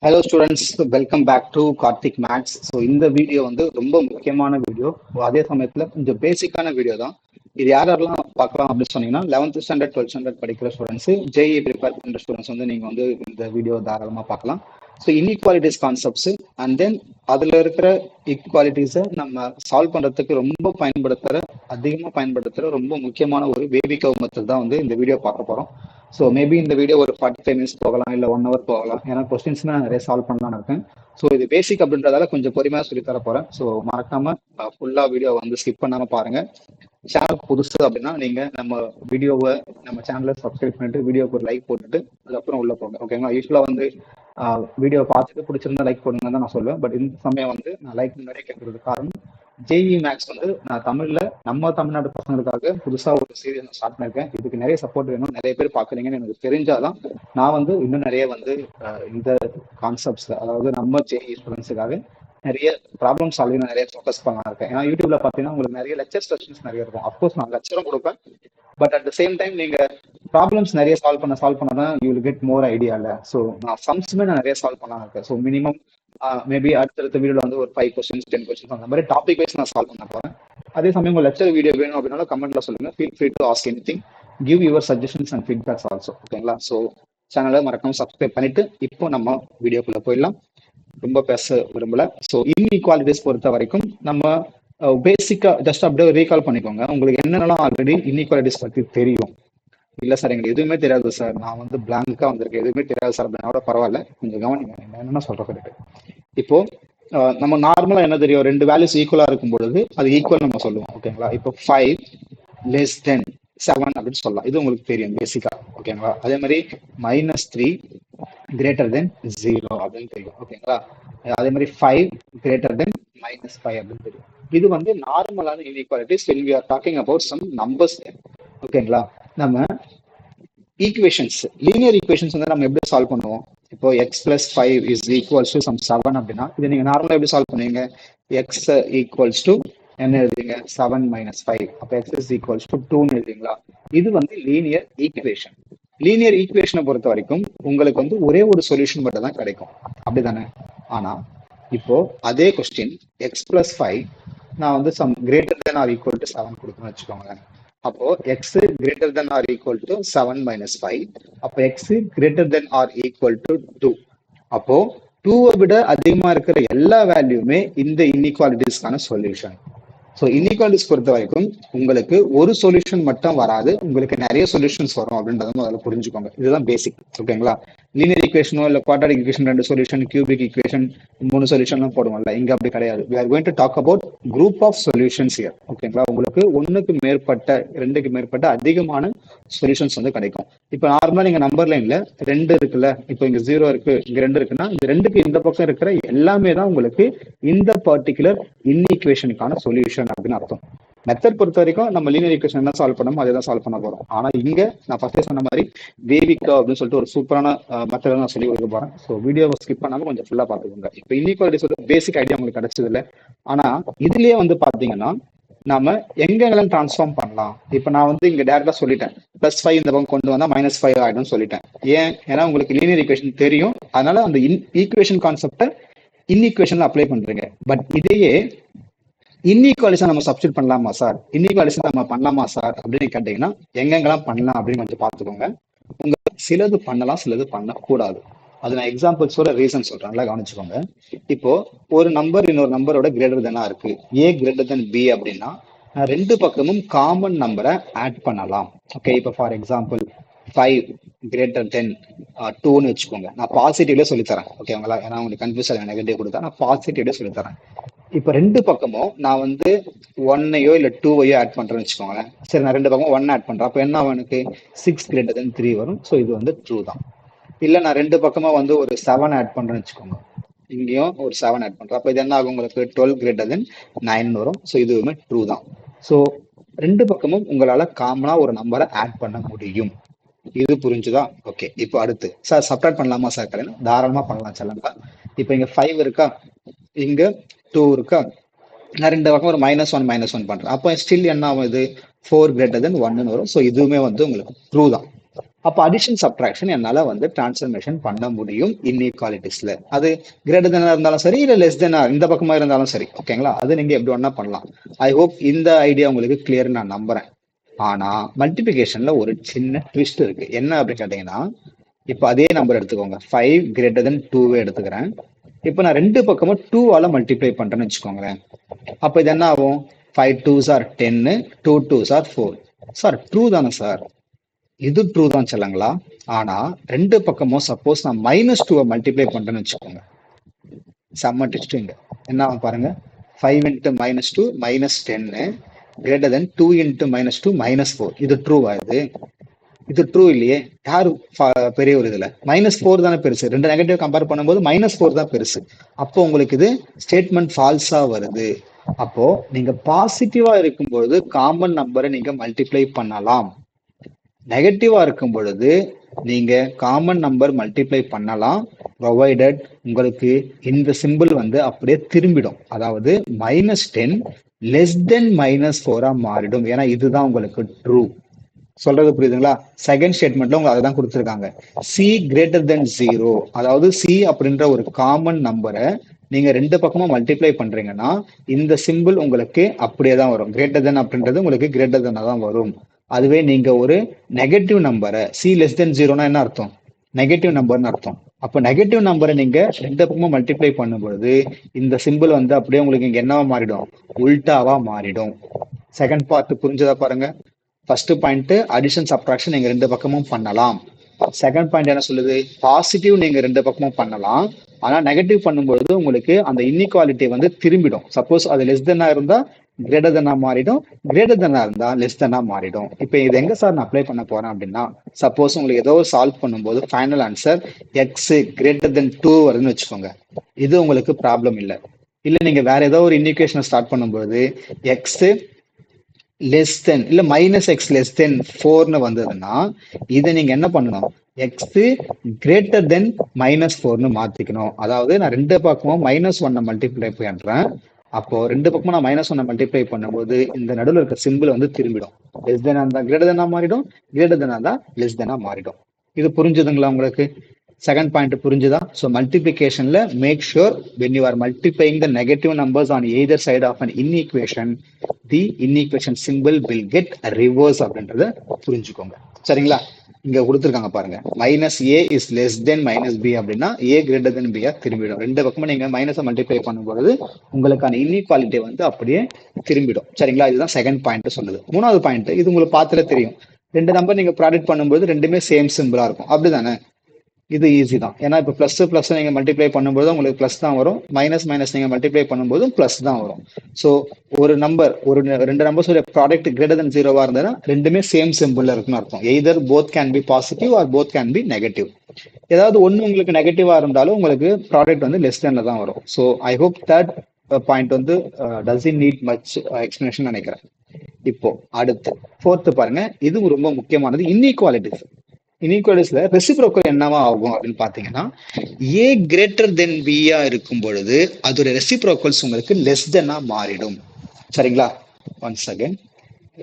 Hello students, welcome back to Karthik maths. So இந்த video வந்து ரொம்ப முக்கியமான வீடியோ, அதே சமயத்தில் கொஞ்சம் பேசிக்கான வீடியோ தான். இது யாரெல்லாம் பார்க்கலாம் அப்படின்னு சொன்னீங்கன்னா 11th ஸ்டாண்டர்ட் 12th ஸ்டாண்டர்ட் படிக்கிற ஸ்டூடெண்ட்ஸ், ஜேஇ ப்ரிப்பேர் பண்ணுற ஸ்டூடெண்ட்ஸ் வந்து நீங்கள் வந்து இந்த வீடியோ தாராளமாக பார்க்கலாம். So inequalities concepts and then அதில் இருக்கிற ஈக்குவாலிட்டிஸை நம்ம சால்வ் பண்ணுறதுக்கு அதிகமாக பயன்படுத்துகிற ரொம்ப முக்கியமான ஒரு வேவி கர்வ் மெத்தட் தான் வந்து இந்த வீடியோ பார்க்க போகிறோம். ஸோ மேபி இந்த வீடியோ ஒரு 45 மினிட்ஸ் போகலாம், இல்லை 1 hour போகலாம். ஏன்னா கொஸ்டின்ஸ் நான் நிறைய சால்வ் பண்ணலாம்னு இருக்கேன். ஸோ இது பேசிக் அப்படின்றதால கொஞ்சம் பொறுமையாக சொல்லி தர போகிறேன். ஸோ மறக்காம ஃபுல்லாக வீடியோ வந்து ஸ்கிப் பண்ணாமல் பாருங்க. சேனல் புதுசு அப்படின்னா நீங்க நம்ம சேனலை சப்ஸ்கிரைப் பண்ணிட்டு வீடியோக்கு ஒரு லைக் போட்டுட்டு அதுக்கப்புறம் உள்ள போங்க. ஓகேங்களா? யூஸ்வலா வந்து வீடியோ பார்த்துட்டு பிடிச்சிருந்தா லைக் போடுங்க தான் நான் சொல்லுவேன். பட் இந்த சமயம் வந்து நான் லைக் முன்னாடியே கேட்கறது காரணம், ஜேஇ மேக்ஸ் வந்து நான் நம்ம தமிழ்நாடு பசங்களுக்காக புதுசா ஒரு சீரியஸ் நான் ஸ்டார்ட் பண்ணிருக்கேன். இதுக்கு நிறைய சப்போர்ட் வேணும், நிறைய பேர் பாக்குறீங்கன்னு எனக்கு தெரிஞ்சாதான் நான் வந்து இன்னும் நிறைய வந்து இந்த கான்செப்ட்ஸ், அதாவது நம்ம ஜேஇ ஸ்டூடெண்ட்ஸுக்காக நிறைய ப்ராப்ளம் சால்விங் நிறைய ஃபோக்கஸ் பண்ணலாம் இருக்கேன். ஏன்னா யூடியூப்ல பாத்தீங்கன்னா உங்களுக்கு நிறைய லெக்சர் செஷன்ஸ் நிறைய இருக்கும். அப்கோர்ஸ் நான் லெக்சரும் கொடுப்பேன், but at the same time நீங்க ப்ராப்ளம்ஸ் நிறைய சால்வ் பண்ணதான் you will get more idea. இல்ல ஸோ நான் சம்ஸுமே நான் நிறைய சால்வ் பண்ணலாம் இருக்கேன். ஸோ மினிமம் மேபி அடுத்தடுத்த வீடியோல வந்து ஒரு 5 கொஸ்டின்ஸ் 10 கொஸ்டின்ஸ் அந்த மாதிரி டாபிக் வைஸ் நான் சால்வ் பண்ண போறேன். அதே சமயம் உங்க லெக்சர் வீடியோ வேணும் அப்படின்னாலும் கமெண்ட்ல சொல்லுங்க. Feel free to ask anything, give your suggestions and feedbacks also. ஓகேங்களா? ஸோ சேனலை மறக்காம சப்ஸ்கிரைப் பண்ணிட்டு இப்போ நம்ம வீடியோக்குள்ள போயிடலாம். ரொம்ப பேச விரும்பல. ஸோ இன்இக்வாலிட்டிஸ் பொறுத்த வரைக்கும் நம்ம பேசிக்கா ஜஸ்ட் அப்படியே ரீகால் பண்ணிக்கோங்க. உங்களுக்கு என்னென்னலாம் ஆல்ரெடி இன்இக்வாலிட்டிஸ் பத்தி தெரியும். இல்ல சார் எங்களுக்கு எதுவுமே தெரியாது சார், நான் வந்து பிளாங்கா வந்திருக்கேன், எதுவுமே தெரியாது சார் அப்படின்னா பரவாயில்ல, கொஞ்சம் கவனிங்க என்னென்ன சொல்றேன். இப்போ நம்ம நார்மலா என்ன தெரியும், ரெண்டு வேல்யூஸ் ஈக்குவலா இருக்கும் பொழுது அது ஈக்குவல் நம்ம சொல்லுவோம். ஓகேங்களா? இப்போ 5 லெஸ் தென் 7 அப்படின்னு சொல்லலாம், இது உங்களுக்கு தெரியும் பேசிக்கா. ஓகேங்களா? அதே மாதிரி -3 கிரேட்டர் தென் 0 அப்படின்னு தெரியும். ஓகேங்களா? அதே மாதிரி 5 கிரேட்டர் தென் -5 அப்படின்னு தெரியும். இது வந்து நார்மலான inequalities when we are talking about some numbers. ஓகேங்களா? நம்ம ஈக்குவேஷன்ஸ், லீனியர் ஈக்குவேஷன்ஸ் வந்து நம்ம எப்படி சால்வ் பண்ணுவோம்? இப்போ x + 5 is equals to some 7 அப்படின்னா இது நீங்க நார்மலா எப்படி சால்வ் பண்ணுவீங்க? x equals to என்ன எழுதுறீங்க? 7 - 5. அப்ப x is equals to 2 எழுதுறீங்களா? இது வந்து லீனியர் ஈக்குவேஷன். லீனியர் ஈக்குவேஷனை பொறுத்த வரைக்கும் உங்களுக்கு வந்து ஒரே ஒரு சொல்யூஷன் மட்டும் தான் கிடைக்கும், அப்படிதானே? ஆனா இப்போ அதே கொஸ்டின் x + 5 நான் வந்து some greater than or equal to 7 கொடுக்கணும்னு வச்சுக்கோங்களேன். அப்போ x greater than or equal to 7 - 5. அப்போ x greater than or equal to 2. அப்போ 2 விட அதிகமா இருக்கிற எல்லா வேல்யூமே இந்த இன்இக்வாலிட்டிஸ்க்கான சொல்யூஷன். ஸோ இன்இக்வாலிட்டிஸ் பொறுத்த வரைக்கும் உங்களுக்கு ஒரு சொல்யூஷன் மட்டும் வராது, உங்களுக்கு நிறைய சொல்யூஷன்ஸ் வரும் அப்படின்றத முதல்ல புரிஞ்சுக்கோங்க. இதுதான் பேசிக். ஓகேங்களா? லீனியர் ஈக்குவேஷனோ இல்லை quadratic equation 2 solution, cubic equation 3 சொல்யூஷன்லாம் போடுவோம்ல, இங்க அப்படி கிடையாது. we are going to talk about group of solutions here. ஓகேங்களா? உங்களுக்கு 1க்கு மேற்பட்ட 2க்கு மேற்பட்ட அதிகமான சொல்யூஷன்ஸ் வந்து கிடைக்கும். இப்போ நார்மலா நீங்க நம்பர் லைன்ல 2 இருக்குல்ல, இப்போ இங்க 0 இருக்கு, இங்க 2 இருக்குன்னா இந்த 2க்கு இந்த பக்கம் இருக்கிற எல்லாமே தான் உங்களுக்கு இந்த பர்டிகுலர் இன்இக்வேஷனுக்கான சொல்யூஷன் அப்படின்னு அர்த்தம். மெத்தட் பொறுத்த வரைக்கும் நம்ம லீனியர் ஈக்குவேஷன் என்ன சால்வ் பண்ணணும் அதே தான் சால்வ் பண்ண போறோம். ஆனா இங்க நான் ஃபர்ஸ்டே சொன்ன மாதிரி வேவி கர்வ் அப்படின்னு சொல்லிட்டு ஒரு சூப்பரான மெத்தட் நான் சொல்லி கொடுக்க போறேன். ஸோ வீடியோவை ஸ்கிப் பண்ணாம கொஞ்சம் ஃபுல்லா பாத்துக்கோங்க. இப்போ இன்இக்வாலிட்டிஸ் பேசிக் ஐடியா உங்களுக்கு கிடைச்சது இல்லை. ஆனா இதுலயே வந்து பாத்தீங்கன்னா நாம எங்கெல்லாம் டிரான்ஸ்ஃபார்ம் பண்ணலாம். இப்ப நான் வந்து இங்க டேரக்டா சொல்லிட்டேன், +5 இந்த பக்கம் கொண்டு வந்தா -5 ஆயிடும் சொல்லிட்டேன். ஏன்னா உங்களுக்கு லீனியர் ஈக்குவேஷன் தெரியும், அதனால அந்த ஈக்குவேஷன் கான்செப்டை இன்இக்வேஷன்ல அப்ளை பண்றீங்க. பட் இதையே இன்இக்வாலிட்டிஸா நம்ம சப்ஸ்டிட் பண்ணலாமா சார், இன்இக்வாலிட்டிஸ் நம்ம பண்ணலாமா சார் அப்படின்னு கேட்டீங்கன்னா எங்கெங்கெல்லாம் பண்ணலாம் அப்படின்னு கொஞ்சம் பார்த்துக்கோங்க. சிலது பண்ணலாம், சிலது பண்ணக்கூடாது. அது நான் எக்ஸாம்பிள்ஸோட ரீசன் சொல்றேன்ல, கவனிச்சுக்கோங்க. இப்போ ஒரு நம்பர் இன்னொரு நம்பரோட கிரேட்டர் தெனா இருக்கு, a greater than b அப்படின்னா நான் ரெண்டு பக்கமும் காமன் நம்பரை ஆட் பண்ணலாம். ஓகே, இப்போ ஃபார் எக்ஸாம்பிள் 5 greater than 2ன்னு வச்சுக்கோங்க. நான் பாசிட்டிவ்லேயே சொல்லித்தரேன். ஓகேங்களா? ஏன்னா உங்களுக்கு கன்ஃபியூஸ் ஆகும் நெகட்டிவ் கொடுத்தா, நான் பாசிட்டிவ்லேயே சொல்லித்தரேன். இப்போ ரெண்டு பக்கமும் நான் வந்து 1ஐயோ இல்லை 2ஐயோ ஆட் பண்றேன்னு வச்சுக்கோங்களேன். சரி, நான் ரெண்டு பக்கம் 1 ஆட் பண்றேன். அப்போ என்ன ஆகும்? எனக்கு 6 greater than 3 வரும். ஸோ இது வந்து ட்ரூ தான். இல்லை நான் ரெண்டு பக்கமா வந்து ஒரு 7 ஆட் பண்றேன்னு வச்சுக்கோங்க, இங்கேயும் ஒரு 7 ஆட் பண்றேன். அப்போ இது என்ன ஆகும்? உங்களுக்கு 12 greater than 9 வரும். ஸோ இதுவுமே ட்ரூ தான். ஸோ ரெண்டு பக்கமும் உங்களால காமனா ஒரு நம்பரை ஆட் பண்ண முடியும். இது புரிஞ்சுதா? ஓகே, இப்போ அடுத்து சார் சப்ட்ராக்ட் பண்ணலாமா சார்? கரெக்ட், தாராளமா பண்ணலாம். சொல்லுங்க. இப்போ இங்க 5 இருக்கா, இங்க 2 இருக்கா, நான் ரெண்டு பக்கம் ஒரு -1 பண்றேன். அப்போ ஸ்டில் என்ன ஆகும்? இது 4 greater than 1ன்னு வரும். ஸோ இதுவுமே வந்து உங்களுக்கு ட்ரூ தான். அப்போ அடிஷன் சப்ட்ராக்ஷன் என்னால வந்து டிரான்ஸ்ஃபர்மேஷன் பண்ண முடியும் இன்இக்வாலிட்டிஸ்ல. அது கிரேட்டர் தெனா இருந்தாலும் சரி, இல்ல லெஸ் தெனா இந்த பக்கமா இருந்தாலும் சரி. ஓகேங்களா? அது நீங்க எப்படி வேணா பண்ணலாம். ஐ ஹோப் இந்த ஐடியா உங்களுக்கு கிளியர் நான் நம்புறேன். ஆனா மல்டிபிகேஷன்ல ஒரு சின்ன ட்விஸ்ட் இருக்கு. என்ன அப்படின்னு கேட்டீங்கன்னா, இப்போ அதே நம்பர் எடுத்துக்கோங்க. 5 கிரேட்டர் தென் 2 எடுத்துக்கிறேன். இப்போ நான் ரெண்டு பக்கமும் 2 ஆல மல்டிப்ளை பண்றேன்னு வச்சுக்கோங்களேன். அப்போ இது என்ன ஆகும்? 5 2s are 10, 2 2s are 4. Sir true தானே சார்? இது ட்ரூ தான் சொல்லுங்களா? ஆனா ரெண்டு பக்கமும் சப்போஸ் நான் -2 மல்டிப்ளை பண்றேன்னு வச்சுக்கோங்க. செம்ம டெஸ்ட் இங்க என்ன ஆகும் பாருங்க. 5 into -2 -10 greater than 2 into -2 -4. இது ட்ரூவா? இது ட்ரூ இல்லையே. யாரு பெரிய ஒரு இதுல -4 தானே பெருசு. ரெண்டு நெகட்டிவ் கம்பேர் பண்ணும்போது -4 தான் பெருசு. அப்போ உங்களுக்கு இது ஸ்டேட்மெண்ட் ஃபால்ஸா வருது. அப்போ நீங்க பாசிட்டிவா இருக்கும்பொழுது காமன் நம்பரை நீங்க மல்டிப்ளை பண்ணலாம். நெகட்டிவா இருக்கும் பொழுது நீங்க காமன் நம்பர் மல்டிப்ளை பண்ணலாம், ப்ரொவைடட் உங்களுக்கு இந்த சிம்பிள் வந்து அப்படியே திரும்பிடும். அதாவது -10 லெஸ் தென் -4 மாறிடும். ஏன்னா இதுதான் உங்களுக்கு ட்ரூ. சொல்றது புரியுதுங்களா? செகண்ட் ஸ்டேட்மெண்ட்ல உங்களுக்கு அதான் கொடுத்துருக்காங்க. சி கிரேட்டர் தென் 0, அதாவது சி அப்படின்ற ஒரு காமன் நம்பரை நீங்க ரெண்டு பக்கமும் மல்டிப்ளை பண்றீங்கன்னா இந்த சிம்பிள் உங்களுக்கு அப்படியே தான் வரும். கிரேட்டர் தென் அப்படின்றது உங்களுக்கு கிரேட்டர் தென் தான் வரும். அதுவே நீங்க ஒரு நெகட்டிவ் நம்பரை சி லெஸ் தென் 0னா என்ன அர்த்தம்? நெகட்டிவ் நம்பர்னு அர்த்தம். அப்போ நெகட்டிவ் நம்பரை நீங்க ரெண்டு பக்கமும் மல்டிப்ளை பண்ணும்பொழுது இந்த சிம்பிள் வந்து அப்படியே உங்களுக்கு இங்க என்னவா மாறிடும்? உல்டாவா மாறிடும். செகண்ட் பார்ட் புரிஞ்சதா பாருங்க. ஃபர்ஸ்ட் பாயிண்ட் அடிஷன் சப்ட்ராக்ஷன் நீங்க ரெண்டு பக்கமும் பண்ணலாம். செகண்ட் பாயிண்ட் என்ன சொல்லுது? பாசிட்டிவ் நீங்க ரெண்டு பக்கமும் பண்ணலாம், ஆனா நெகட்டிவ் பண்ணும்போது உங்களுக்கு அந்த இன்இக்வாலிட்டி வந்து திரும்பிடும். சப்போஸ் அது லெஸ் தென்னா இருந்தா கிரேட்டர் தென்னா மாறிடும், கிரேட்டர் தென்னா இருந்தா லெஸ் தென்னா மாறிடும். இப்போ இது எங்க சார் நான் அப்ளை பண்ண போறேன் அப்படின்னா, சப்போஸ் உங்களுக்கு ஏதோ சால்வ் பண்ணும்போது final answer X greater than 2 வருதுன்னு வச்சுக்கோங்க. இது உங்களுக்கு ப்ராப்ளம் இல்லை. இல்ல நீங்க வேற ஏதோ ஒரு இன்இக்வேஷனை ஸ்டார்ட் பண்ணும்போது எக்ஸ் லெஸ் தென் இல்ல -x லெஸ் தென் 4ன்னு வந்ததுன்னா இதை நீங்க என்ன பண்ணணும்? எக்ஸ் கிரேட்டர் தென் -4ன்னு மாத்திக்கணும். அதாவது நான் ரெண்டு பக்கமும் -1 மல்டிப்ளை பண்றேன். அப்போ ரெண்டு பக்கமும் நான் -1 மல்டிப்ளை பண்ணும்போது இந்த நடுவில் இருக்க சிம்பிள் வந்து திரும்பிடும். லெஸ் தெனா இருந்தா கிரேட்டர் தெனா மாறிடும், கிரேட்டர் தெனா இருந்தா லெஸ் தெனா மாறிடும். இது புரிஞ்சுதுங்களா உங்களுக்கு? செகண்ட் பாயிண்ட் புரிஞ்சுதா? ஸோ மல்டிபிகேஷன்ல make sure when you are multiplying the negative numbers on either side of an inequation the inequation symbol will get reverse அப்படின்றத புரிஞ்சுக்கோங்க. சரிங்களா? இங்க கொடுத்துருக்காங்க பாருங்க. -a is less than -b அப்படின்னா a கிரேட்டர் தென் b திரும்பிடும். ரெண்டு பக்கமும் நீங்க மைனஸை மல்டிப்ளை பண்ணும்போது உங்களுக்கான இன்இக்வாலிட்டி வந்து அப்படியே திரும்பிடும். சரிங்களா? இதுதான் செகண்ட் பாயிண்ட் சொல்லுது. மூணாவது பாயிண்ட் இது உங்களுக்கு பார்த்துல தெரியும். ரெண்டு நம்பர் நீங்க ப்ராடக்ட் பண்ணும்போது ரெண்டுமே சேம் சிம்பிளா இருக்கும். அப்படிதானே? இது ஈஸி தான். ஏன்னா இப்போ பிளஸ் நீங்க மல்டிப்ளை பண்ணும்போது உங்களுக்கு பிளஸ் தான் வரும், மைனஸ் நீங்க மல்டிப்ளை பண்ணும்போதும் பிளஸ் தான் வரும். ஸோ ஒரு நம்பர் ரெண்டு நம்பர்ஸ் ப்ராடக்ட் கிரேட்டர் தென் 0வா இருந்ததுன்னா ரெண்டுமே சேம் சிம்பிள்ல இருக்குன்னு அர்த்தம். Either both can be positive are both can be negative. ஏதாவது ஒன்று உங்களுக்கு நெகட்டிவா இருந்தாலும் உங்களுக்கு ப்ராடக்ட் வந்து லெஸ் தென்ல தான் வரும். So I hope that point வந்து டசன்ட் நீட் மச் எக்ஸ்பிளனேஷன் நினைக்கிறேன். இப்போ அடுத்து ஃபோர்த்து பாருங்க. இது ரொம்ப முக்கியமானது, இன்இக்வாலிட்டிஸ். இன்இக்வாலிட்டிஸ்ல ரெசிப்ரோக்கல் என்னவா ஆகும் அப்படின்னு பாத்தீங்கன்னா, ஏ கிரேட்டர் தென் பியா இருக்கும் பொழுது அதோட ரெசிப்ரோக்கல்ஸ் உங்களுக்கு லெஸ் தென்னா மாறிடும். சரிங்களா? ஒன்ஸ் அகைன்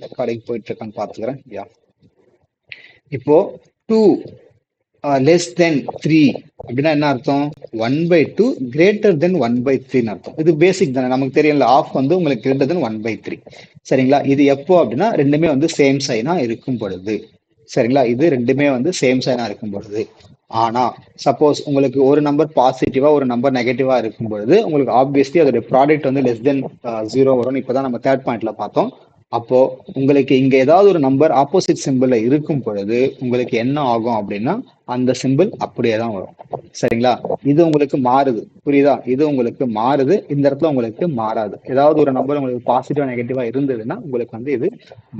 ரெக்கார்டிங் போயிட்டு இருக்கான்னு பாத்துக்கிறேன். யா, இப்போ 2 லெஸ் தென் 3 அப்படின்னா என்ன அர்த்தம்? 1/2 கிரேட்டர் தென் 1/3 அர்த்தம். இது பேசிக் தானே, நமக்கு தெரியல. ஆஃப் வந்து உங்களுக்கு கிரேட்டர் தென் 1/3. சரிங்களா? இது எப்போ அப்படின்னா ரெண்டுமே வந்து சேம் சைனா இருக்கும் பொழுது. சரிங்களா? இது ரெண்டுமே வந்து சேம் சைனா இருக்கும் பொழுது. ஆனா சப்போஸ் உங்களுக்கு ஒரு நம்பர் பாசிட்டிவா ஒரு நம்பர் நெகட்டிவா இருக்கும் பொழுது உங்களுக்கு ஆப்வியஸ்லி அதோட ப்ராடக்ட் வந்து லெஸ் தென் 0 வரும். இப்பதான் நம்ம தேர்ட் பாயிண்ட்ல பார்த்தோம். அப்போ உங்களுக்கு இங்க ஏதாவது ஒரு நம்பர் ஆப்போசிட் சிம்பிள்ல இருக்கும் பொழுது உங்களுக்கு என்ன ஆகும் அப்படின்னா அந்த சிம்பிள் அப்படியே தான் வரும். சரிங்களா? இது உங்களுக்கு மாறுது, புரியுதா? இது உங்களுக்கு மாறுது, இந்த இடத்துல உங்களுக்கு மாறாது. ஏதாவது ஒரு நம்பர் உங்களுக்கு பாசிட்டிவா நெகட்டிவா இருந்ததுன்னா உங்களுக்கு வந்து இது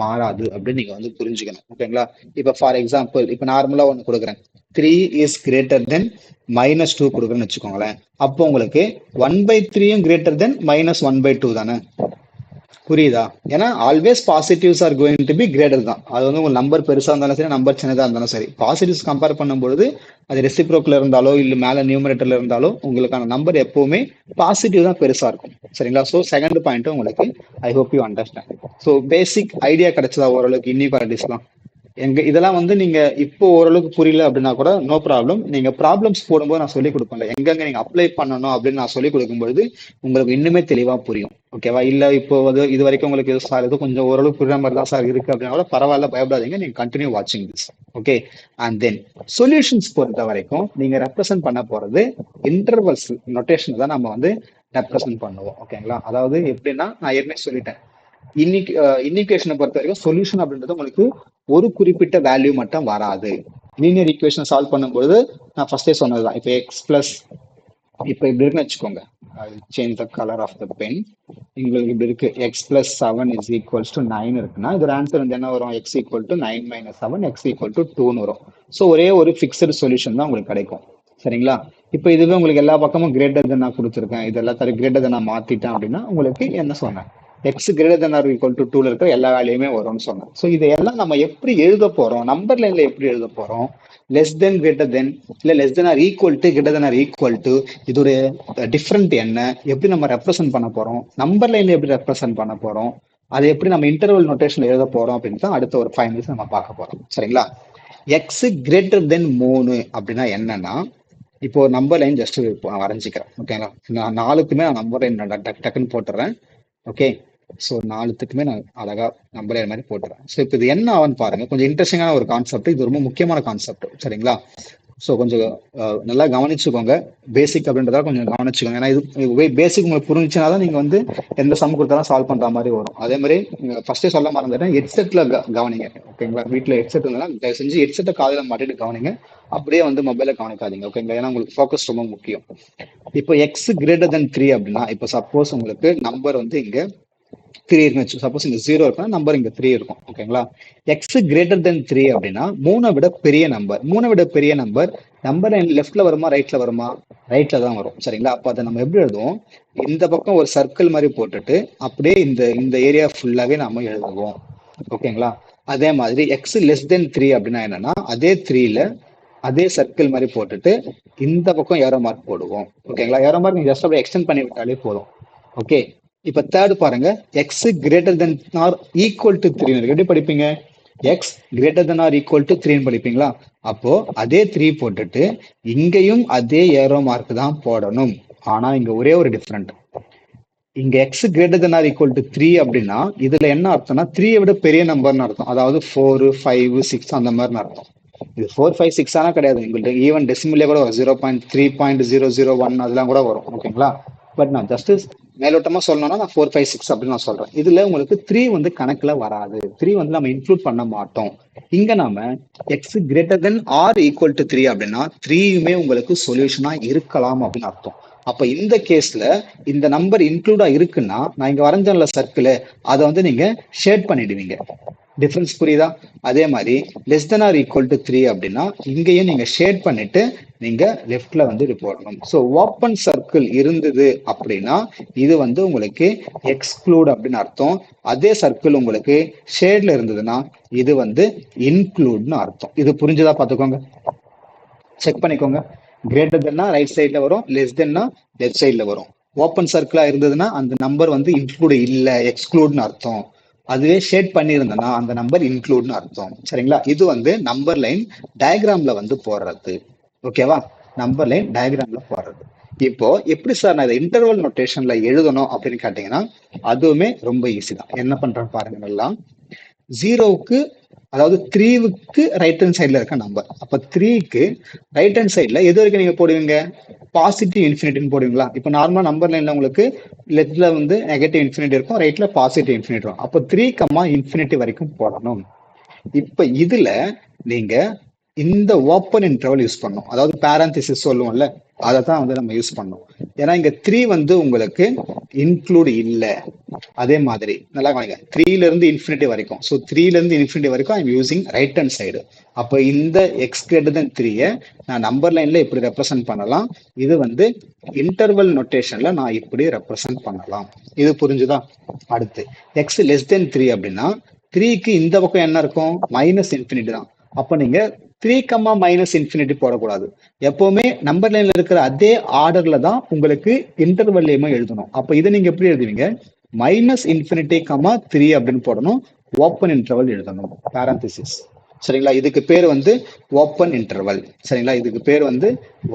மாறாது அப்படின்னு நீங்க வந்து புரிஞ்சுக்கணும். ஓகேங்களா? இப்ப ஃபார் எக்ஸாம்பிள் இப்ப நார்மலா ஒண்ணு கொடுக்குறேன். 3 இஸ் கிரேட்டர் தென் -2 கொடுக்குறேன்னு வச்சுக்கோங்களேன். அப்போ உங்களுக்கு 1/3 கிரேட்டர் தென் -1/2 தானே? புரியுதா? ஏன்னா always positives are going to be greater தான். அது வந்து உங்க நம்பர் பெருசா இருந்தாலும் சரி, நம்பர் சின்னதா இருந்தாலும் சரி, பாசிட்டிவ்ஸ் கம்பேர் பண்ணும்போது அது ரெசிப்ரோக்கல் இருந்தாலோ இல்ல மேல நியூமரேட்டர்ல இருந்தாலோ உங்களுக்கான நம்பர் எப்பவுமே பாசிட்டிவ் தான் பெருசா இருக்கும். சரிங்களா? ஸோ செகண்ட் பாயிண்ட் உங்களுக்கு ஐ hope you understand. So basic idea கிடைச்சதா ஓரளவுக்கு இன்இக்வாலிட்டிஸ்லாம்? இதெல்லாம் வந்து நீங்க இப்போ ஓரளவுக்கு புரியல அப்படின்னா கூட நோ ப்ராப்ளம். நீங்க ப்ராப்ளம்ஸ் போடும்போது நான் சொல்லிக் கொடுப்பேன்ல, எங்கெங்க நீங்க அப்ளை பண்ணணும் அப்படின்னு நான் சொல்லிக் கொடுக்கும்பொழுது உங்களுக்கு இன்னுமே தெளிவா புரியும். ஓகேவா? இல்ல இப்போ வந்து இது வரைக்கும் உங்களுக்கு சார் இது கொஞ்சம் ஓரளவுக்கு புரியுற மாதிரி தான் சார் இருக்கு அப்படின்னா கூட பரவாயில்ல, பயப்படாதீங்க. நீங்க கண்டினியூ வாட்சிங் this. Okay. And then solutions பொறுத்த வரைக்கும் நீங்க ரெப்ரசென்ட் பண்ண போறது இன்டர்வல்ஸ் நொட்டேஷன் தான் நம்ம வந்து ரெப்ரசென்ட் பண்ணுவோம். ஓகேங்களா? அதாவது எப்படின்னா நான் ஏற்கனவே சொல்லிட்டேன், இன்னிகேஷனை பொறுத்த வரைக்கும் சொல்யூஷன் அப்படின்றது உங்களுக்கு ஒரு குறிப்பிட்ட வேல்யூ மட்டும் வராது. லீனியர் ஈக்குவேஷன் சால்வ் பண்ணும்போது நான் ஃபர்ஸ்டே சொன்னதுதான். இப்போ எக்ஸ் பிளஸ் இப்போ இப்படி இருக்குன்னு வச்சுக்கோங்க, change the colour of the pen. உங்களுக்கு இப்படி இருக்கு, x plus 7 is equals to 9 இருக்குன்னா இதோட ஆன்சர் வந்து என்ன வரும்? X equal to 9 minus 7 x equal to 2ன்னு வரும். ஸோ ஒரே ஒரு ஃபிக்ஸடு சொல்யூஷன் தான் உங்களுக்கு கிடைக்கும். சரிங்களா? இப்போ இதுவே உங்களுக்கு எல்லா பக்கமும் கிரேட்டர் தென் நான் கொடுத்துருக்கேன், இது எல்லாத்தையும் கிரேட்டர் தென் நான் மாத்திட்டேன் அப்படின்னா உங்களுக்கு என்ன சொன்னேன்? X greater than or equal to 2ல இருக்க எல்லா வேல்யூமே வரும்னு சொன்னேன். ஸோ இதையெல்லாம் நம்ம எப்படி எழுத போறோம்? நம்பர் லைன்ல எப்படி எழுத போறோம்? லெஸ் தென் கிரேட்டர் தென், இல்ல less than or equal to greater than or equal to, இதோட டிஃபரெண்ட் என்ன, எப்படி நம்ம ரெப்ரசென்ட் பண்ண போறோம்? நம்பர் லைன்ல எப்படி ரெப்ரசென்ட் பண்ண போறோம்? அதை எப்படி நம்ம இன்டர்வல் நோட்டேஷன்ல எழுத போறோம் அப்படின்னு தான் அடுத்த ஒரு 5 மினிட்ஸ் நம்ம பார்க்க போறோம். சரிங்களா? எக்ஸ் கிரேட்டர் தென் 3 அப்படின்னா என்னன்னா, இப்போ நம்பர் லைன் ஜஸ்ட் வரைஞ்சிக்கிறேன். ஓகேங்களா? நான் 4க்குமே நான் நம்பர் லைன் டக்குன்னு போட்டுறேன். ஓகே. ஸோ 4த்துக்குமே நான் அழகா நம்பர் லைன் மாதிரி போட்டுறேன். ஸோ இப்போ இது என்ன ஆகும்னு பாருங்க, கொஞ்சம் இன்ட்ரெஸ்டிங்கான ஒரு கான்செப்ட், இது ரொம்ப முக்கியமான கான்செப்ட். சரிங்களா? ஸோ கொஞ்சம் நல்லா கவனிச்சுக்கோங்க. பேசிக் அப்படின்றதா கொஞ்சம் கவனிச்சுக்கோங்க. ஏன்னா இது பேசிக் உங்களுக்கு புரிஞ்சுச்சுனா தான் நீங்க வந்து எந்த சம் கொடுத்தாலும் சால்வ் பண்ற மாதிரி வரும். அதே மாதிரி ஃபர்ஸ்டே சொல்ல மறந்துட்டேன், ஹெட்செட்ல கவனிங்க. ஓகேங்களா? வீட்டில் ஹெட்செட் இருந்தாலும் தயவு செஞ்சு ஹெட்செட்டை காதில் மாட்டிட்டு கவனிங்க, அப்படியே வந்து மொபைலை கவனிக்காதீங்க. ஓகேங்களா? ஏன்னா உங்களுக்கு ஃபோக்கஸ் ரொம்ப முக்கியம். இப்போ எக்ஸ் கிரேட்டர் தென் 3 அப்படின்னா, இப்போ சப்போஸ் உங்களுக்கு நம்பர் வந்து இங்க 3 இருக்குன்னு வச்சு, சப்போஸ் இங்க 0 இருக்குன்னா நம்பர் இங்க 3 இருக்கும். ஓகேங்களா? எக்ஸ் கிரேட்டர் தென் 3 அப்படின்னா 3 விட பெரிய நம்பர். 3 விட பெரிய நம்பர் நம்பர் லெஃப்ட்ல வருமா ரைட்ல வருமா? ரைட்ல தான் வரும். சரிங்களா? அப்போ அதை நம்ம எப்படி எழுதுவோம்? இந்த பக்கம் ஒரு சர்க்கிள் மாதிரி போட்டுட்டு அப்படியே இந்த ஏரியா ஃபுல்லாவே நம்ம எழுதுவோம். ஓகேங்களா? அதே மாதிரி எக்ஸ் லெஸ் தென் 3 அப்படின்னா என்னன்னா, அதே 3ல அதே சர்க்கிள் மாதிரி போட்டுட்டு இந்த பக்கம் ஏரோ மார்க் போடுவோம். ஓகேங்களா? ஏரோ மார்க் நீங்க ஜஸ்ட் அப்படியே எக்ஸ்டெண்ட் பண்ணி விட்டாலே போதும். ஓகே. இப்ப தேர்ட் பாருங்க, x greater than or equal to 3 எப்படி படிப்பீங்க? X greater than or equal to 3 படிப்பீங்களா? அப்போ அதே 3 போட்டுட்டு இங்கேயும் அதே ஏரோ மார்க் தான் போடணும். ஆனா இங்க ஒரே ஒரு டிஃபரெண்ட், இங்க x greater than or equal to 3 அப்படின்னா இதுல என்ன அர்த்தம்னா 3 விட பெரிய நம்பர்னு அர்த்தம். அதாவது 4, 5, 6 அந்த மாதிரி அர்த்தம். இது 4, 5, 6 ஆனா கிடையாது, உங்களுக்கு ஈவன் டெசிமலே கூட 0.3.001 அதெல்லாம் கூட வரும். ஓகேங்களா? பட் நான் ஜஸ்ட் மேலோட்டமா சொல்லணும்னா நான் 4, 5, 6 அப்படின்னு நான் சொல்றேன். இதுல உங்களுக்கு 3 வந்து கணக்குல வராது. 3 வந்து நம்ம இன்க்ளூட் பண்ண மாட்டோம். இங்க நாம x greater than or equal to 3 அப்படின்னா 3யுமே உங்களுக்கு சொல்யூஷனா இருக்கலாம் அப்படின்னு அர்த்தம். அப்ப இந்த கேஸ்ல இந்த நம்பர் இன்க்ளூடா இருக்குன்னா நான் இங்க வரைஞ்சல சர்க்கிள், அதை வந்து நீங்க ஷேட் பண்ணிடுவீங்க. டிஃபரன்ஸ் புரியுதா? அதே மாதிரி less than or equal to 3 அப்படின்னா இங்கேயும் நீங்க ஷேட் பண்ணிட்டு நீங்க லெஃப்ட்ல வந்து இது போடணும். ஸோ ஓப்பன் சர்க்கிள் இருந்தது அப்படின்னா இது வந்து உங்களுக்கு எக்ஸ்க்ளூட் அப்படின்னு அர்த்தம். அதே சர்க்கிள் உங்களுக்கு ஷேட்ல இருந்ததுன்னா இது வந்து இன்க்ளூட்னு அர்த்தம். இது புரிஞ்சுதா? பார்த்துக்கோங்க, செக் பண்ணிக்கோங்க. கிரேட்டர் தென்னா ரைட் சைட்ல வரும், லெஸ் தென்னா லெஃப்ட் சைட்ல வரும். ஓப்பன் சர்க்கிளா இருந்ததுன்னா அந்த நம்பர் வந்து இன்க்ளூட் இல்ல, எக்ஸ்க்ளூட்னு அர்த்தம். அதுவே ஷேட் பண்ணியிருந்தனா அந்த நம்பர் இன்க்ளூட்னு அர்த்தம். சரிங்களா? இது வந்து நம்பர் லைன் டயக்ராம்ல வந்து போடுறது. ஓகேவா? நம்பர் லைன் டயக்ராம்ல போடுறது. இப்போ எப்படி சார் நான் இதை இன்டர்வல் நோட்டேஷன்ல எழுதணும் அப்படின்னு கேட்டீங்கன்னா அதுவுமே ரொம்ப ஈஸி தான். என்ன பண்றேன்னு பாருங்க. நல்லா 0க்கு அதாவது 3க்கு ரைட் ஹேண்ட் சைட்ல இருக்க நம்பர். அப்ப 3க்கு ரைட் ஹேண்ட் சைட்ல எது வரைக்கும் நீங்க போடுவீங்க? பாசிட்டிவ் இன்ஃபினிட்டின்னு போடுவீங்களா? இப்போ நார்மலா நம்பர் லைன்ல உங்களுக்கு லெஃப்ட்ல வந்து நெகட்டிவ் இன்ஃபினிட்டி இருக்கும், ரைட்ல பாசிட்டிவ் இன்ஃபினிட்டி இருக்கும். அப்போ 3, இன்ஃபினிட்டி வரைக்கும் போடணும். இப்ப இதுல நீங்க இந்த ஓப்பன் இன்டர்வல் யூஸ் பண்ணணும். அதாவது பேரந்திசிஸ் சொல்லுவோம்ல, அதை தான் வந்து நம்ம யூஸ் பண்ணோம். ஏன்னா இங்க 3 வந்து உங்களுக்கு இன்க்ளூட் இல்லை. அதே மாதிரி நல்லா கவனிங்க, 3ல இருந்து இன்ஃபினிட்டி வரைக்கும். ஸோ 3ல இருந்து இன்ஃபினிட்டி வரைக்கும் I'm using right hand side. அப்போ இந்த எக்ஸ் கிரேட்டர் தென் 3 நான் நம்பர் லைன்ல இப்படி ரெப்ரசென்ட் பண்ணலாம். இது வந்து இன்டர்வல் நோட்டேஷன்ல நான் இப்படி ரெப்ரசென்ட் பண்ணலாம். இது புரிஞ்சுதா? அடுத்து எக்ஸ் லெஸ் தென் 3 அப்படின்னா 3க்கு இந்த பக்கம் என்ன இருக்கும்? மைனஸ் இன்ஃபினிட்டி தான். அப்போ நீங்க 3, மைனஸ் இன்ஃபினிட்டி போடக்கூடாது. எப்பவுமே நம்பர் லைன்ல இருக்கிற அதே ஆர்டர்ல தான் உங்களுக்கு இன்டர்வல்லையுமே எழுதணும். அப்போ இதை நீங்க எப்படி எழுதுவீங்க? மைனஸ் இன்ஃபினிட்டி, 3 அப்படின்னு போடணும். ஓப்பன் இன்டர்வல் எழுதணும், பேரந்திசிஸ். சரிங்களா. இதுக்கு பேர் வந்து ஓப்பன் இன்டர்வல். சரிங்களா, இதுக்கு பேர் வந்து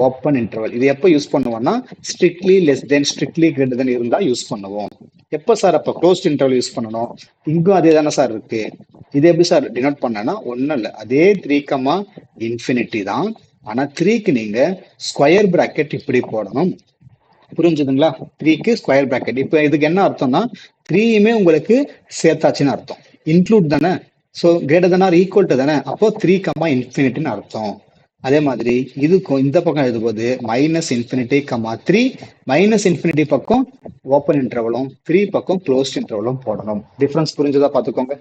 ஓப்பன் இன்டர்வல். இது எப்போ யூஸ் பண்ணுவோம்னா strictly less than strictly greater than இருந்தா யூஸ் பண்ணுவோம். எப்போ சார் அப்போ க்ளோஸ்ட் இன்டர்வல் யூஸ் பண்ணணும்? இங்கும் அதே தானே சார் இருக்கு. இது எப்படி சார் டினோட் பண்ணனா ஒன்றும் இல்லை, அதே 3, இன்ஃபினிட்டி தான். ஆனா 3க்கு நீங்க ஸ்கொயர் பிராக்கெட் இப்படி போடணும். புரிஞ்சுதுங்களா? 3க்கு ஸ்கொயர் பிராக்கெட். இப்போ இதுக்கு என்ன அர்த்தம்னா 3யுமே உங்களுக்கு சேர்த்தாச்சுன்னு அர்த்தம். இன்க்ளூட் தானே. So greater than or equal to தானே. அப்போ 3, இன்ஃபினிட்டின்னு அர்த்தம். அதே மாதிரி இதுக்கும் இந்த பக்கம் எழுதும்போது -∞, 3 -∞ பக்கம் ஓப்பன் இன்டர்வலும் 3 பக்கம் க்ளோஸ்ட் இன்டர்வலும் போடணும். டிஃபரன்ஸ் புரிஞ்சதா பார்த்துக்கோங்க.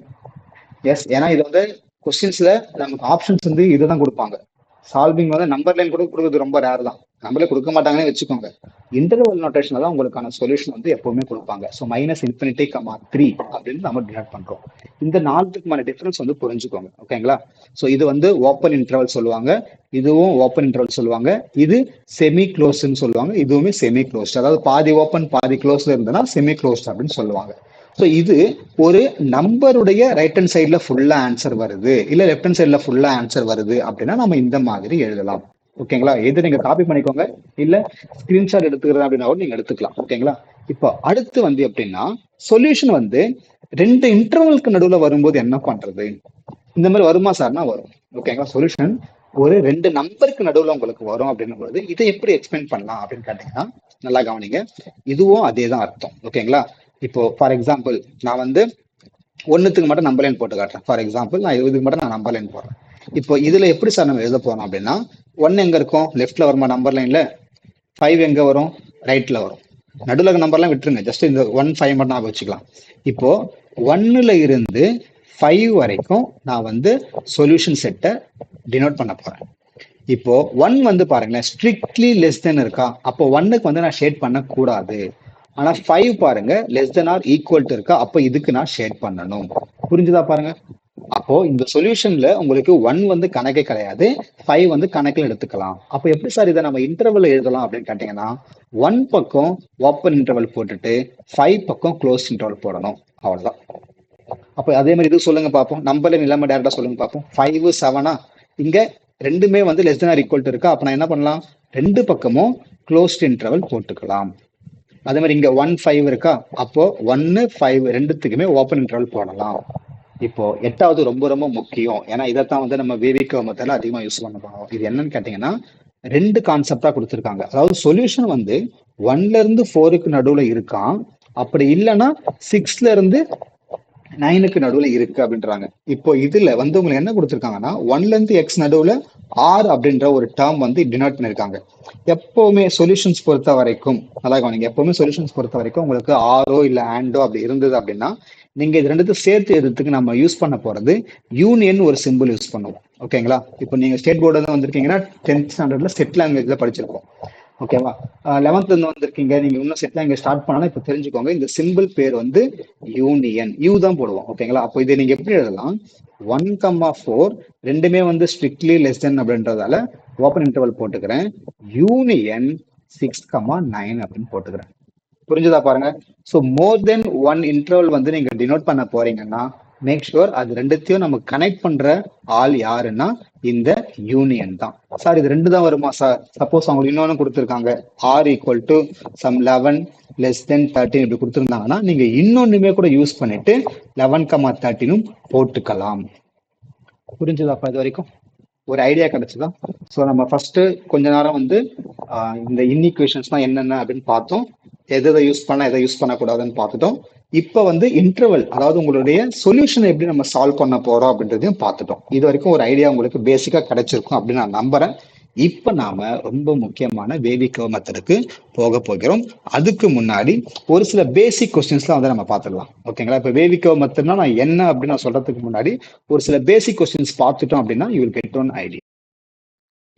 எஸ், ஏன்னா இது வந்து கொஸ்டின்ஸ்ல நமக்கு ஆப்ஷன்ஸ் வந்து இதுதான் கொடுப்பாங்க. சால்விங் வந்து நம்பர் லைன் கூட கொடுக்குறது ரொம்ப ரேர் தான், நம்மளே கொடுக்க மாட்டாங்கன்னு வச்சுக்கோங்க. இன்டர்வல் நோட்டேஷன்ல தான் உங்களுக்கான சொல்யூஷன் வந்து எப்பவுமே கொடுப்பாங்க. ஸோ -∞, 3 அப்படின்னு நம்ம டினோட் பண்றோம். இந்த 4க்குமான டிஃபரன்ஸ் வந்து புரிஞ்சுக்கோங்க. ஓகேங்களா? ஸோ இது வந்து ஓப்பன் இன்டர்வல் சொல்லுவாங்க, இதுவும் ஓப்பன் இன்டர்வல் சொல்லுவாங்க. இது செமி க்ளோஸ்ன்னு சொல்லுவாங்க, இதுவுமே செமி க்ளோஸ்ட். அதாவது பாதி ஓப்பன் பாதி க்ளோஸ்ல இருந்ததுன்னா செமி க்ளோஸ்ட் அப்படின்னு சொல்லுவாங்க. ஸோ இது ஒரு நம்பருடைய ரைட் ஹேண்ட் சைட்ல ஃபுல்லா ஆன்சர் வருது, இல்ல லெஃப்ட் ஹேண்ட் சைட்ல ஃபுல்லா ஆன்சர் வருது அப்படின்னா நம்ம இந்த மாதிரி எழுதலாம். ஓகேங்களா? எது நீங்க காப்பி பண்ணிக்கோங்க, இல்ல ஸ்கிரீன்ஷாட் எடுத்துக்கிறதா அப்படின்னா நீங்க எடுத்துக்கலாம். ஓகேங்களா? இப்போ அடுத்து வந்து எப்படின்னா சொல்யூஷன் வந்து 2 இன்டர்வலுக்கு நடுவுல வரும்போது என்ன பண்றது? இந்த மாதிரி வருமா சார்னா வரும். ஓகேங்களா? சொல்யூஷன் ஒரு 2 நம்பருக்கு நடுவுல உங்களுக்கு வரும் அப்படின்னும் போது இதை எப்படி எக்ஸ்பிளைன் பண்ணலாம் அப்படின்னு கேட்டீங்கன்னா நல்லா கவனிங்க. இதுவும் அதே தான் அர்த்தம். ஓகேங்களா? இப்போ ஃபார் எக்ஸாம்பிள் நான் வந்து 1க்கு மட்டும் நம்பர் லைன் போட்டு காட்டுறேன். ஃபார் எக்ஸாம்பிள் நான் இதுக்கு மட்டும் நான் நம்பர் லைன் போடுறேன். இப்போ இதுல எப்படி சார் நம்ம எழுத போறோம் அப்படின்னா 1 எங்க இருக்கும்? லெஃப்ட்ல வருமா நம்பர் லைன்ல? 5 எங்க வரும்? ரைட்ல வரும். நடுவில் நம்பர்லாம் விட்டுருங்க, ஜஸ்ட் இந்த 1, 5 மட்டும் நான் வச்சுக்கலாம். இப்போ 1ல இருந்து 5 வரைக்கும் நான் வந்து சொல்யூஷன் செட்டை டினோட் பண்ண போறேன். இப்போ 1 வந்து பாருங்களேன் ஸ்ட்ரிக்ட்லி லெஸ் தென் இருக்கா, அப்போ 1க்கு வந்து நான் ஷேட் பண்ண கூடாது. ஆனா 5 பாருங்க less than or equal to இருக்கா, அப்போ இதுக்கு நான் ஷேட் பண்ணணும். புரிஞ்சுதா பாருங்க? அப்போ இந்த சொல்யூஷன்ல உங்களுக்கு 1 வந்து கணக்கே கிடையாது, 5 வந்து கணக்கில் எடுத்துக்கலாம். அப்போ எப்படி சார் இதை நம்ம இன்டர்வல் எழுதலாம் அப்படின்னு கேட்டீங்கன்னா 1 பக்கம் ஓப்பன் இன்டர்வல் போட்டுட்டு 5 பக்கம் க்ளோஸ் இன்டர்வல் போடணும். அவ்வளவுதான். அப்போ அதே மாதிரி இது சொல்லுங்க பார்ப்போம். நம்பர்ல இல்லாம டேரக்டா சொல்லுங்க பார்ப்போம். 5, 7 இங்க ரெண்டுமே வந்து less than or equal to இருக்கா, அப்ப நான் என்ன பண்ணலாம்? 2 பக்கமும் க்ளோஸ்ட் இன்டர்வல் போட்டுக்கலாம். அதே மாதிரி இங்க 1, 5 இருக்கா, அப்போ 1, 5 ரெண்டுத்துக்குமே ஓப்பன் இன்டர்வல் போடலாம். இப்போ 8வது ரொம்ப ரொம்ப முக்கியம், ஏன்னா இதைத்தான் வந்து நம்ம வேவிக்க மெத்தட்ல அதிகமா யூஸ் பண்ண போறோம். இது என்னன்னு கேட்டீங்கன்னா 2 கான்செப்டா கொடுத்துருக்காங்க. அதாவது சொல்யூஷன் வந்து 1ல இருந்து 4க்கு நடுவுல இருக்கான், அப்படி இல்லைன்னா 6ல இருந்து 9க்கு நடுவுல இருக்கு அப்படின்றாங்க. இப்போ இதுல வந்து உங்களுக்கு என்ன கொடுத்துருக்காங்கன்னா 1ல இருந்து எக்ஸ் நடுவுல ஆர் அப்படின்ற ஒரு டேர்ம் வந்து டினோட் பண்ணிருக்காங்க. எப்பவுமே சொல்யூஷன்ஸ் பொறுத்த வரைக்கும் நல்லா கவனிங்க, எப்பவுமே சொல்யூஷன்ஸ் பொறுத்த வரைக்கும் உங்களுக்கு ஆரோ இல்ல ஆண்டோ அப்படி இருந்தது அப்படின்னா நீங்க இது ரெண்டுத்தையும் சேர்த்து எழுதுறதுக்கு நம்ம யூஸ் பண்ண போறது யூனியன் ஒரு சிம்பிள் யூஸ் பண்ணுவோம். ஓகேங்களா? இப்போ நீங்க ஸ்டேட் போர்டு தான் வந்திருக்கீங்கன்னா 10th ஸ்டாண்டர்ட்ல செட் லாங்குவேஜ்ல படிச்சிருக்கோம். ஓகேவா? 11th இருந்து வந்திருக்கீங்க, நீங்க இன்னும் செட் லாங்குவேஜ் ஸ்டார்ட் பண்ணலாம். இப்போ தெரிஞ்சுக்கோங்க, இந்த சிம்பிள் பேர் வந்து யூனியன், யூ தான் போடுவோம். ஓகேங்களா? அப்போ இதை நீங்க எப்படி எழுதலாம்? 1, 4 ரெண்டுமே வந்து ஸ்ட்ரிக்ட்லி லெஸ் தென் அப்படின்றதால ஓப்பன் இன்டர்வல் போட்டுக்கிறேன். யூனியன் 6, 9 அப்படின்னு போட்டுக்கிறேன். புரிஞ்சுதா பாருங்க? ஸோ மோர் தென் 1 இன்டர்வல் வந்து நீங்க டினோட் பண்ண போறீங்கன்னா மேக் ஷுர் அது ரெண்டுத்தையும் நம்ம கனெக்ட் பண்ற ஆள் யாருன்னா இந்த யூனியன் தான். சார் இது 2 தான் வருமா சார்? சப்போஸ் அவங்களுக்கு இன்னொன்னு கொடுத்துருக்காங்க or equal to some 11 less than 13 இப்படி கொடுத்துருந்தாங்கன்னா நீங்க இன்னொன்னுமே கூட யூஸ் பண்ணிட்டு 11, 13 போட்டுக்கலாம். புரிஞ்சுதாப்பா? இது வரைக்கும் ஒரு ஐடியா கிடைச்சுதான். ஸோ நம்ம ஃபர்ஸ்ட் கொஞ்ச நேரம் வந்து இந்த இன்இக்குவேஷன்ஸ்லாம் என்னென்ன அப்படின்னு பார்த்தோம், எதை யூஸ் பண்ண எதை யூஸ் பண்ணக்கூடாதுன்னு பார்த்துட்டோம். இப்போ வந்து இன்டர்வல், அதாவது உங்களுடைய சொல்யூஷனை எப்படி நம்ம சால்வ் பண்ண போறோம் அப்படின்றதையும் பார்த்துட்டோம். இது வரைக்கும் ஒரு ஐடியா உங்களுக்கு பேசிக்கா கிடைச்சிருக்கும் அப்படின்னு நான் நம்புறேன். இப்ப நாம ரொம்ப முக்கியமான வேவிக் மெத்தடுக்கு போக போகிறோம். அதுக்கு முன்னாடி ஒரு சில பேசிக் கொஸ்டின்ஸ்லாம் வந்து நம்ம பார்த்துடலாம். ஓகேங்களா? இப்போ வேவிக் மெத்தட்னா நான் என்ன அப்படின்னு நான் சொல்றதுக்கு முன்னாடி ஒரு சில பேசிக் கொஸ்டின்ஸ் பார்த்துட்டோம் அப்படின்னா you will get one idea.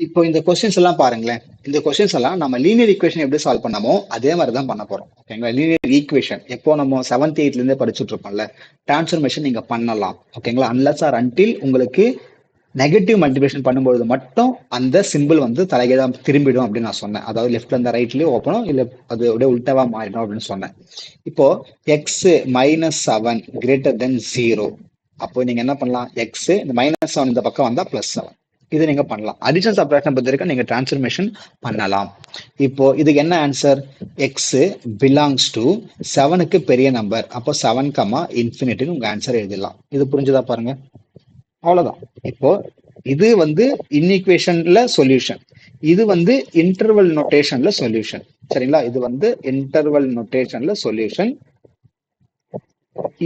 இப்போ இந்த கொஸ்டின்ஸ் எல்லாம் பாருங்களேன். இந்த கொஸ்டின்ஸ் எல்லாம் நம்ம லீனியர் ஈக்குவேஷன் எப்படி சால்வ் பண்ணமோ அதே மாதிரி தான் பண்ண போறோம். ஓகேங்களா? லீனியர் ஈக்குவேஷன் எப்போ நம்ம 7th 8th இருந்தே படிச்சுட்டு இருப்போம்ல, டிரான்ஸ்ஃபர்மேஷன் நீங்க பண்ணலாம். ஓகேங்களா? அன்லெஸ் ஆர் அன்டில் உங்களுக்கு நெகட்டிவ் மல்டிபிகேஷன் பண்ணும்போது மட்டும் அந்த சிம்பிள் வந்து தலைகீழா திரும்பிடும் அப்படின்னு நான் சொன்னேன். அதாவது லெஃப்ட்ல இருந்து ரைட்லயும் ஓப்பனும், இல்ல அது அப்படியே உல்டாவா மாறிடும் அப்படின்னு சொன்னேன். இப்போ x -7 greater than 0 அப்போ நீங்க என்ன பண்ணலாம், எக்ஸ் இந்த -7 இந்த பக்கம் வந்தா +7. இது நீங்க பண்ணலாம். அடிஷன் சப்ட்ராக்ஷன் பொறுத்த வரைக்கும் நீங்க டிரான்ஸ்ஃபர்மேஷன் பண்ணலாம். இப்போ இதுக்கு என்ன ஆன்சர், எக்ஸ் பிலாங்ஸ் டு 7க்கு பெரிய நம்பர், அப்போ 7, உங்க ஆன்சர் எழுதிடலாம். இது புரிஞ்சுதா பாருங்க, அவ்வளவுதான். இப்போ இது இன்ஈக்குவேஷன்ல சொல்யூஷன், இது இன்டர்வல் நோட்டேஷன்ல சொல்யூஷன். சரிங்களா, இது இன்டர்வல் நோட்டேஷன்ல சொல்யூஷன்,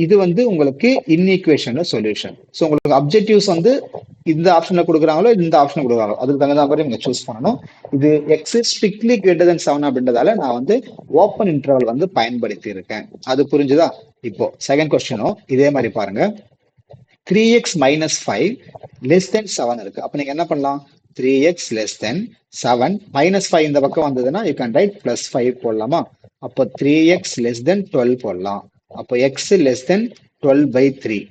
இது உங்களுக்கு இன்ஈக்குவேஷன்ல சொல்யூஷன். ஸோ உங்களுக்கு அப்ஜெக்டிவ்ஸ் இந்த ஆப்ஷன்ல கொடுக்குறாங்களோ இந்த ஆப்ஷன் கொடுக்குறாங்களோ அதுக்கு தகுந்த மாதிரி நீங்க சூஸ் பண்ணணும். இது எக்ஸ் ஸ்ட்ரிக்ட்லி கிரேட்டர் தென் 7 அப்படின்றதால நான் ஓப்பன் இன்டர்வல் பயன்படுத்தி இருக்கேன். அது புரிஞ்சுதா? இப்போ செகண்ட் கொஸ்டினும் இதே மாதிரி பாருங்க. 3x - 5 less than 7 இருக்கு. அப்ப நீங்க என்ன பண்ணலாம், 3x less than 7 -5 இந்த பக்கம் வந்ததுன்னா யூ கேன் ரைட் +5 போடலாமா? அப்போ 3x less than 12 போடலாம். அப்போ x less than 12/3.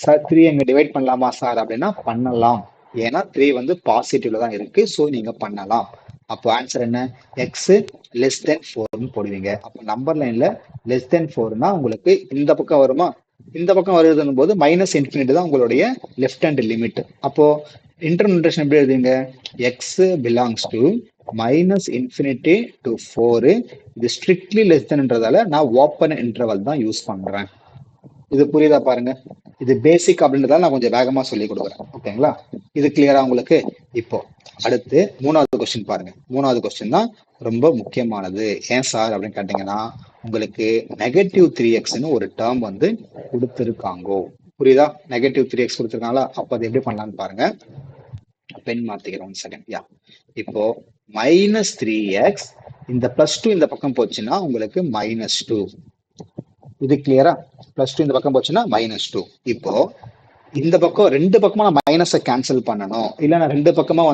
சார் 3 எங்க டிவைட் பண்ணலாமா சார் அப்படின்னா பண்ணலாம். ஏன்னா 3 பாசிட்டிவ்ல தான் இருக்கு. ஸோ நீங்க பண்ணலாம். அப்போ ஆன்சர் என்ன, எக்ஸ் லெஸ் தென் 4 போடுவீங்க. அப்போ நம்பர் லைன்ல லெஸ் தென் 4னா உங்களுக்கு இந்த பக்கம் வருமா, இந்த பக்கம் வருதுன்னு போது -∞ தான் உங்களுடைய லெஃப்ட் ஹேண்ட் லிமிட். அப்போ இன்டர்நோட்டேஷன் எப்படி எழுதுவீங்க, எக்ஸ் பிலாங்ஸ் டு -∞ to 4. இது ஸ்ட்ரிக்ட்லி லெஸ் தென்ன்றதால நான் ஓப்பன் இன்டர்வல் தான் யூஸ் பண்றேன். இது புரியுதா பாருங்க, இது பேசிக் அப்படின்றதால நான் கொஞ்சம் வேகமா சொல்லி கொடுக்குறேன். ஓகேங்களா, இது கிளியரா உங்களுக்கு? இப்போ அடுத்து மூணாவது கொஸ்டின் பாருங்க. மூணாவது கொஸ்டின் தான் ரொம்ப முக்கியமானது. ஏன் சார் அப்படின்னு கேட்டீங்கன்னா, உங்களுக்கு -3x ஒரு டேர்ம் கொடுத்துருக்காங்கோ. புரியுதா, -3x கொடுத்துருக்காங்களா? அப்ப அது எப்படி பண்ணலாம்னு பாருங்க. Pen மாத்திக்கிறோம் second. யா, இப்போ -3x இந்த +2 இந்த பக்கம் போச்சுன்னா உங்களுக்கு -2. இது கிளியரா? +2 இந்த பக்கம் போச்சுன்னா -2. இப்போ இந்த பக்கம் ரெண்டு பக்கமா நான் மைனஸை கேன்சல் பண்ணணும், இல்ல நான் ரெண்டு பக்கமா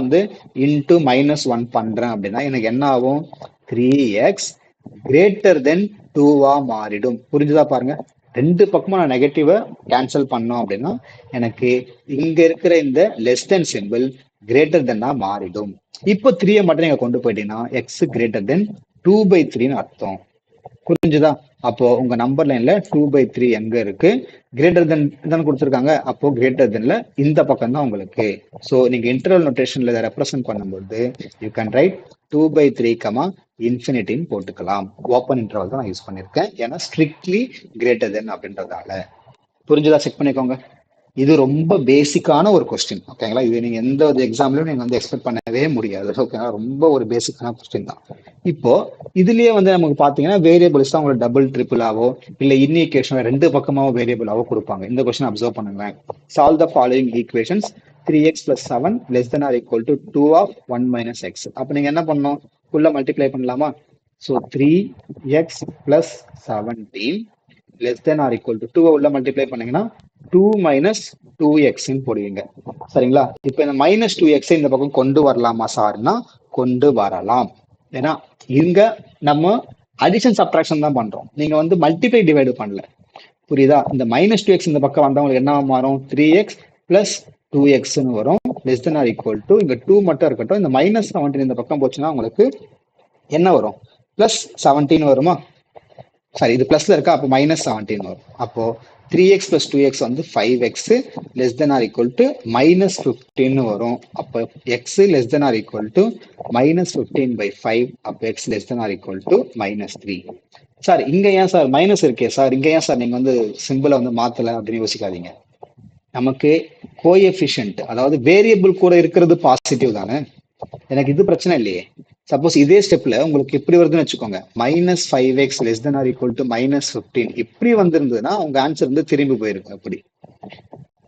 இன்டு -1 பண்றேன் அப்படின்னா எனக்கு என்ன ஆகும், 3x கிரேட்டர் தென் 2வா மாறிடும். புரிஞ்சுதா பாருங்க, ரெண்டு பக்கமா நான் நெகட்டிவா கேன்சல் பண்ணோம் அப்படின்னா எனக்கு இங்க இருக்கிற இந்த லெஸ் தென் சிம்பிள் கிரேட்டர் தென்னா மாறிடும். இப்போ 3 மட்டும் நீங்க கொண்டு போயிட்டீங்கன்னா எக்ஸ் கிரேட்டர் தென் 2/3ன்னு அர்த்தம். புரிஞ்சுதா? அப்போ உங்க நம்பர் லைன்ல 2/3 எங்க இருக்கு, கிரேட்டர் தென் தான் கொடுத்துருக்காங்க. அப்போ கிரேட்டர் தென்ல இந்த பக்கம் தான் உங்களுக்கு. ஸோ நீங்க இன்டர்வல் நோட்டேஷன்ல இதை ரெப்ரசென்ட் பண்ணும்போது யூ கேன் ரைட் 2/3, போட்டுக்கலாம். ஓப்பன் இன்டர்வல் தான் நான் யூஸ் பண்ணிருக்கேன், ஏன்னா ஸ்ட்ரிக்ட்லி கிரேட்டர் தென் அப்படின்றதால. புரிஞ்சுதா? செக் பண்ணிக்கோங்க. இது ரொம்ப பேசிக்கான ஒரு கொஸ்டின். ஓகேங்களா, இது நீங்க எந்த ஒரு எக்ஸாம்லயும் நீங்க எக்ஸ்பெக்ட் பண்ணவே முடியாது. ஓகேங்களா, ரொம்ப ஒரு பேசிக்கான கொஸ்டின் தான். இப்போ இதுலயே நமக்கு பாத்தீங்கன்னா வேரியபிள்ஸ் தான் உங்களுக்கு டபுள் ட்ரிபிளாவோ இல்ல இன்ஈக்குவேஷன் ரெண்டு பக்கமாவோ வேரியபிளாவோ கொடுப்பாங்க. இந்த கொஸ்டின் அப்சர்வ் பண்ணுங்க. Solve the following equations 3x + 7 less than or equal to 2 of 1 - x. அப்ப நீங்க என்ன பண்ணணும், ஃபுல்லா மல்டிப்ளை பண்ணலாமா? So 3x + 17 less than or equal to 2 உள்ள மல்டிப்ளை பண்ணீங்கன்னா 2 - 2x போடுவீங்க. சரிங்களா, இப்போ இந்த -2x இந்த பக்கம் கொண்டு வரலாமா சார்னா கொண்டு வரலாம். ஏன்னா இங்க நம்ம அடிஷன் சப்ட்ராக்ஷன் தான் பண்றோம், நீங்க மல்டிப்ளை டிவைடு பண்ணல. புரியுதா? இந்த -2x இந்த பக்கம் வந்தா உங்களுக்கு என்ன மாறும், 3x + 2x வரும். less than or equal to இங்க 2 மட்டும் இருக்கட்டும், இந்த -17 இந்த பக்கம் போச்சுன்னா உங்களுக்கு என்ன வரும், +17 வருமா? சாரி, இது பிளஸ்ல இருக்கா, அப்போ -17 வரும். அப்போ 3x + 2x 5x less than or equal to -15 வரும். அப்போ x less than or equal to -15/5. அப்போ x less than or equal to -3. Sir இங்க ஏன் சார் மைனஸ் இருக்கே சார், இங்க ஏன் சார் நீங்க சிம்பிளை மாத்தல அப்படின்னு யோசிக்காதீங்க. நமக்கு கோஎஃபிஷியன்ட், அதாவது வேரியபிள் கூட இருக்கிறது பாசிட்டிவ் தானே, எனக்கு இது பிரச்சனை இல்லையே. சப்போஸ் இதே ஸ்டெப்ல உங்களுக்கு இப்படி வருதுன்னு வச்சுக்கோங்க, -5x less than or equal to -15 இப்படி வந்திருந்ததுன்னா உங்க ஆன்சர் திரும்பி போயிருக்கு. அப்படி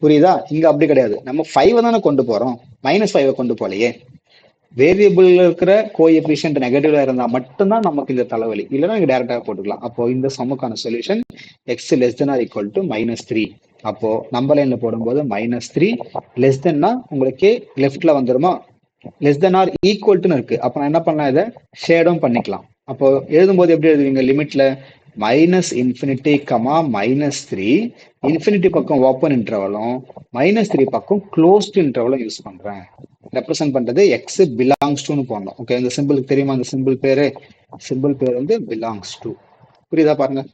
புரியுதா? இங்க அப்படி கிடையாது, நம்ம 5 தானே கொண்டு போறோம், -5 கொண்டு போலையே. வேரியபிள்ல இருக்கிற கோஎஃபிஷியன்ட் நெகட்டிவ்ல இருந்தா மட்டும்தான் நமக்கு இந்த தலைவலி, இல்லைன்னா நீங்க டைரக்டா போட்டுக்கலாம். அப்போ இந்த சம்முக்கான solution x less than or equal to -3. அப்போ நம்பர் லைன்ல போடும்போது -3 லெஸ் தென்னா உங்களுக்கு லெஃப்ட்ல வந்துருமா, லெஸ் தென் ஆர் ஈக்குவல் இருக்கு. அப்ப நான் என்ன பண்ணலாம், இதை ஷேடும் பண்ணிக்கலாம். அப்போ எழுதும்போது எப்படி எழுதுவீங்க, லிமிட்ல -∞, -3, இன்ஃபினிட்டி பக்கம் ஓப்பன் இன்டர்வலும் -3 பக்கம் க்ளோஸ்ட் இன்டர்வலும் யூஸ் பண்றேன். ரெப்ரசென்ட் பண்றது எக்ஸ் பிலாங்ஸ் டு போடணும். ஓகே, இந்த சிம்பிளுக்கு தெரியுமா, இந்த சிம்பிள் பேர் பிலாங்ஸ் டு. புரியுதா பாருங்க.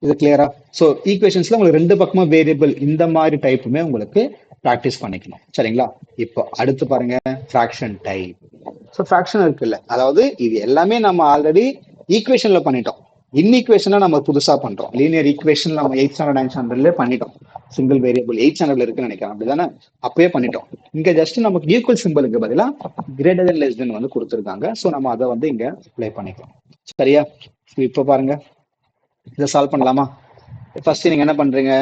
இது கிளியரா? ஸோ ஈக்குவேஷன்ஸ்ல உங்களுக்கு ரெண்டு பக்கமா வேரியபிள் இந்த மாதிரி டைப்புமே உங்களுக்கு ப்ராக்டிஸ் பண்ணிக்கணும். சரிங்களா? இப்போ அடுத்து பாருங்க ஃப்ராக்ஷன் டைப். ஸோ ஃப்ராக்ஷன் இருக்குல்ல, அதாவது இது எல்லாமே நம்ம ஆல்ரெடி ஈக்குவேஷன்ல பண்ணிட்டோம். இன்ஈக்குவேஷனா நம்ம புதுசா பண்றோம். லீனியர் ஈக்குவேஷன் நம்ம 8 ஸ்டாண்டர்ட் 9 ஸ்டாண்டர்ட்ல பண்ணிட்டோம். சிங்கிள் வேரியபிள் 8 ஸ்டாண்டர்ட்ல இருக்குன்னு நினைக்கிறேன், அப்படிதானே? அப்பவே பண்ணிட்டோம். இங்க ஜஸ்ட் நமக்கு ஈக்குவல் சிம்பிளுக்கு பதிலா கிரேட்டர் தென் லெஸ் தென் வந்து கொடுத்துருக்காங்க. ஸோ நம்ம அதை வந்து இங்க அப்ளை பண்ணிக்கலாம். சரியா? இப்போ பாருங்க, இதை சால்வ் பண்ணலாமா? ஃபர்ஸ்ட் நீங்க என்ன பண்றீங்க,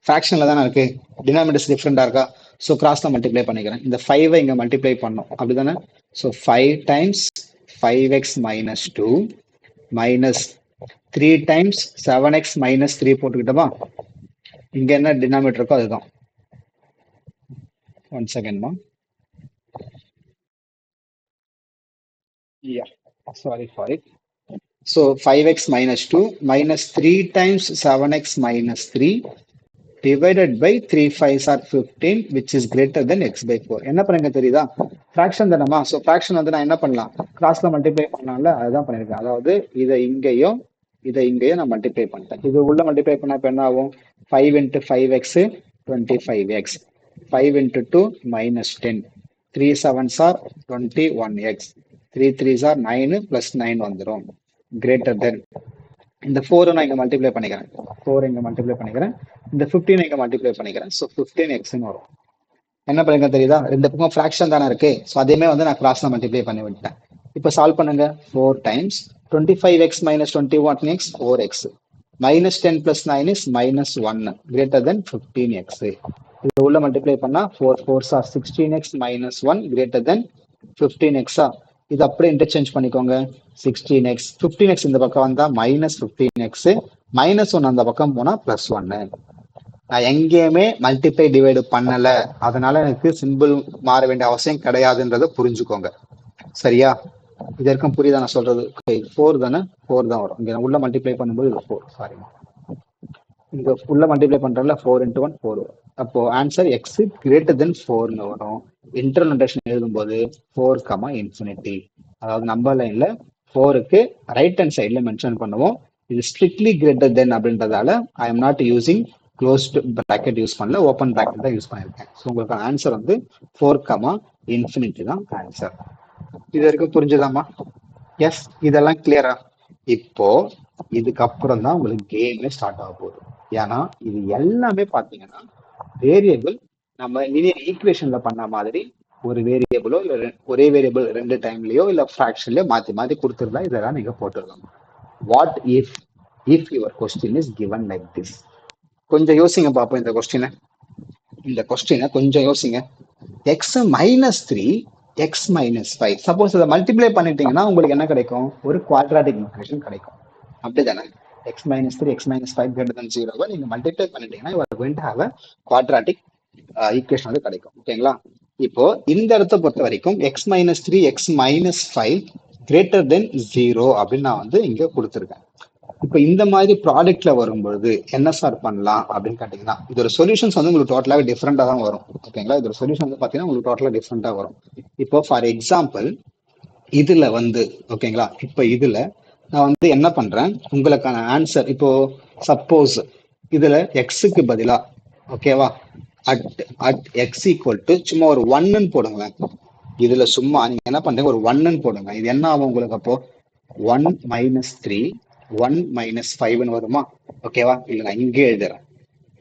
ஃபிராக்ஷன்ல தானே இருக்கு, டினாமினேட்டர்ஸ் டிஃப்ரெண்டா இருக்கா? ஸோ கிராஸ்ல மல்டிப்ளை பண்ணிக்கிறேன். இந்த 5 இங்க மல்டிப்ளை பண்ணோம், அப்படிதானே? So 5 times 5x minus 2 minus 3 times 7x minus 3 போட்டுக்கிட்டோமா? இங்க என்ன டினாமினேட்டர் இருக்கோ அதுதான். 1 செகண்ட்மா. Sorry. So 5x minus 2 minus 3 times 7x minus 3 divided by 3 5s are 15 which is greater than x by 4. என்ன பண்ணுங்க தெரியுதா? ஃபிராக்ஷன் தானமா? ஸோ ஃபிராக்ஷன் வந்து நான் என்ன பண்ணலாம், கிராஸ்ல மல்டிப்ளை பண்ணலாம்ல, அதுதான் பண்ணிருக்கேன். அதாவது இதை இங்கேயும் நான் மல்டிப்ளை பண்ணிட்டேன். இது உள்ள மல்டிப்ளை பண்ணா இப்போ என்ன ஆகும்? 5 into 5x 25x, 5 into 2 minus 10, 3 7s are 21x, 3 3s are 9 plus 9 வந்துடும். கிரேட்டர் தென் இந்த 4 நான் இங்க மல்டிப்ளை பண்ணிக்கிறேன், 4 இங்க மல்டிப்ளை பண்ணிக்கிறேன், இந்த 15 இங்க மல்டிப்ளை பண்ணிக்கிறேன். ஸோ 15x வரும். என்ன பண்ணுங்க தெரியுதா? ரெண்டு பக்கம் ஃபிராக்ஷன் தானே இருக்கு. ஸோ அதேமே வந்து நான் கிராஸ்ல மல்டிப்ளை பண்ணி விட்டேன். இப்போ சால்வ் பண்ணுங்க. 4 times 25x minus 21x 4x minus 10 plus 9 is minus 1 greater than 15x. இது உள்ள மல்டிப்ளை பண்ணா 4 4s are 16x minus 1 greater than 15x. இது அப்படியே இன்டர்சேஞ்ச் பண்ணிக்கோங்க. 16x 15x இந்த பக்கம் வந்தா மைனஸ் 15x, மைனஸ் 1 அந்த பக்கம் போனா பிளஸ் 1. நான் எங்கேயுமே மல்டிப்ளை டிவைடு பண்ணல, அதனால எனக்கு சிம்பிள் மாற வேண்டிய அவசியம் கிடையாதுன்றதை புரிஞ்சுக்கோங்க. சரியா? இது வரைக்கும் புரியுதா நான் சொல்றது? 4 தானே, 4 தான் வரும். இங்க உள்ள மல்டிப்ளை பண்ணும்போது இது 4. சாரி, இங்க உள்ள மல்டிப்ளை பண்றதுல 4 into 1 4 வரும். அப்போ ஆன்சர் எக்ஸ் கிரேட்டர் தென் 4 வரும். இன்டர்னல் நோட்டேஷன் எழுதும்போது 4, இன்ஃபினிட்டி. அதாவது நம்பர் லைன்ல 4க்கு ரைட் ஹேண்ட் சைட்ல மென்ஷன் பண்ணுவோம். இது ஸ்ட்ரிக்ட்லி கிரேட்டர் தென் அப்படின்றதால I am not using closed bracket use பண்ணல, ஓப்பன் பிராக்கெட் தான் யூஸ் பண்ணியிருக்கேன். ஸோ உங்களுக்கு ஆன்சர் வந்து 4, இன்ஃபினிட்டி தான் ஆன்சர். இது வரைக்கும் புரிஞ்சுதாமா? எஸ், இதெல்லாம் கிளியரா? இப்போ இதுக்கப்புறம் தான் உங்களுக்கு கேமே ஸ்டார்ட் ஆக போகுது. ஏன்னா இது எல்லாமே பாத்தீங்கன்னா வேரியபிள் நம்ம லீனியர் ஈக்குவேஷன்ல பண்ண மாதிரி ஒரு வேரியபிளோ இல்ல ஒரே வேரியபிள் ரெண்டு டைம்லயோ இல்ல ஃபிராக்ஷன்லயோ மாத்தி மாத்தி கொடுத்துருந்தா இதெல்லாம் நீங்க போட்டுடலாம். What if your question is given like this? கொஞ்சம் யோசிங்க பாப்போம். இந்த கொஸ்டினை கொஞ்சம் யோசிங்க. X minus 3 x minus 5, suppose இதை மல்டிப்ளை பண்ணிட்டீங்கன்னா உங்களுக்கு என்ன கிடைக்கும்? ஒரு குவாட்ராட்டிக் ஈக்குவேஷன் கிடைக்கும், அப்படிதானே? X minus 3 x minus 5 greater than 0 நீங்க மல்டிப்ளை பண்ணிட்டீங்கன்னா you are going to have a quadratic equation வந்து கிடைக்கும். ஓகேங்களா? இப்போ இந்த இடத்த பொறுத்த வரைக்கும் X minus 3 x minus 5 greater than 0 அப்படின்னு நான் வந்து இங்க கொடுத்துருக்கேன். இப்போ இந்த மாதிரி ப்ராடக்ட்ல வரும்பொழுது என்ன சார் பண்ணலாம் அப்படின்னு கேட்டீங்கன்னா, இதோட சொல்யூஷன்ஸ் வந்து உங்களுக்கு டோட்டலாக டிஃப்ரெண்டா தான் வரும். ஓகேங்களா? இதோட சொல்யூஷன் வந்து பாத்தீங்கன்னா உங்களுக்கு டோட்டலா டிஃப்ரெண்டா வரும். இப்போ ஃபார் எக்ஸாம்பிள் இதுல வந்து ஓகேங்களா, இப்போ இதுல நான் வந்து என்ன பண்றேன், உங்களுக்கான ஆன்சர் இப்போ சப்போஸ் இதுல எக்ஸுக்கு பதிலா ஓகேவா அட் எக்ஸ் ஈக்குவல் டு சும்மா ஒரு 1ன்னு போடுங்களேன். இதுல சும்மா நீங்க என்ன பண்றீங்க, ஒரு 1ன்னு போடுங்க. இது என்ன ஆகும் உங்களுக்கு? அப்போ 1 மைனஸ் 3 1 மைனஸ் 5ன்னு வருமா? ஓகேவா? இல்ல நான் இங்கே எழுதுறேன்.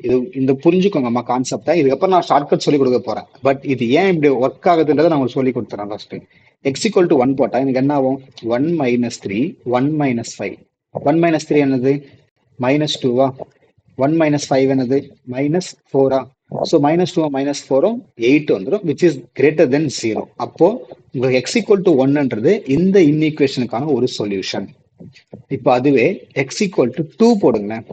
இது இந்த புரிஞ்சுக்கோங்கம்மா கான்செப்டா. இதுக்கப்புறம் நான் ஷார்ட்கட் சொல்லி கொடுக்க போறேன். பட் இது ஏன் இப்படி ஒர்க் ஆகுதுன்றதை நான் உங்களுக்கு சொல்லி கொடுத்துறேன். ஃபர்ஸ்ட் எக்ஸ் ஈக்குவல் டு 1 போட்டா எனக்கு என்ன ஆகும்? 1 மைனஸ் 3 1 மைனஸ் 5. 1 மைனஸ் 3 என்னது? மைனஸ் 2வா? 1 மைனஸ் 5 என்னது? மைனஸ் 4ஆ? ஸோ மைனஸ் 2 மைனஸ் 4 8 வந்துடும், விச் இஸ் கிரேட்டர் தென் 0. அப்போ உங்களுக்கு எக்ஸ் ஈக்குவல் டு 1ன்றது இந்த இன்ஈக்குவேஷனுக்கான ஒரு சொல்யூஷன். இப்போ அதுவே எக்ஸ் ஈக்குவல் டு 2 போடுங்களேன்.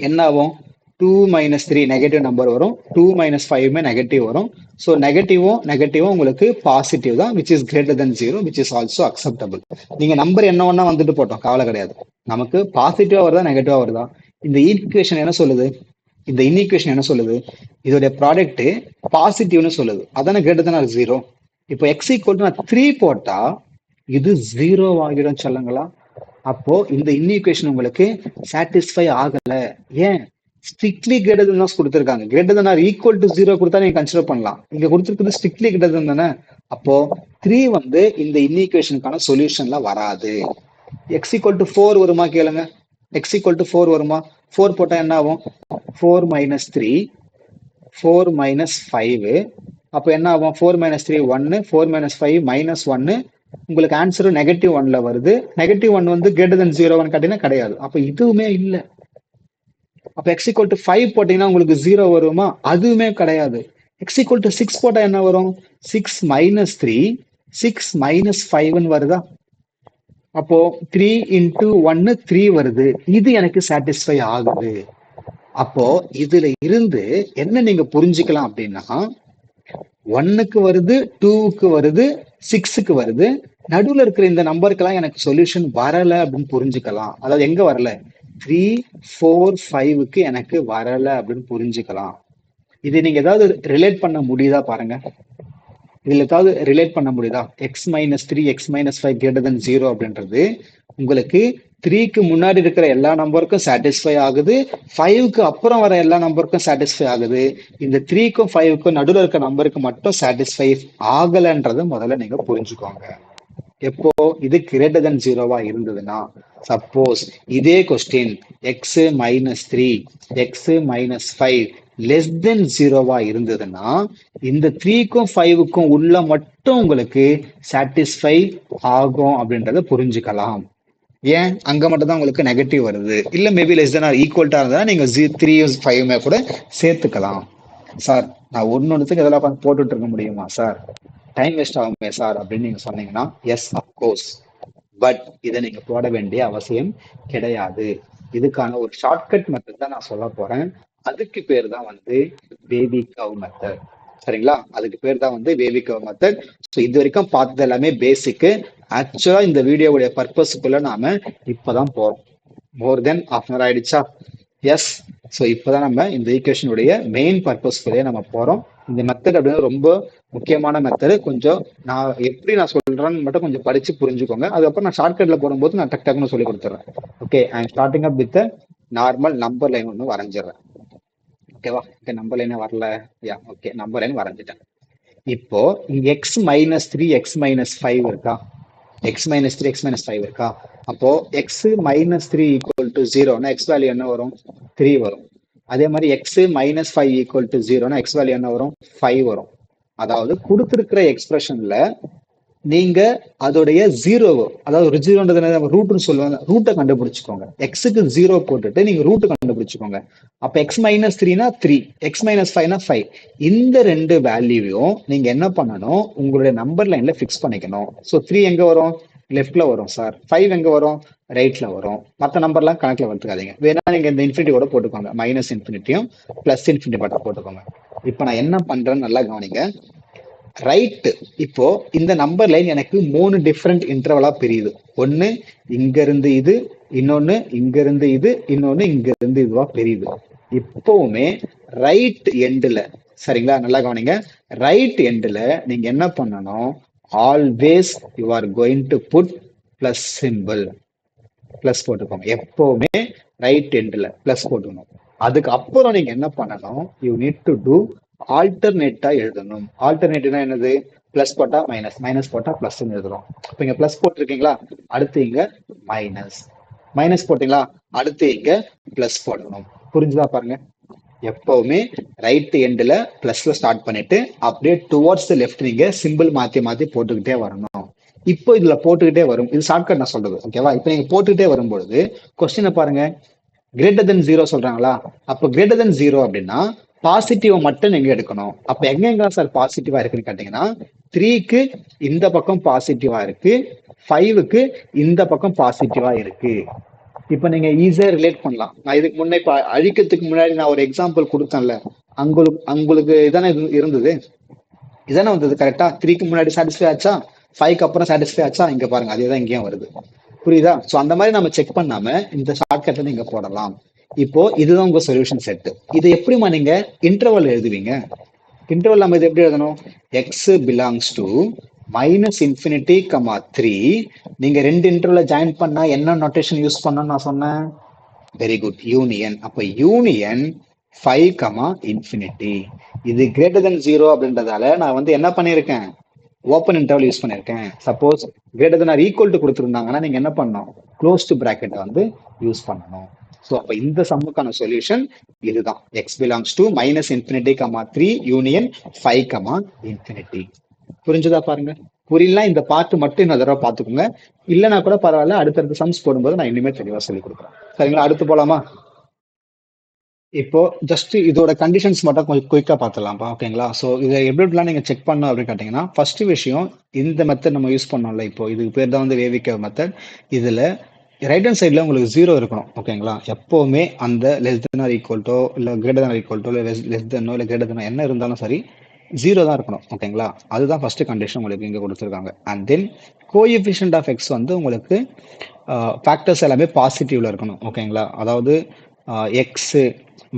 என்ன ஆகும்? 2 மைனஸ் 3 நெகட்டிவ் நம்பர் வரும், 2 மைனஸ் 5 நெகட்டிவ் வரும். ஸோ நெகட்டிவும் உங்களுக்கு பாசிட்டிவ் தான், which is greater than 0, which is also acceptable. நீங்க நம்பர் என்ன ஒன்னா வந்துட்டு போட்டோம், கவலை கிடையாது. நமக்கு பாசிட்டிவா வருதா நெகட்டிவா வருதா? இந்த ஈக்குவேஷன் என்ன சொல்லுது? இந்த இன்ஈக்குவேஷன் என்ன சொல்லுது? இதோட ப்ராடக்ட் பாசிட்டிவ்னு சொல்லுது. அதான கிரேட்டர் தென் 0. இப்போ எக்ஸ் ஈக்குவல் டு நான் 3 போட்டா இது 0 ஆகிடும் சொல்லுங்களா? அப்போ இந்த இன்ஈக்குவேஷன் உங்களுக்கு சாட்டிஸ்ஃபை ஆகல. ஏன்? ஸ்ட்ரிக்ட்லி கிரேட்டர் தென் தான் கொடுத்துருக்காங்க. Greater than or equal to 0 கொடுத்தா நீங்க கன்சிடர் பண்ணலாம். இங்க கொடுத்துருக்கிறது ஸ்ட்ரிக்ட்லி கிரேட்டர் தென் தானே. அப்போ 3 வந்து இந்த இன்ஈக்குவேஷனுக்கான சொல்யூஷன்ல வராது. எக்ஸ் ஈக்குவல் டு 4 வருமா கேளுங்க. எக்ஸ் ஈக்குவல் டு 4 வருமா? 4 போட்டா என்ன ஆகும்? 4 மைனஸ் 3, 4 மைனஸ் 5. அப்போ என்ன ஆகும்? 4 மைனஸ் 3 1, 4 மைனஸ் 5 மைனஸ் 1. உங்களுக்கு ஆன்சர் -1ல வருது. -1 வந்து கிரேட்டர் தென் 0 கேட்டீங்கன்னா கிடையாது. அப்ப இதுவுமே இல்லை. அப்ப எக்ஸ் ஈக்குவல் டு 5 போட்டீங்கன்னா உங்களுக்கு 0 வருமா? அதுவுமே கிடையாது. எக்ஸ் ஈக்குவல் டு 6 போட்டா என்ன வரும்? 6 மைனஸ் 3, 6 மைனஸ் 5 வருதா? அப்போ 3 இன்டூ 1 3 வருது. இது எனக்கு சாட்டிஸ்ஃபை ஆகுது. அப்போ இதுல இருந்து என்ன நீங்க புரிஞ்சுக்கலாம் அப்படின்னா, 1க்கு வருது, 2க்கு வருது, 6க்கு வருது. நடுவுல இருக்கிற இந்த நம்பருக்கெல்லாம் எனக்கு சொல்யூஷன் வரல அப்படின்னு புரிஞ்சுக்கலாம். அதாவது எங்க வரல? 3, 4, 5க்கு எனக்கு வரல அப்படின்னு புரிஞ்சுக்கலாம். இது நீங்க ஏதாவது ரிலேட் பண்ண முடியுதா பாருங்க. இதுல ஏதாவது ரிலேட் பண்ண முடியுதா? X minus 3, x minus 5 greater than 0 அப்படின்றது உங்களுக்கு 3க்கு முன்னாடி இருக்கிற எல்லா நம்பருக்கும் சாட்டிஸ்ஃபை ஆகுது, 5க்கு அப்புறம் வர எல்லா நம்பருக்கும் சாட்டிஸ்ஃபை ஆகுது. இந்த 3க்கும் 5க்கும் நடுவில் இருக்க நம்பருக்கு மட்டும் சாட்டிஸ்ஃபை ஆகலன்றதை முதல்ல நீங்க புரிஞ்சுக்கோங்க. எப்போ இது கிரேட்டர் தென் 0வா இருந்ததுன்னா, சப்போஸ் இதே question x minus 3, x minus 5 less than 0வா இருந்ததுன்னா, இந்த 3க்கும் 5க்கும் உள்ள மட்டும் உங்களுக்கு சாட்டிஸ்ஃபை ஆகும் அப்படின்றத புரிஞ்சுக்கலாம். ஏன்? அங்க மட்டும் தான் உங்களுக்கு நெகட்டிவ் வருது. இல்ல மேபி லெஸ் தென் ஆர் ஈக்குவல்டா இருந்தா நீங்க 3, 5 கூட சேர்த்துக்கலாம். சார் நான் ஒன்னொன்னுக்கு இதெல்லாம் போட்டுட்டு இருக்க முடியுமா சார்? டைம் வேஸ்ட் ஆகுமே சார் அப்படின்னு நீங்க சொன்னீங்கன்னா, எஸ் அப்கோர்ஸ். பட் இதை நீங்க போட வேண்டிய அவசியம் கிடையாது. இதுக்கான ஒரு ஷார்ட்கட் மெத்தட் தான் நான் சொல்ல போறேன். அதுக்கு பேர் தான் வந்து பேபி கவ் மெத்தட். சரிங்களா? அதுக்கு பேர் தான் வந்து பேபி கவ் மெத்தட். ஸோ இது வரைக்கும் பார்த்தது எல்லாமே பேசிக்கு. ஆக்சுவலா இந்த வீடியோவுடைய பர்பஸுக்குள்ள நாம இப்பதான் போறோம். மோர் தென் ½ hour ஆயிடுச்சா? எஸ். ஸோ இப்போதான் நம்ம இந்த ஈக்குவேஷனுடைய மெயின் பர்பஸ்க்குள்ளேயே நம்ம போறோம். இந்த மெத்தட் அப்படின்னா ரொம்ப முக்கியமான மெத்தடு. கொஞ்சம் நான் எப்படி நான் சொல்றேன்னு மட்டும் கொஞ்சம் படிச்சு புரிஞ்சுக்கோங்க. அதுக்கப்புறம் நான் ஷார்ட்கட்ல போடும்போது நான் டக் டக்குன்னு சொல்லி கொடுத்துறேன். Okay, I am starting up with normal number line ஒன்று வரைஞ்சிடுறேன். ஓகேவா? ஓகே, நம்பர் லைனே வரல. யா, ஓகே, நம்பர் லைன் வரைஞ்சிட்டேன். இப்போ இங்க எக்ஸ் மைனஸ் 3, எக்ஸ் மைனஸ் 5 இருக்கா? எக்ஸ் மைனஸ் 3, எக்ஸ் மைனஸ் 5 இருக்கா? அப்போ எக்ஸ் மைனஸ் 3 ஈக்குவல் டு 0னா எக்ஸ் வேல்யூ என்ன வரும்? 3 வரும். அதே மாதிரி எக்ஸ் மைனஸ் 5 ஈக்குவல் டு 0னா எக்ஸ் வேல்யூ என்ன வரும்? 5 வரும். அதாவது கொடுத்திருக்கிற எக்ஸ்பிரஷன்ல நீங்க அதோடைய 0, அதாவது 0ன்றது ரூட்னு சொல்லுவாங்க, ரூட்டை கண்டுபிடிச்சுக்கோங்க. எக்ஸுக்கு 0 போட்டுட்டு நீங்க ரூட் கண்டுபிடிச்சுக்கோங்க. அப்ப எக்ஸ் மைனஸ் 3னா 3, எக்ஸ் மைனஸ் 5னா 5. இந்த ரெண்டு வேல்யூவையும் நீங்க என்ன பண்ணணும்? உங்களுடைய நம்பர் லைன்ல பிக்ஸ் பண்ணிக்கணும். ஸோ 3 எங்க வரும்? லெஃப்ட்ல வரும் சார். 5 எங்க வரும்? ரைட்ல வரும். மற்ற நம்பர்லாம் கணக்குல வளர்த்துக்காதீங்க. வேணா நீங்க இந்த இன்ஃபினிட்டியோட போட்டுக்கோங்க. மைனஸ் இன்ஃபினிட்டியும் பிளஸ் இன்ஃபினிட்டி மட்டும் போட்டுக்கோங்க. இப்போ நான் என்ன பண்றேன்னு நல்லா கவனிங்க. ரைட். இப்போ இந்த நம்பர் லைன் எனக்கு 3 டிஃப்ரெண்ட் இன்டர்வலா பிரியுது. ஒன்னு இங்க இருந்து இது, இன்னொன்னு இங்க இருந்து இது, இன்னொன்னு இங்க இருந்து இதுவா பிரியுது. இப்பவுமே ரைட் எண்ட்ல, சரிங்களா, நல்லா கவனிங்க, ரைட் எண்ட்ல நீங்க என்ன பண்ணணும்? Always you are going to put plus symbol. Plus போட்டுக்கோங்க. எப்பவுமே ரைட் எண்ட்ல பிளஸ் போட்டுக்கணும். அதுக்கு அப்புறம் நீங்க என்ன பண்ணணும்? யூ நீட் டு டூ ஆல்டர்னேட்டா எழுதணும். ஆல்டர்னேட்டிவ்னா என்னது? பிளஸ் போட்டா மைனஸ், மைனஸ் போட்டா பிளஸ் எழுதுறோம். இப்ப இங்க பிளஸ் போட்டிருக்கீங்களா? அடுத்து இங்க மைனஸ். மைனஸ் போட்டீங்களா? அடுத்து இங்க பிளஸ் போடணும். புரிஞ்சுதா பாருங்க? எப்பவுமே ரைட் எண்ட்ல பிளஸ்ல ஸ்டார்ட் பண்ணிட்டு அப்படியே டுவர்ட்ஸ் லெஃப்ட் நீங்க சிம்பிள் மாத்தி மாத்தி போட்டுக்கிட்டே வரணும். இப்போ இதுல போட்டுக்கிட்டே வரும். இது ஷார்ட்கட் நான் சொல்றது, ஓகேவா? இப்போ நீங்க போட்டுக்கிட்டே வரும்பொழுது கொஸ்டினை பாருங்க. கிரேட்டர் தென் 0 சொல்றாங்களா? அப்போ கிரேட்டர் தென் 0 அப்படின்னா பாசிட்டிவ் மட்டும் நீங்க எடுக்கணும். அப்ப எங்க சார் பாசிட்டிவா இருக்குன்னு கேட்டீங்கன்னா, 3க்கு இந்த பக்கம் பாசிட்டிவா இருக்கு, 5க்கு இந்த பக்கம் பாசிட்டிவா இருக்கு. இப்ப நீங்க ஈஸியா ரிலேட் பண்ணலாம். நான் இதுக்கு முன்னே இப்ப அழிக்கிறதுக்கு முன்னாடி நான் ஒரு எக்ஸாம்பிள் கொடுத்தேன்ல, உங்களுக்கு இதானே இருந்தது, இதானே வந்தது கரெக்டா? 3க்கு முன்னாடி சாட்டிஸ்ஃபை ஆச்சா? 5க்கு அப்புறம் சாட்டிஸ்ஃபை ஆச்சா? இங்க பாருங்க, அதேதான் இங்கேயும் வருது. புரியுதா? சோ அந்த மாதிரி நம்ம செக் பண்ணாம இந்த ஷார்ட்கட்டை நீங்க போடலாம். இப்போ இதுதான் உங்க சொல்யூஷன் செட். இது எப்படிமா நீங்க இன்டர்வல் எழுதுவீங்க? இன்டர்வல் நம்ம இது எப்படி எழுதணும்? X belongs to minus infinity comma 3. நீங்க ரெண்டு இன்டர்வல ஜாயின் பண்ணா என்ன நோட்டேஷன் யூஸ் பண்ணணும்னு நான் சொன்னேன்? Very good, union. அப்ப யூனியன் 5 கமா இன்ஃபினிட்டி. இது கிரேட்டர் தென் 0 அப்படின்றதால நான் வந்து என்ன பண்ணியிருக்கேன்? ஓப்பன் இன்டர்வல் யூஸ் பண்ணியிருக்கேன். Suppose greater than or equal to கொடுத்துருந்தாங்கன்னா நீங்க என்ன பண்ணணும்? க்ளோஸ்டு பிராக்கெட்டை வந்து யூஸ் பண்ணணும். ஸோ அப்போ இந்த சம்முக்கான சொல்யூஷன் இதுதான். X belongs to minus infinity comma 3 union 5 comma infinity. புரிஞ்சுதா பாருங்க. புரியலாம் இந்த பார்ட் மட்டும் இன்னொரு தடவை பார்த்துக்கோங்க. இல்லைன்னா கூட பரவாயில்ல, அடுத்தடுத்த சம்ஸ் போடும்போது நான் இனிமேல் தெளிவாக சொல்லி கொடுக்குறேன். சரிங்களா? அடுத்து போலாமா? இப்போ ஜஸ்ட் இதோட கண்டிஷன்ஸ் மட்டும் கொஞ்சம் குயிக்காக பார்த்துலாம்ப்பா. ஓகேங்களா? ஸோ இதை எப்படிலாம் நீங்கள் செக் பண்ணணும் அப்படின்னு கேட்டிங்கன்னா, ஃபர்ஸ்ட் விஷயம் இந்த மெத்தட் நம்ம யூஸ் பண்ணோம்ல, இப்போ இதுக்கு பேர் தான் வந்து வேவிக்க மெத்தட். இதில் ரைட் ஹேண்ட் சைடில் உங்களுக்கு 0 இருக்கணும். ஓகேங்களா? எப்போவுமே அந்த லெஸ் தென் ஆர் ஈக்குவல்ட்டோ இல்லை கிரேட்டர் தென் ஈக்குவல்ட்டோ இல்லை லெஸ் தென்னோ இல்லை கிரேட்டர் தென்னோ என்ன இருந்தாலும் சரி 0 தான் இருக்கணும். ஓகேங்களா? அதுதான் ஃபர்ஸ்ட் கண்டிஷன் உங்களுக்கு இங்கே கொடுத்துருக்காங்க. And then coefficient of x வந்து உங்களுக்கு ஃபேக்டர்ஸ் எல்லாமே பாசிட்டிவ்ல இருக்கணும். ஓகேங்களா? அதாவது எக்ஸ்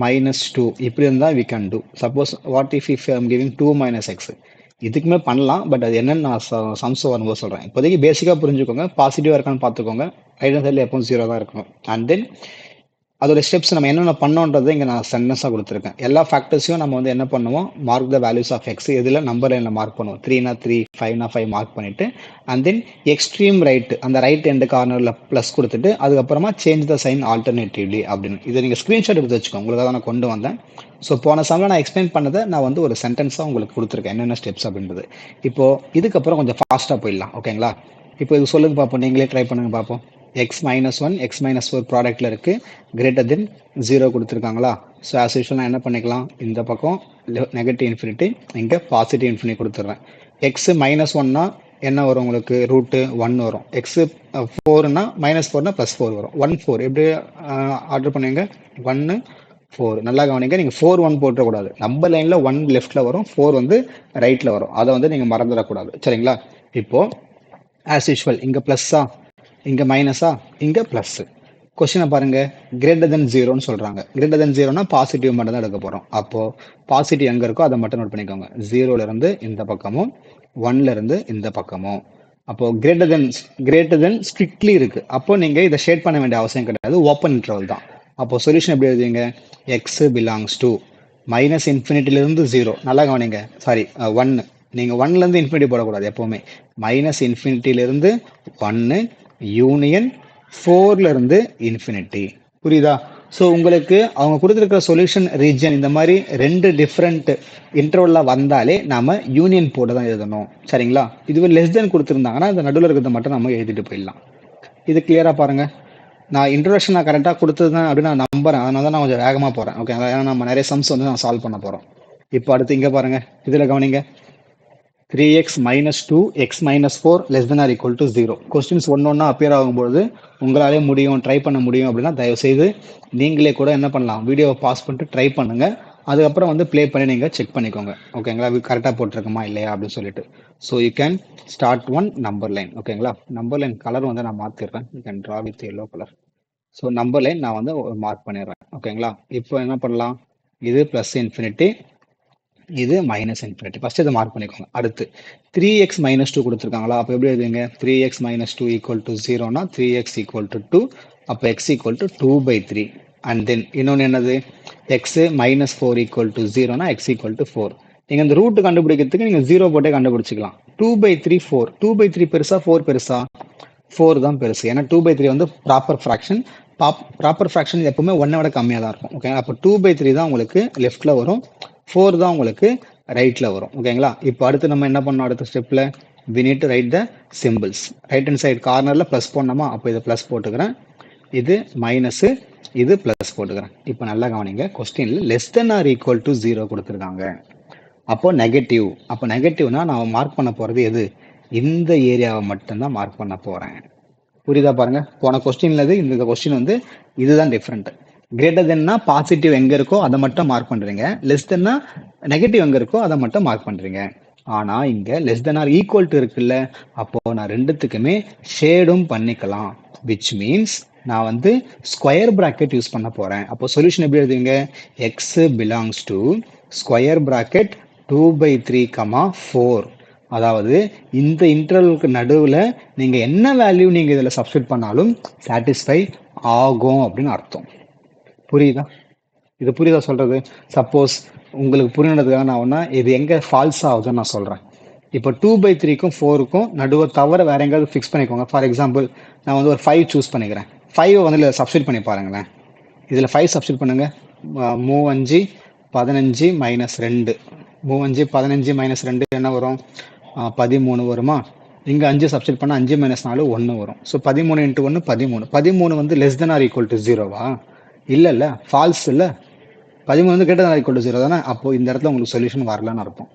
-2 இப்படி இருந்தால் we can do. Suppose what if I'm giving 2 - x இதுக்குமே பண்ணலாம். பட் அது என்னன்னு நான் சம்ஸ் வரும்போது சொல்கிறேன். இப்போதைக்கு பேசிக்காக புரிஞ்சுக்கோங்க. பாசிட்டிவாக இருக்கான்னு பார்த்துக்கோங்க. ரைட் ஹேண்ட் சைடில் எப்பவும் 0 தான் இருக்கணும். அண்ட் தென் அதோட ஸ்டெப்ஸ் நம்ம என்னென்ன பண்ணோன்றதை இங்கே நான் சென்டென்ஸாக கொடுத்துருக்கேன். எல்லா ஃபேக்டர்ஸையும் நம்ம வந்து என்ன பண்ணுவோம்? Mark the values of x. இதில் நம்பர் லைனில் மார்க் பண்ணுவோம். 3 - 3, 5 - 5 மார்க் பண்ணிவிட்டு அண்ட் தென் எக்ஸ்ட்ரீம் ரைட் அந்த ரைட் எண்டு கார்னரில் ப்ளஸ் கொடுத்துட்டு அதுக்கப்புறமா சேஞ்ச் த சைன் ஆல்டர்னேட்டிவ்லி அப்படின்னு. இதை நீங்கள் ஸ்க்ரீன்ஷாட் எடுத்து வச்சுக்கோங்க. உங்களுக்காக நான் கொண்டு வந்தேன். ஸோ போன சம்மில் நான் எக்ஸ்பிளைன் பண்ணதை நான் வந்து ஒரு சென்டென்ஸாக உங்களுக்கு கொடுத்துருக்கேன் என்னென்ன ஸ்டெப்ஸ் அப்படின்றது. இப்போது இதுக்கப்புறம் கொஞ்சம் ஃபாஸ்ட்டாக போயிடலாம். ஓகேங்களா? இப்போ இது சொல்லுங்க பார்ப்போம். நீங்களே ட்ரை பண்ணுங்க பார்ப்போம். எக்ஸ் -1 எக்ஸ் -4 ப்ராடக்ட்ல இருக்கு. கிரேட்டர் தென் 0 கொடுத்துருக்காங்களா? ஸோ ஆஸ் யூஷுவல் நான் என்ன பண்ணிக்கலாம்? இந்த பக்கம் நெகட்டிவ் இன்ஃபினிட்டி, இங்கே பாசிட்டிவ் இன்ஃபினிட்டி கொடுத்துட்றேன். எக்ஸ் -1னா என்ன வரும்? உங்களுக்கு ரூட்டு 1 வரும். எக்ஸ் 4னா -4னா +4 வரும். 1 4 எப்படி ஆர்டர் பண்ணுவீங்க? 1 4. நல்லா கவனிங்க. நீங்கள் 4 1 போட்டுறக்கூடாது. நம்பர் லைனில் 1 லெஃப்ட்டில் வரும், 4 வந்து ரைட்டில் வரும். அதை வந்து நீங்கள் மறந்துடக்கூடாது. சரிங்களா? இப்போ ஆஸ் யூஷுவல் இங்கே ப்ளஸ்ஸா, இங்கே மைனஸா, இங்கே ப்ளஸ். கொஸ்டினை பாருங்க. கிரேட்டர் தென் 0ன்னு சொல்கிறாங்க. கிரேட்டர் தென் 0னா பாசிட்டிவ் மட்டும் தான் எடுக்க போகிறோம். அப்போது பாசிட்டிவ் எங்கே இருக்கோ அதை மட்டும் நோட் பண்ணிக்கோங்க. 0லேருந்து இந்த பக்கமும் 1லேருந்து இந்த பக்கமும். அப்போது கிரேட்டர் தென் ஸ்ட்ரிக்ட்லி இருக்குது. அப்போது நீங்கள் இதை ஷேட் பண்ண வேண்டிய அவசியம் கிடையாது. ஓப்பன் இன்டர்வல் தான். அப்போது சொல்யூஷன் எப்படி எழுதுவீங்க? எக்ஸ் பிலாங்ஸ் டு மைனஸ் இன்ஃபினிட்டிலேருந்து 0. நல்லா கவனிங்க. சாரி 1. நீங்கள் 1லேருந்து இன்ஃபினிட்டி போடக்கூடாது எப்போவுமே. மைனஸ் இன்ஃபினிட்டிலேருந்து 1 யூனியன் 4லேருந்து இன்ஃபினிட்டி. புரியுதா? ஸோ உங்களுக்கு அவங்க கொடுத்துருக்கிற சொல்யூஷன் ரீஜன் இந்த மாதிரி 2 டிஃப்ரெண்ட் இன்டர்வலில் வந்தாலே நாம் யூனியன் போட தான் எழுதணும். சரிங்களா? இதுவே லெஸ் தென் கொடுத்துருந்தாங்கன்னா இந்த நடுவில் இருக்கிறத மட்டும் நம்ம எழுதிட்டு போயிடலாம். இது கிளியராக பாருங்கள். நான் இன்ட்ரோடக்ஷன் நான் கரெக்டாக கொடுத்துருந்தேன் அப்படின்னு நான் நம்புறேன். அதனால தான் நான் கொஞ்சம் வேகமாக போகிறேன். ஓகே, ஏன்னா நம்ம நிறைய சம்ஸ் வந்து நான் சால்வ் பண்ண போகிறோம். இப்போ அடுத்து இங்கே பாருங்கள். இதில் கவனிங்க. 3x - 2 x - 4 less than or equal to 0. Questions ஒன்றா அப்பியர் ஆகும்போது உங்களாலே முடியும், ட்ரை பண்ண முடியும் அப்படின்னா தயவுசெய்து நீங்களே கூட என்ன பண்ணலாம்? வீடியோவை பாஸ் பண்ணிட்டு ட்ரை பண்ணுங்கள். அதுக்கப்புறம் வந்து ப்ளே பண்ணி நீங்கள் செக் பண்ணிக்கோங்க. ஓகேங்களா? கரெக்டாக போட்டிருக்குமா இல்லையா அப்படின்னு சொல்லிட்டு. So you can start on number line. ஓகேங்களா? நம்பர் லைன் கலர் வந்து நான் மாற்றிடுறேன். You can draw with yellow colour. So number line நான் வந்து மார்க் பண்ணிடுறேன். ஓகேங்களா? இப்போ என்ன பண்ணலாம்? இது ப்ளஸ் இன்ஃபினிட்டி, இது மைனஸ் இன்ஃபினிட்டி. ஃபர்ஸ்ட் இதை மார்க் பண்ணிக்கோங்க. அடுத்து 3x - 2 கொடுத்துருக்காங்களா? அப்போ எப்படி எழுதுங்க? 3x - 2 ஈக்குவல் டு 0னா 3x ஈக்குவல் டு 2. அப்போ x equal to 2/3. And then இன்னொன்று என்னது? x -4 ஈக்குவல் டு 0னா x ஈக்குவல் டு 4. நீங்கள் இந்த ரூட் கண்டுபிடிக்கிறதுக்கு நீங்கள் 0 போட்டே கண்டுபிடிச்சிக்கலாம். 2/3 4. 2/3 பெருசா 4 பெருசா? 4 தான் பெருசு. ஏன்னா 2/3 வந்து ப்ராப்பர் ஃப்ராக்ஷன். ப்ராப்பர் ஃப்ராக்ஷன் எப்பவுமே 1 விட கம்மியாக தான் இருக்கும். ஓகே, அப்போ 2/3 தான் உங்களுக்கு லெஃப்டில் வரும், 4 தான் உங்களுக்கு ரைட்டில் வரும். ஓகேங்களா? இப்போ அடுத்து நம்ம என்ன பண்ணோம்? அடுத்த ஸ்டெப்பில் we need to write the symbols. Right hand side கார்னரில் ப்ளஸ் போடணுமா? அப்போ இதை ப்ளஸ் போட்டுக்கிறேன். இது மைனஸு, இது ப்ளஸ் போட்டுக்கிறேன். இப்போ நல்லா கவனிங்க. கொஸ்டினில் less than or equal to 0 கொடுத்துருக்காங்க. அப்போ நெகட்டிவ். அப்போ நெகட்டிவ்னா நான் மார்க் பண்ண போகிறது எது? இந்த ஏரியாவை மட்டும்தான் மார்க் பண்ண போகிறேன். புரியுதா பாருங்க? போன கொஸ்டின்ல இந்த கொஸ்டின் வந்து இதுதான் டிஃப்ரெண்ட். கிரேட்டர் தென்னா பாசிட்டிவ் எங்க இருக்கோ அதை மட்டும் மார்க் பண்றீங்க. லெஸ் தென்னா நெகட்டிவ் எங்க இருக்கோ அதை மட்டும் மார்க் பண்றீங்க. ஆனா இங்க less than or equal to இருக்குல்ல, அப்போ நான் ரெண்டுத்துக்குமே ஷேடும் பண்ணிக்கலாம். விச் மீன்ஸ் நான் வந்து ஸ்கொயர் பிராக்கெட் யூஸ் பண்ண போறேன். அப்போ சொல்யூஷன் எப்படி எழுதுவீங்க? X belongs to square bracket 2/3, 4 அதாவது இந்த இன்டர்வலுக்கு நடுவில் நீங்கள் என்ன வேல்யூ நீங்கள் இதில் சப்ஸ்டிட் பண்ணாலும் சாட்டிஸ்ஃபை ஆகும் அப்படின்னு அர்த்தம். புரியுதா? இது புரியுதா சொல்கிறது? சப்போஸ் உங்களுக்கு புரியணுன்றதுக்காக நான் ஒன்றா இது எங்கே ஃபால்ஸ் ஆகுதுன்னு நான் சொல்கிறேன். இப்போ 2/3க்கும் 4க்கும் நடுவை தவிர வேற எங்கேயாவது ஃபிக்ஸ் பண்ணிக்கோங்க. ஃபார் எக்ஸாம்பிள் நான் வந்து ஒரு 5 சூஸ் பண்ணிக்கிறேன். 5 வந்து இதில் சப்ஸ்டிட் பண்ணி பாருங்களேன். இதில் 5 சப்ஸ்டிட் பண்ணுங்கள். 3 5 15 -2 3 5 15 -2 என்ன வரும்? 13 வருமா? இங்கே 5 சப்ஸ்டிட் பண்ணால் 5 - 4 1 வரும். ஸோ 13 × 1 13. 13 வந்து less than or equal to 0வா? இல்லை ஃபால்ஸ் இல்லை. 13 வந்து greater than or equal to 0 தானே. அப்போ இந்த இடத்துல உங்களுக்கு சொல்யூஷன் வரலன்னு அர்த்தம்.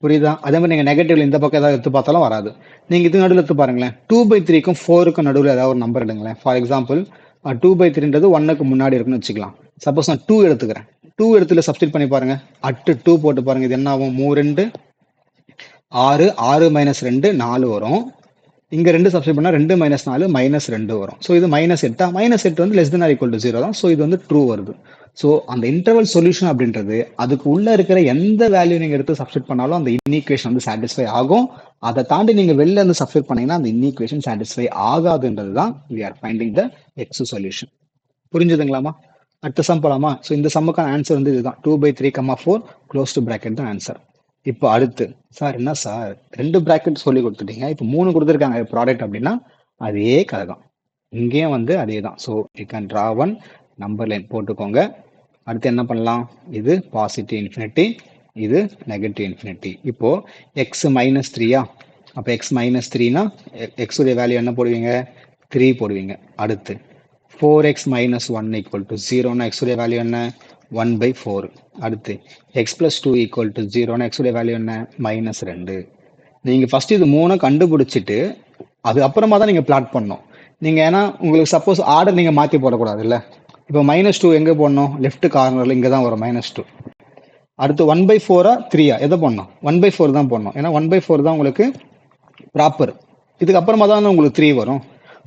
புரியுதா? அதே மாதிரி நீங்கள் நெகட்டிவ்ல இந்த பக்கம் ஏதாவது எடுத்து பார்த்தாலும் வராது. நீங்கள் இது நடுவில் எடுத்து பாருங்களேன். 2/3க்கும் 4க்கும் நடுவில் ஏதாவது ஒரு நம்பர் எடுங்களேன். ஃபார் எக்ஸாம்பிள் 2/3ன்றது 1க்கு முன்னாடி இருக்குன்னு வச்சுக்கலாம். சப்போஸ் நான் 2 எடுத்துக்கிறேன். 2 இடத்துல சப்ஸ்டிட் பண்ணி பாருங்க. அட்டு 2 போட்டு பாருங்க. இது என்ன ஆகும்? 3 2 6 6 - 2 4 வரும். இங்கே 2 சப்ஸ்டிட் பண்ணால் 2 - 4 -2 வரும். ஸோ இது -8 -8 வந்து less than or equal to 0 தான். ஸோ இது வந்து ட்ரூ வருது. ஸோ அந்த இன்டர்வல் சொல்யூஷன் அப்படின்றது அதுக்கு உள்ளே இருக்கிற எந்த வேல்யூ நீங்கள் எடுத்து சப்ஸ்டிட் பண்ணாலும் அந்த இன்ஈக்குவேஷன் வந்து சாட்டிஸ்ஃபை ஆகும். அதை தாண்டி நீங்கள் வெளில இருந்து சப்ஸ்டிட் பண்ணீங்கன்னா அந்த இன்ஈக்குவேஷன் சாட்டிஸ்ஃபை ஆகாதுன்றது தான் we are finding the x solution. புரிஞ்சுதுங்களாமா? அடுத்த சம் போலாமா? ஸோ இந்த சம்முக்கான ஆன்சர் வந்து இதுதான். 2/3, 4 க்ளோஸ் டு பிராக்கெட் தான் ஆன்சர். இப்போ அடுத்து சார் என்ன சார் 2 பிராக்கெட் சொல்லி கொடுத்துட்டீங்க, இப்போ 3 கொடுத்துருக்காங்க ப்ராடக்ட் அப்படின்னா அதே கதை தான். இங்கேயும் வந்து அதே தான். So you can draw one number line போட்டுக்கோங்க. அடுத்து என்ன பண்ணலாம்? இது பாசிட்டிவ் இன்ஃபினிட்டி, இது நெகட்டிவ் இன்ஃபினிட்டி. இப்போ எக்ஸ் -3யா? அப்போ எக்ஸ் -3னா எக்ஸுடைய வேல்யூ என்ன போடுவீங்க? 3 போடுவீங்க. அடுத்து 4x - 1 = 0னா எக்ஸுடைய வேல்யூ என்ன? 1/4. அடுத்து x + 2 = 0னா எக்ஸுடைய வேல்யூ என்ன? -2. நீங்கள் ஃபஸ்ட்டு இது 3 கண்டுபிடிச்சிட்டு அது அப்புறமா தான் நீங்கள் பிளாட் பண்ணணும். நீங்கள் ஏன்னா உங்களுக்கு சப்போஸ் ஆர்டர் நீங்கள் மாற்றி போடக்கூடாது இல்லை. இப்போ -2 எங்கே போடணும்? லெஃப்ட் கார்னரில் இங்கே தான் வரும் -2. அடுத்து 1/4 3 எதை போடணும்? 1/4 தான் போடணும். ஏன்னா 1/4 தான் உங்களுக்கு ப்ராப்பர். இதுக்கு அப்புறமா தான் உங்களுக்கு 3 வரும்.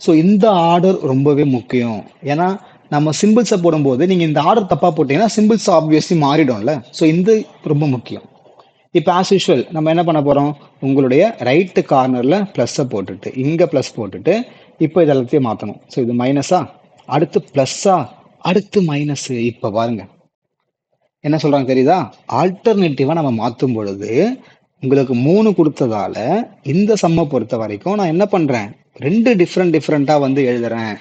ஸோ இந்த ஆர்டர் ரொம்பவே முக்கியம். ஏன்னா நம்ம சிம்பிள்ஸை போடும்போது நீங்கள் இந்த ஆர்டர் தப்பாக போட்டிங்கன்னா சிம்பிள்ஸ் ஆப்வியஸ்லி மாறிடும்ல. ஸோ இந்த ரொம்ப முக்கியம். இப்போ ஆஸ் யூஷுவல் நம்ம என்ன பண்ண போகிறோம்? உங்களுடைய ரைட்டு கார்னரில் ப்ளஸ்ஸை போட்டுட்டு இங்கே ப்ளஸ் போட்டுட்டு இப்போ இது எல்லாத்தையும் மாற்றணும். ஸோ இது மைனஸா, அடுத்து ப்ளஸ்ஸா, அடுத்து மைனஸு. இப்போ பாருங்க என்ன சொல்கிறாங்க தெரியுதா? ஆல்டர்னேட்டிவாக நம்ம மாற்றும் பொழுது உங்களுக்கு 3 கொடுத்ததால இந்த சம்மை பொறுத்த வரைக்கும் நான் என்ன பண்ணுறேன்? 2 டிஃப்ரெண்ட்டாக வந்து எழுதுறேன்.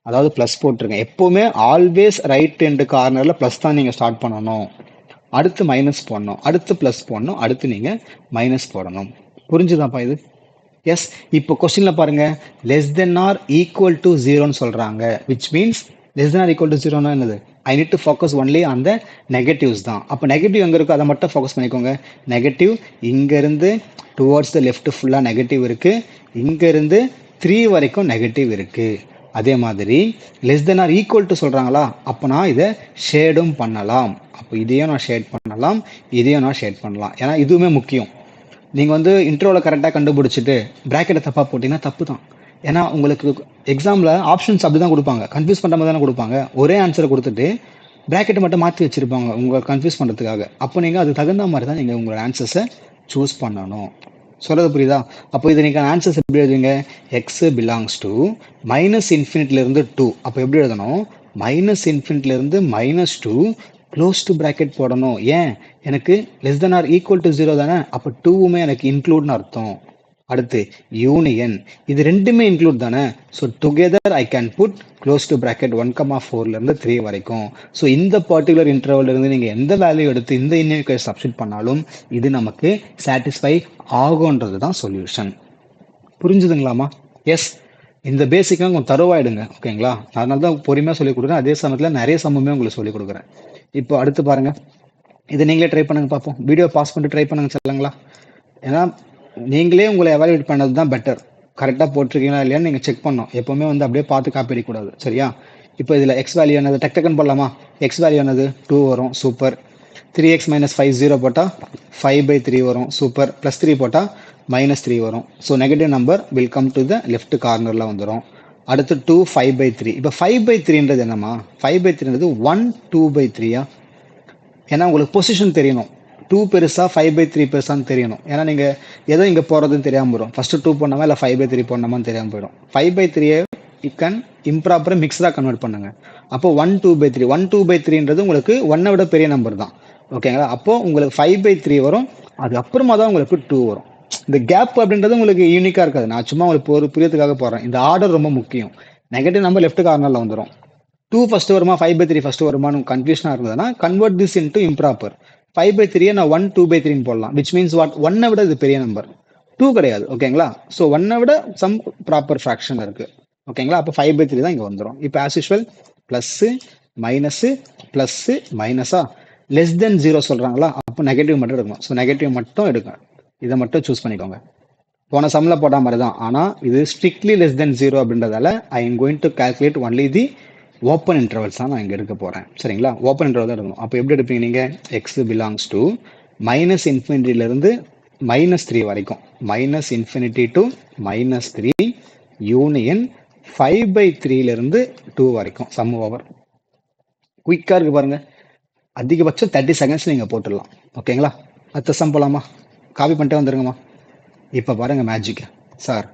அதாவது ப்ளஸ் போட்டிருக்கேன். எப்போவுமே ஆல்வேஸ் ரைட் ஹேண்ட் கார்னரில் ப்ளஸ் தான் நீங்கள் ஸ்டார்ட் பண்ணணும். அடுத்து மைனஸ் போடணும், அடுத்து ப்ளஸ் போடணும், அடுத்து நீங்கள் மைனஸ் போடணும். புரிஞ்சுதான்ப்பா இது? எஸ். இப்போ கொஸ்டினில் பாருங்கள், less than or equal to 0ன்னு சொல்கிறாங்க. Which means less than or equal to 0னா என்னது? I need to focus only on the negatives தான். அப்போ நெகட்டிவ் எங்கே இருக்கோ அதை மட்டும் ஃபோக்கஸ் பண்ணிக்கோங்க. நெகட்டிவ் இங்கேருந்து டுவர்ட்ஸ் த லெஃப்ட் ஃபுல்லாக நெகட்டிவ் இருக்குது. இங்கேருந்து 3 வரைக்கும் நெகட்டிவ் இருக்குது. அதே மாதிரி less than or equal to சொல்கிறாங்களா? அப்போ நான் இதை ஷேடும் பண்ணலாம். அப்போ இதையும் நான் ஷேட் பண்ணலாம், இதையும் நான் ஷேட் பண்ணலாம். ஏன்னா இதுவுமே முக்கியம். நீங்கள் வந்து இன்ட்ரோவில் கரெக்டாக கண்டுபிடிச்சிட்டு ப்ராக்கெட்டை தப்பாக போட்டிங்கன்னா தப்பு தான். ஏன்னா உங்களுக்கு எக்ஸாமில் ஆப்ஷன்ஸ் அப்படி தான் கொடுப்பாங்க, கன்ஃபியூஸ் பண்ணுற மாதிரி தானே கொடுப்பாங்க. ஒரே ஆன்சரை கொடுத்துட்டு ப்ராக்கெட்டை மட்டும் மாற்றி வச்சுருப்பாங்க உங்களை கன்ஃபியூஸ் பண்ணுறதுக்காக. அப்போ நீங்கள் அது தகுந்த மாதிரி தான் நீங்கள் உங்களோட ஆன்சர்ஸை சூஸ் பண்ணணும். சொல்கிறது புரியுதா? அப்போ இது நீங்கள் ஆன்சர்ஸ் எப்படி எழுதுவீங்க? X belongs to -∞ 2. அப்போ எப்படி எழுதணும்? -∞ -2 க்ளோஸ் டு ப்ராக்கெட் போடணும். ஏன்? எனக்கு less than or equal to 0 தானே. அப்போ 2வுமே எனக்கு இன்க்ளூட்னு அர்த்தம். அடுத்து யூனியன், இது ரெண்டுமே இன்க்ளூட் தானே. So together I can put close to bracket 1,4 3 வரைக்கும். ஸோ இந்த பர்டிகுலர் இன்டர்வல் இருந்து நீங்கள் எந்த வேல்யூ எடுத்து இந்த இன்இக்வேஷன் சப்ஸ்டிட் பண்ணாலும் இது நமக்கு சாட்டிஸ்ஃபை ஆகுன்றது தான் சொல்யூஷன். புரிஞ்சுதுங்களாமா? எஸ். இந்த பேசிக்காக கொஞ்சம் தருவாயிடுங்க, ஓகேங்களா? அதனால தான் பொறுமையாக சொல்லிக் கொடுக்குறேன். அதே சமயத்தில் நிறைய சமமே உங்களுக்கு சொல்லிக் கொடுக்குறேன். இப்போ அடுத்து பாருங்க, இதை நீங்களே ட்ரை பண்ணுங்க பார்ப்போம். வீடியோ பாஸ் பண்ணிட்டு ட்ரை பண்ணுங்க சொல்லுங்களா? ஏன்னா நீங்களே உங்களை எவாலுவேட் பண்ணது தான் பெட்டர். கரெக்டாக போட்டிருக்கீங்களா இல்லையான்னு நீங்கள் செக் பண்ணணும். எப்போவுமே வந்து அப்படியே பார்த்து காப்பி அடிக்கக்கூடாது, சரியா? இப்போ இதில் எக்ஸ் வேல்யூ என்னது? டக்குன்னு போடலாமா? எக்ஸ் வேல்யூ என்னது? 2 வரும், சூப்பர். 3x - 5 0 போட்டால் 5/3 வரும், சூப்பர். +3 போட்டால் -3 வரும். So negative number will come to the left கார்னரில் வந்துடும். அடுத்து 2 5/3. இப்போ 5/3ன்றது என்னம்மா? 5/3ன்றது 1 2/3. ஏன்னா உங்களுக்கு பொசிஷன் தெரியணும். 2 பெருசா 5/3 பெருசான்னு தெரியணும். ஏன்னா நீங்கள் எதோ இங்கே போகிறதுன்னு தெரியாமல் போயிடும். ஃபஸ்ட்டு 2 போடணுமா இல்லை 5/3 போடணுமான்னு தெரியாமல் போயிடும். 5/3 யூ கேன் இம்ப்ராப்பராக மிக்ஸ்டாக கன்வெர்ட் பண்ணுங்க. அப்போ 1 2/3 1 2/3ன்றது உங்களுக்கு 1 விட பெரிய நம்பர் தான். ஓகேங்களா? அப்போ உங்களுக்கு 5/3 வரும். அதுக்கப்புறமா தான் உங்களுக்கு 2 வரும். இந்த கேப் அப்படின்றது உங்களுக்கு யூனிக்காக இருக்காது. நான் சும்மா உங்களுக்கு ஒரு புரியத்துக்காக போடுறேன். இந்த ஆர்டர் ரொம்ப முக்கியம். நெகட்டிவ் நம்பர் லெஃப்ட் கார்னரில் வந்துடும். 2 ஃபர்ஸ்ட் வருமா 5/3 ஃபர்ஸ்ட் வருமானு கன்ஃபியூஷனாக இருந்ததுன்னா கன்வெர்ட் திஸ் இன்டு இம்ப்ராப்பர். 5/3 நான் 1 2/3 போடலாம். விச் மீன்ஸ் வாட் 1 விட இது பெரிய நம்பர், 2 கிடையாது. ஓகேங்களா? ஸோ 1 விட சம் ப்ராப்பர் ஃப்ராக்ஷன் இருக்கு. ஓகேங்களா? அப்போ 5/3 தான் இங்கே வந்துடும். இப்போ as usual plus minus plus மைனஸா லெஸ் தென் 0 சொல்கிறாங்களா? அப்போ நெகட்டிவ் மட்டும் எடுக்கணும். ஸோ நெகட்டிவ் மட்டும் எடுங்க. இதை மட்டும் சூஸ் பண்ணிக்கோங்க. போன சம்மில் போட்ட மாதிரி தான். ஆனால் இது ஸ்ட்ரிக்ட்லி லெஸ் தென் 0 அப்படின்றதால I am going to calculate only the open intervals தான் நான் இங்கே எடுக்க போகிறேன். சரிங்களா? ஓப்பன் இன்டர்வல் தான் எடுக்கணும். அப்போ எப்படி எடுப்பீங்க நீங்கள்? எக்ஸ் பிலாங்ஸ் டு -∞ -3 வரைக்கும், -∞ to -3 யூனியன் 5/3 2 வரைக்கும் சம் ஓவர். குயிக்காக இருக்கு பாருங்க. அதிகபட்சம் 30 செகண்ட்ஸ் நீங்கள் போட்டுடலாம். ஓகேங்களா? அடுத்த சம் போகலாமா? காப்பி பண்ணிட்டே வந்துருங்கம்மா. இப்போ பாருங்க மேஜிக். சார்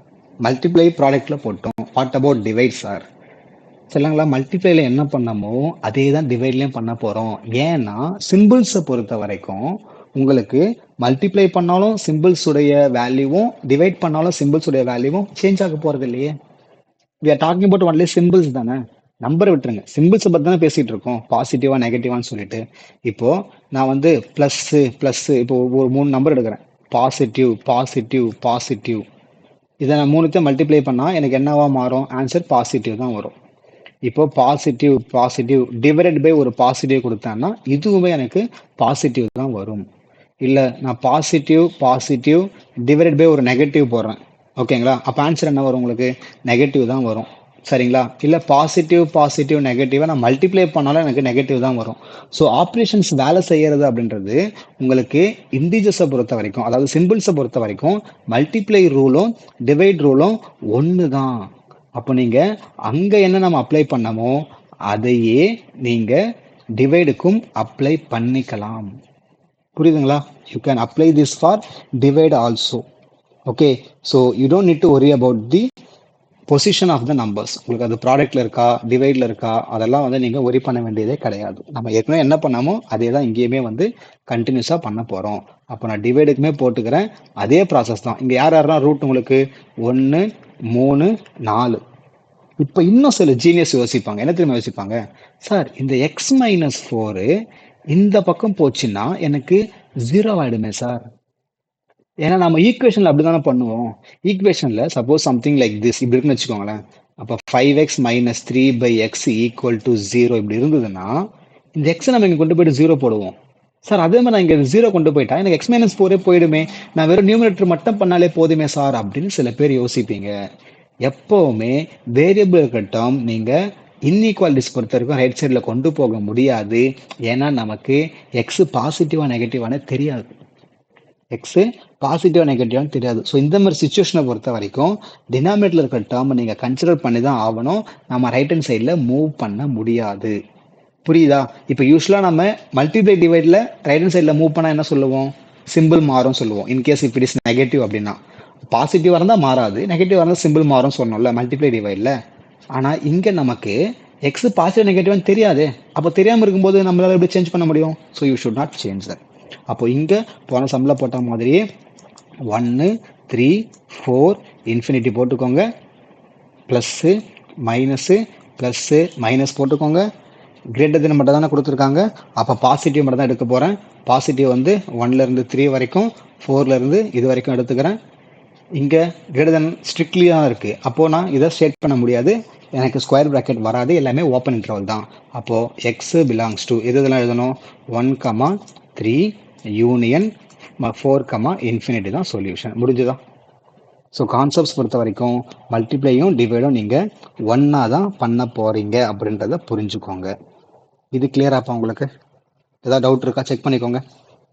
மல்டிப்ளை ப்ராடக்டில் போட்டோம். What about divide sir? சரிங்களா? மல்டிப்ளைல என்ன பண்ணமோ அதே தான் டிவைட்லேயும் பண்ண போகிறோம். ஏன்னா சிம்பிள்ஸை பொறுத்த வரைக்கும் உங்களுக்கு மல்டிப்ளை பண்ணாலும் சிம்பிள்ஸுடைய வேல்யூவும் டிவைட் பண்ணாலும் சிம்பிள்ஸுடைய வேல்யூவும் சேஞ்ச் ஆக போகிறது இல்லையே. We are talking about only symbols தானே. நம்பரை விட்டுருங்க, சிம்பிள்ஸை பற்றி தானே பேசிகிட்டு இருக்கோம், பாசிட்டிவா நெகட்டிவான்னு சொல்லிட்டு. இப்போது நான் வந்து ப்ளஸ்ஸு இப்போ ஒரு 3 நம்பர் எடுக்கிறேன். Positive positive positive. இதை நான் 3த்தையும் மல்டிப்ளை பண்ணால் எனக்கு என்னவா மாறும்? ஆன்சர் பாசிட்டிவ் தான் வரும். இப்போ பாசிட்டிவ் பாசிட்டிவ் டிவைடட் பை ஒரு பாசிட்டிவ் கொடுத்தேன்னா இதுவுமே எனக்கு பாசிட்டிவ் தான் வரும். இல்லை நான் பாசிட்டிவ் பாசிட்டிவ் டிவைடட் பை ஒரு நெகட்டிவ் போடுறேன். ஓகேங்களா? அப்போ ஆன்சர் என்ன வரும்? உங்களுக்கு நெகட்டிவ் தான் வரும். சரிங்களா? இல்லை பாசிட்டிவ் பாசிட்டிவ் நெகட்டிவாக நான் மல்டிப்ளை பண்ணாலும் எனக்கு நெகட்டிவ் தான் வரும். ஸோ ஆப்ரேஷன்ஸ் வேலை செய்கிறது அப்படின்றது உங்களுக்கு இன்டிஜர்ஸை பொறுத்த வரைக்கும், அதாவது சிம்பிள்ஸை பொறுத்த வரைக்கும் மல்டிப்ளை ரூலும் டிவைட் ரூலும் ஒன்று தான். அப்போ நீங்கள் அங்கே என்ன நம்ம அப்ளை பண்ணமோ அதையே நீங்கள் டிவைடுக்கும் அப்ளை பண்ணிக்கலாம். புரியுதுங்களா? You can apply this for divide also. Okay, so you don't need to worry about the position of the numbers. உங்களுக்கு அது ப்ராடக்ட்ல இருக்கா டிவைட்ல இருக்கா அதெல்லாம் வந்து நீங்கள் ஒரி பண்ண வேண்டியதே கிடையாது. நம்ம ஏற்கனவே என்ன பண்ணாமோ அதே தான் இங்கேயுமே வந்து கண்டினியூஸாக பண்ண போகிறோம். அப்போ நான் டிவைடுக்குமே போட்டுக்கிறேன். அதே ப்ராசஸ் தான். இங்கே யாரெல்லாம் ரூட் உங்களுக்கு 1 3 4. இப்போ இன்னும் சில ஜீனியஸ் யோசிப்பாங்க. என்ன தெரியுமா யோசிப்பாங்க? சார் இந்த x-4 இந்த பக்கம் போச்சுன்னா எனக்கு 0 ஆயிடுமே சார். ஏன்னா நம்ம ஈக்குவேஷன்ல அப்படிதானே பண்ணுவோம். ஈக்குவேஷன்ல சப்போஸ் சம்திங் லைக் திஸ் இப்படி இருக்குன்னு வச்சுக்கோங்களேன். அப்போ 5x - 3/x = 0 இப்படி இருந்ததுன்னா இந்த எக்ஸை நம்ம இங்கே கொண்டு போயிட்டு 0 போடுவோம். சார் அதே மாதிரி நான் இங்கே 0 கொண்டு போயிட்டா எனக்கு x-4 போயிடுமே, நான் வெறும் நியூமரேட்டர் மட்டும் பண்ணாலே போதுமே சார் அப்படின்னு சில பேர் யோசிப்பீங்க. எப்போவுமே வேரியபிள் இருக்கட்டும் நீங்கள் இன்இக்வாலிட்டிஸ் பொறுத்த வரைக்கும் ரைட் சைடில் கொண்டு போக முடியாது. ஏன்னா நமக்கு எக்ஸ் பாசிட்டிவா நெகட்டிவானே தெரியாது. எக்ஸு பாசிட்டிவா நெகட்டிவானு தெரியாது. ஸோ இந்த மாதிரி சுச்சுவேஷனை பொறுத்த வரைக்கும் டினாமினேட்டரில் இருக்கிற டேர்ம் நீங்கள் கன்சிடர் பண்ணி தான் ஆகணும். நம்ம ரைட் ஹேண்ட் சைடில் மூவ் பண்ண முடியாது. புரியுதா? இப்போ யூஸ்வலாக நம்ம மல்டிப்ளை டிவைடில் ரைட் ஹேண்ட் சைடில் மூவ் பண்ணால் என்ன சொல்லுவோம்? சிம்பிள் மாறும் சொல்லுவோம். In case if it is negative அப்படின்னா. பாசிட்டிவாக இருந்தால் மாறாது, நெகட்டிவாக இருந்தால் சிம்பிள் மாறும் சொன்னோம்ல மல்டிப்ளை டிவைடில். ஆனால் இங்கே நமக்கு எக்ஸ் பாசிட்டிவ் நெகட்டிவ்னு தெரியாது. அப்போ தெரியாமல் இருக்கும்போது நம்மளால் எப்படி சேஞ்ச் பண்ண முடியும்? So you should not change that. அப்போ இங்கே போன சம்மில் போட்ட மாதிரியே 1 3 4 இன்ஃபினிட்டி போட்டுக்கோங்க. ப்ளஸ்ஸு மைனஸு ப்ளஸ்ஸு மைனஸ் போட்டுக்கோங்க. கிரேட்டர் தென் மட்டும் தானே கொடுத்துருக்காங்க. அப்போ பாசிட்டிவ் மட்டும் தான் எடுக்க போகிறேன். பாசிட்டிவ் வந்து 1லேருந்து 3 வரைக்கும், 4லேருந்து இது வரைக்கும் எடுத்துக்கிறேன். இங்கே கிரேட்டர் தென் ஸ்ட்ரிக்ட்லி தான் இருக்குது. அப்போது நான் இதை ஸ்டேட் பண்ண முடியாது, எனக்கு ஸ்கொயர் ப்ராக்கெட் வராது, எல்லாமே ஓப்பன் இன்டர்வல் தான். அப்போது எக்ஸ் பிலாங்ஸ் டு இதெல்லாம் எழுதணும் 1, 3 யூனியன் 4, இன்ஃபினிட்டி தான் சொல்யூஷன். முடிஞ்சுதான்? ஸோ கான்செப்ட்ஸ் பொறுத்த வரைக்கும் மல்டிப்ளையும் டிவைடும் நீங்கள் ஒன்றா தான் பண்ண போகிறீங்க அப்படின்றத புரிஞ்சுக்கோங்க. இது கிளியராப்பா உங்களுக்கு? ஏதாவது டவுட் இருக்கா? செக் பண்ணிக்கோங்க.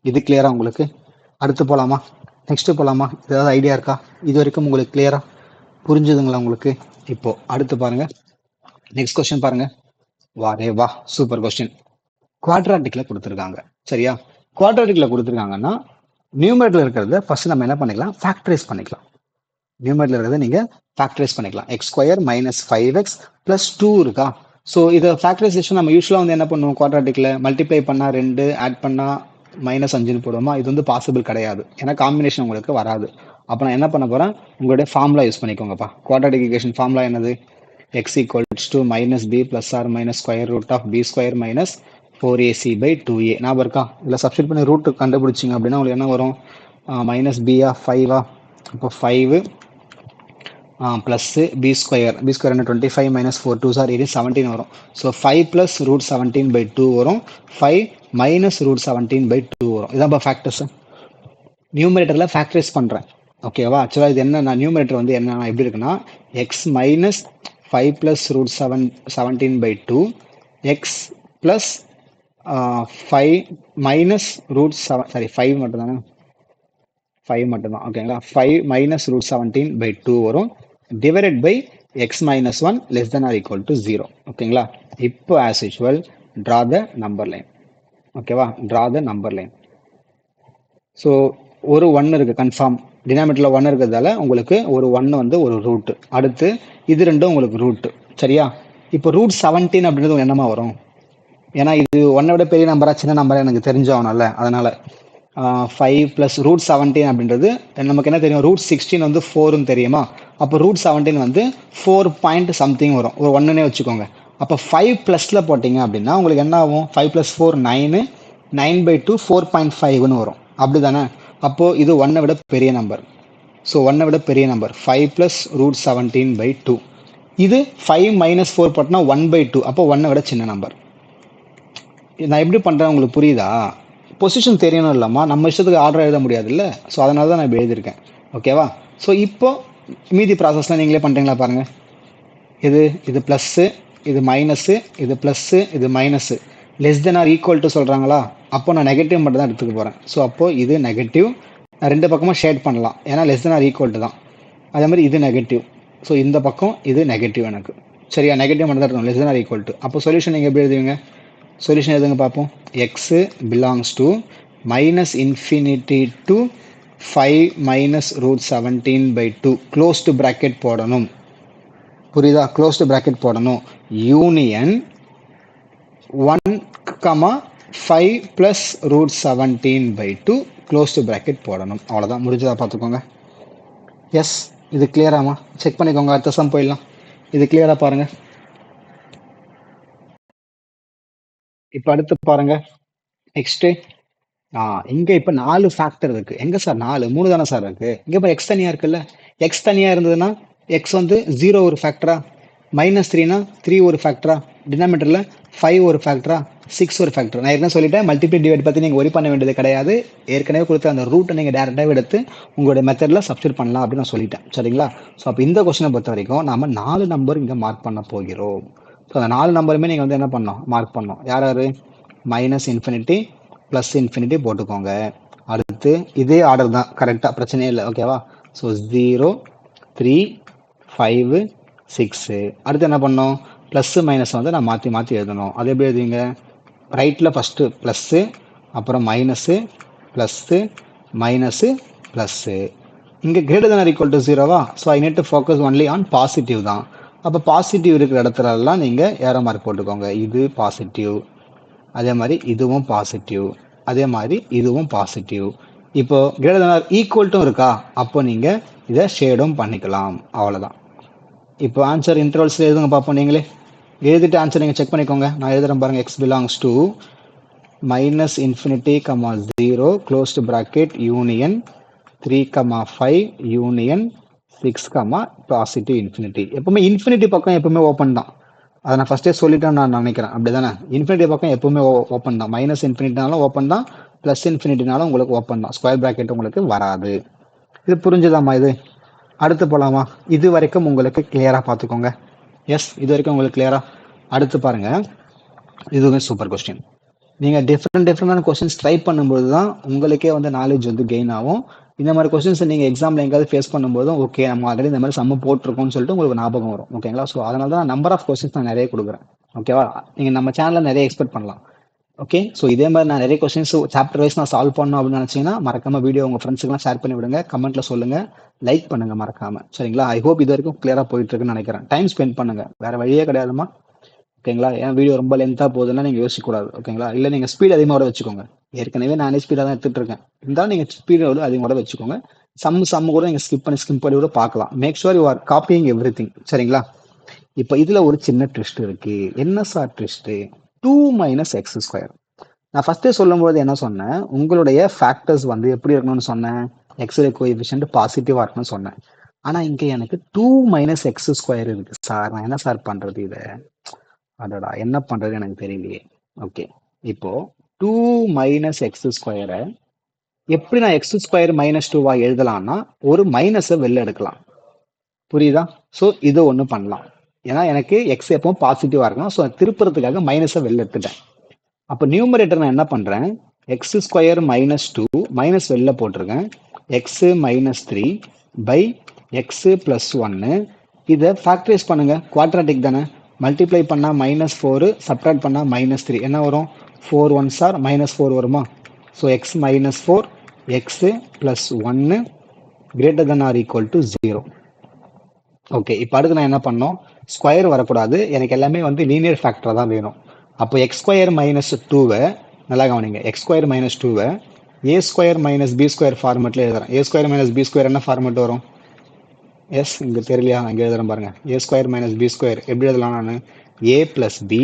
இது கிளியரா உங்களுக்கு? அடுத்து போகலாமா? நெக்ஸ்ட்டு போகலாமா? ஏதாவது ஐடியா இருக்கா? இது வரைக்கும் உங்களுக்கு கிளியரா புரிஞ்சுதுங்களா உங்களுக்கு? இப்போ அடுத்து பாருங்க, நெக்ஸ்ட் கொஸ்டின் பாருங்க. வாரே வா, சூப்பர் கொஸ்டின். குவாட்ராட்டிக்ல கொடுத்துருக்காங்க. சரியா? குவாட்ராட்டிக்கில் கொடுத்துருக்காங்கன்னா நியூமரேட்டரில் இருக்கிறத ஃபர்ஸ்ட் நம்ம என்ன பண்ணிக்கலாம், ஃபேக்டரைஸ் பண்ணிக்கலாம். நியூமரேட்டரில் இருக்கிறத நீங்கள் ஃபேக்டரைஸ் பண்ணிக்கலாம். X square minus 5x plus 2 இருக்கா. ஸோ இதை ஃபேக்டரைசேஷன் நம்ம யூஸ்வலாக வந்து என்ன பண்ணுவோம், குவாட்ராட்டிக்கில் மல்டிப்ளை பண்ணால் 2 ஆட் பண்ணால் -5 போடுவோமா. இது வந்து பாசிபிள் கிடையாது, ஏன்னா காம்பினேஷன் உங்களுக்கு வராது. அப்போ நான் என்ன பண்ண போகிறேன், உங்களுடைய ஃபார்முலா யூஸ் பண்ணிக்கோங்கப்பா. குவாட்ராட்டிக் ஈக்குவேஷன் ஃபார்முலா என்னது, x equals to -b plus or minus square root of b square minus 4ac/2a. ஞாபகம் இருக்கா. இதில் சப்ஸ்டிட் பண்ணி ரூட்டு கண்டுபிடிச்சிங்க அப்படின்னா உங்களுக்கு என்ன வரும், -b ஆஃப் 5 அப்போ 5 ப்ளஸ் பி ஸ்கொயர் என்ன 25 மைனஸ் 4 2 சார் 17 வரும். ஸோ 5 ப்ளஸ் ரூட் 17/2 வரும், 5 மைனஸ் ரூட் 17/2 வரும். இதான் இப்போ ஃபேக்டர்ஸ். நியூமரேட்டரில் ஃபேக்டரைஸ் பண்ணுறேன், ஓகேவா. ஆக்சுவலாக இது என்ன, நான் நியூமரேட்டர் வந்து என்ன எப்படி இருக்குன்னா, x minus 5 plus root 17/2 x plus 5 minus root 5 மட்டும்தானே, 5 மட்டும்தான், ஓகேங்களா. 5 மைனஸ் ரூட் 17/2 வரும், divided by x minus 1 less than or equal to 0, ஓகேங்களா. இப்போ as usual draw the number line, ஓகேவா. Draw the number line. So ஒரு 1 இருக்குது கன்ஃபார்ம், டினாமினேட்டரில் 1 இருக்கிறதால உங்களுக்கு ஒரு 1 வந்து ஒரு ரூட்டு, அடுத்து இது ரெண்டும் உங்களுக்கு ரூட்டு, சரியா. இப்போ ரூட் 17 அப்படின்றது என்னமா வரும், ஏன்னா இது 1 விட பெரிய நம்பரா சின்ன நம்பரா எனக்கு தெரிஞ்சாகணும்ல, அதனால் 5 ப்ளஸ் ரூட் 17 அப்படின்றது நமக்கு என்ன தெரியும், ரூட் 16 வந்து 4ன்னு தெரியுமா. அப்போ ரூட் 17 வந்து 4 பாயிண்ட் சம்திங் வரும், ஒரு 1ன்னே வச்சுக்கோங்க. அப்போ 5 ப்ளஸில் போட்டிங்க அப்படின்னா உங்களுக்கு என்ன ஆகும், 5 + 4 9, 9/2 4.5ன்னு வரும், அப்படி தானே. அப்போது இது 1 விட பெரிய நம்பர். ஸோ 1 விட பெரிய நம்பர் 5 ப்ளஸ் ரூட் 17/2. இது 5 மைனஸ் 4 போட்டோன்னா 1/2, அப்போ 1 விட சின்ன நம்பர். நான் எப்படி பண்ணுறேன் உங்களுக்கு புரியுதா. பொசிஷன் தெரியணும் இல்லாமா, நம்ம இஷ்டத்துக்கு ஆர்டர் எழுத முடியாது இல்லை. ஸோ அதனால தான் நான் எழுதியிருக்கேன், ஓகேவா. ஸோ இப்போ மீதி ப்ராசஸ்லாம் நீங்களே பண்ணுறீங்களா பாருங்கள். இது ப்ளஸ்ஸு, இது மைனஸு, இது ப்ளஸ்ஸு, இது minus, less than or equal to சொல்கிறாங்களா. அப்போ நான் நெகட்டிவ் மட்டும் தான் எடுத்துக்க போகிறேன். ஸோ அப்போது இது நெகட்டிவ், நான் 2 பக்கமும் ஷேட் பண்ணலாம், ஏன்னா less than or equal to தான். அதே மாதிரி இது நெகட்டிவ், ஸோ இந்த பக்கம் இது நெகட்டிவ் எனக்கு, சரியா. நெகட்டிவ் மட்டும் தான் இருக்கணும், less than or equal to. அப்போ சொல்யூஷன் நீங்கள் எப்படி எழுதுவீங்க, சொல்யூஷன் எதுங்க பார்ப்போம். X belongs to -∞ to 5 minus root 17/2 closed bracket போடணும், புரியுதா. க்ளோஸ்டு ப்ராக்கெட் போடணும், union 1, 5 plus root 17/2 closed bracket போடணும். அவ்வளோதான், முடிஞ்சதா பார்த்துக்கோங்க. எஸ், இது கிளியராமா, செக் பண்ணிக்கோங்க. அடுத்த சம் போயிடலாம். இது கிளியராக பாருங்கள். இப்போ அடுத்து பாருங்க, நெக்ஸ்ட்டு இங்கே இப்போ 4 ஃபேக்டர் இருக்குது. எங்கே சார் 4, 3 தானே சார் இருக்குது. இங்கே இப்போ எக்ஸ் தனியாக இருக்குல்ல. எக்ஸ் தனியாக இருந்ததுன்னா எக்ஸ் வந்து 0 ஒரு ஃபேக்டரா, -3னா 3 ஒரு ஃபேக்டரா, டினாமினேட்டரில் 5 ஒரு ஃபேக்டரா, 6 ஒரு ஃபேக்டர். நான் என்ன சொல்லிட்டேன், மல்டிப்ளை டிவைட் பற்றி நீங்கள் ஒரி பண்ண வேண்டியது கிடையாது. ஏற்கனவே கொடுத்த அந்த ரூட்டை நீங்கள் டேரெக்டாக எடுத்து உங்களுடைய மெத்தடில் சப்ஸ்டிட் பண்ணலாம் அப்படின்னு நான் சொல்லிட்டேன், சரிங்களா. ஸோ அப்போ இந்த கொஸ்டினை பொறுத்த வரைக்கும் நாம் 4 நம்பர் இங்கே மார்க் பண்ண போகிறோம். ஸோ அந்த 4 நம்பருமே நீங்கள் வந்து என்ன பண்ணோம், மார்க் பண்ணோம். யார் யார், -∞, +∞ போட்டுக்கோங்க. அடுத்து இதே ஆர்டர் தான், கரெக்டாக, பிரச்சனையே இல்லை, ஓகேவா. ஸோ 0, 3, 5, 6. அடுத்து என்ன பண்ணோம், ப்ளஸ்ஸு மைனஸ் வந்து நான் மாற்றி மாற்றி எழுதணும். அது எப்படி எழுதுவீங்க, ரைட்டில் ஃபஸ்ட்டு ப்ளஸ்ஸு, அப்புறம் மைனஸு, ப்ளஸ்ஸு, மைனஸு, ப்ளஸ்ஸு. இங்கே greater than or equal to 0வா. So I need to focus only on positive தான். அப்போ பாசிட்டிவ் இருக்கிற இடத்துலலாம் நீங்கள் ஏரோ மார்க் போட்டுக்கோங்க. இது பாசிட்டிவ், அதே மாதிரி இதுவும் பாசிட்டிவ், அதே மாதிரி இதுவும் பாசிட்டிவ். இப்போ greater than or equal to இருக்கா, அப்போ நீங்கள் இதை ஷேடும் பண்ணிக்கலாம், அவ்வளோதான். இப்போ ஆன்சர் இன்டர்வல்ஸில் எழுதுங்க பார்ப்போம். நீங்களே எழுதிட்டு ஆன்சர் நீங்கள் செக் பண்ணிக்கோங்க. நான் எழுதுகிறேன் பாருங்கள். X belongs to -∞, 0 closed bracket union 3, 5 union 6, positive infinity. எப்பவுமே இன்ஃபினிட்டி பக்கம் எப்பவுமே ஓப்பன் தான். அதை நான் ஃபஸ்ட்டே சொல்லிட்டேன்னு நான் நினைக்கிறேன், அப்படி தானே. இன்ஃபினிட்டி பக்கம் எப்பவுமே ஓப்பன் தான். -∞ ஓப்பன் தான், +∞ உங்களுக்கு ஓப்பன் தான். ஸ்கொயர் ப்ராக்கெட் உங்களுக்கு வராது. இது புரிஞ்சுதாம்மா. இது அடுத்து போகலாமா. இது வரைக்கும் உங்களுக்கு கிளியராக பார்த்துக்கோங்க. எஸ், இது வரைக்கும் உங்களுக்கு கிளியராக. அடுத்து பாருங்கள், இதுவுமே சூப்பர் கொஸ்டின். நீங்கள் டிஃப்ரெண்டான கொஸ்டின்ஸ் ட்ரை பண்ணும்போது தான் உங்களுக்கே வந்து நாலேஜ் வந்து கெயின் ஆகும். இந்த மாதிரி கொஸ்டின்ஸை நீங்கள் எக்ஸாமில் எங்கேயாவது ஃபேஸ் பண்ணும்போதும் ஓகே நம்ம ஆல்ரெடி இந்த மாதிரி சம்ம போட்டிருக்கோம்னு சொல்லிட்டு உங்களுக்கு ஞாபகம் வரும், ஓகேங்களா. ஸோ அதனால தான் நம்பர் ஆஃப் கொஸ்டின்ஸ் நான் நிறைய கொடுக்குறேன், ஓகேவா. நீங்கள் நம்ம சேனலில் நிறைய எக்ஸ்பெக்ட் பண்ணலாம். ஓகே, ஸோ இதே மாதிரி நான் நிறைய கொஸ்டின்ஸ் சாப்டர் வைஸ் நான் சால்வ் பண்ணணும் அப்படின்னு நினச்சிங்கன்னா மறக்காம வீடியோ உங்கள் ஃப்ரெண்ட்ஸுக்குலாம் ஷேர் பண்ணி விடுங்க, கமெண்ட்ல சொல்லுங்க, லைக் பண்ணுங்க மறக்காம. சரிங்களா? ஐ ஹோப் இது வரைக்கும் கிளியரா போயிட்டு இருக்குன்னு நினைக்கிறேன். டைம் ஸ்பெண்ட் பண்ணுங்க, வேற வழியே கிடையாதுமா. ஓகேங்களா? ஏன் வீடியோ ரொம்ப லென்த்தாக போகுதுன்னா நீங்கள் யோசிக்கக்கூடாது. ஓகேங்களா? இல்லை நீங்கள் ஸ்பீட் அதிகமாக வச்சுக்கோங்க. ஏற்கனவே நானே ஸ்பீடாக தான் எடுத்துட்டு இருக்கேன், இருந்தாலும் நீங்கள் ஸ்பீடோட அதிகமாக வச்சுக்கோங்க. சம்மு கூட நீங்கள் ஸ்கிப் பண்ணி கூட பார்க்கலாம். Make sure you are copying everything. சரிங்களா? இப்போ இதுல ஒரு சின்ன ட்விஸ்ட் இருக்கு. என்ன சார் ட்விஸ்ட்? 2 மைனஸ் எக்ஸ் ஸ்கொயர். நான் ஃபர்ஸ்டே சொல்லும்போது என்ன சொன்னேன், உங்களுடைய ஃபேக்டர்ஸ் வந்து எப்படி இருக்கணும்னு சொன்னேன், எக்ஸோட கோஎஃபிஷியன்ட் பாசிட்டிவா இருக்கணும்னு சொன்னேன். ஆனா இங்க எனக்கு 2 மைனஸ் எக்ஸ் ஸ்கொயர் இருக்கு சார். நான் என்ன சார் பண்றது இதை? அடடா, என்ன பண்றது எனக்கு தெரியலையே. ஓகே, இப்போ 2 மைனஸ் எக்ஸ் ஸ்கொயரை எப்படி நான் எக்ஸ் ஸ்கொயர் மைனஸ் 2வா எழுதலாம்னா ஒரு மைனஸை வெளில எடுக்கலாம். புரியுதா? ஸோ இது ஒன்று பண்ணலாம். ஏன்னா எனக்கு எக்ஸ் எப்பவும் பாசிட்டிவா இருக்கணும். ஸோ திருப்புறதுக்காக மைனஸை வெளில எடுத்துட்டேன். அப்போ நியூமரேட்டர் நான் என்ன பண்றேன், எக்ஸ் ஸ்கொயர் மைனஸ் 2 மைனஸ் வெளில போட்டிருக்கேன், x minus 3 by x plus 1. இதை ஃபேக்டரைஸ் பண்ணுங்க, குவாட்ராட்டிக் தானே. மல்டிப்ளை பண்ணா -4, சப்ட்ராக்ட் பண்ணா -3 என்ன வரும்? 4 1s ஆர் -4 வருமா? So x minus 4 x plus 1 greater than or equal to 0. Okay, இப்போ அடுத்து நான் என்ன பண்ணோம், ஸ்கொயர் வரக்கூடாது, எனக்கு எல்லாமே வந்து லீனியர் ஃபேக்டர் தான் வேணும். அப்போ எக்ஸ் ஸ்கொயர் மைனஸ் 2வை நல்லா கவனிங்க, எக்ஸ் ஸ்கொயர் மைனஸ் 2வை A square minus B square ஃபார்மெட்டில் எழுதுறேன். A square minus B square என்ன ஃபார்மெட் வரும்? எஸ், இங்கே தெரியலையா? இங்கே எழுதுறேன் பாருங்க. A square minus B square எப்படி எழுதலாம்? நான் A plus B,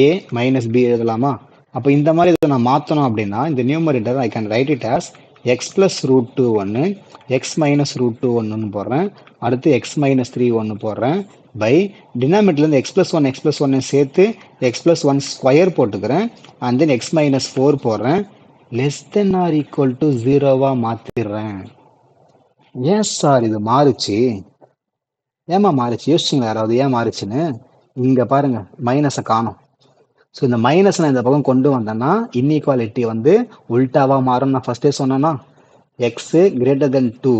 A minus B எழுதலாமா? அப்போ இந்த மாதிரி இதை நான் மாற்றணும் அப்படின்னா இந்த numerator I can write it as x plus root 2 1, x minus root 2 1 போடுறேன், அடுத்து எக்ஸ் மைனஸ் 3 1 போடுறேன், பை டினாமினேட்டர்லேருந்து எக்ஸ் பிளஸ் 1 சேர்த்து எக்ஸ் பிளஸ் 1 ஸ்கொயர் போட்டுக்கிறேன், அண்ட் தென் எக்ஸ் மைனஸ் 4 போடுறேன், less than or equal to 0வா மாற்றிடுறேன். ஏன் சார் இது மாறுச்சு? ஏமா மாறுச்சு? யோசிச்சிங்களா யாராவது ஏன் மாறுச்சுன்னு? இங்கே பாருங்க, மைனஸை காணும். ஸோ இந்த மைனஸ் நான் இந்த பக்கம் கொண்டு வந்தேன்னா இன்இக்வாலிட்டி வந்து உல்டாவா மாறும். நான் ஃபர்ஸ்டே சொன்னேன்னா x greater than 2,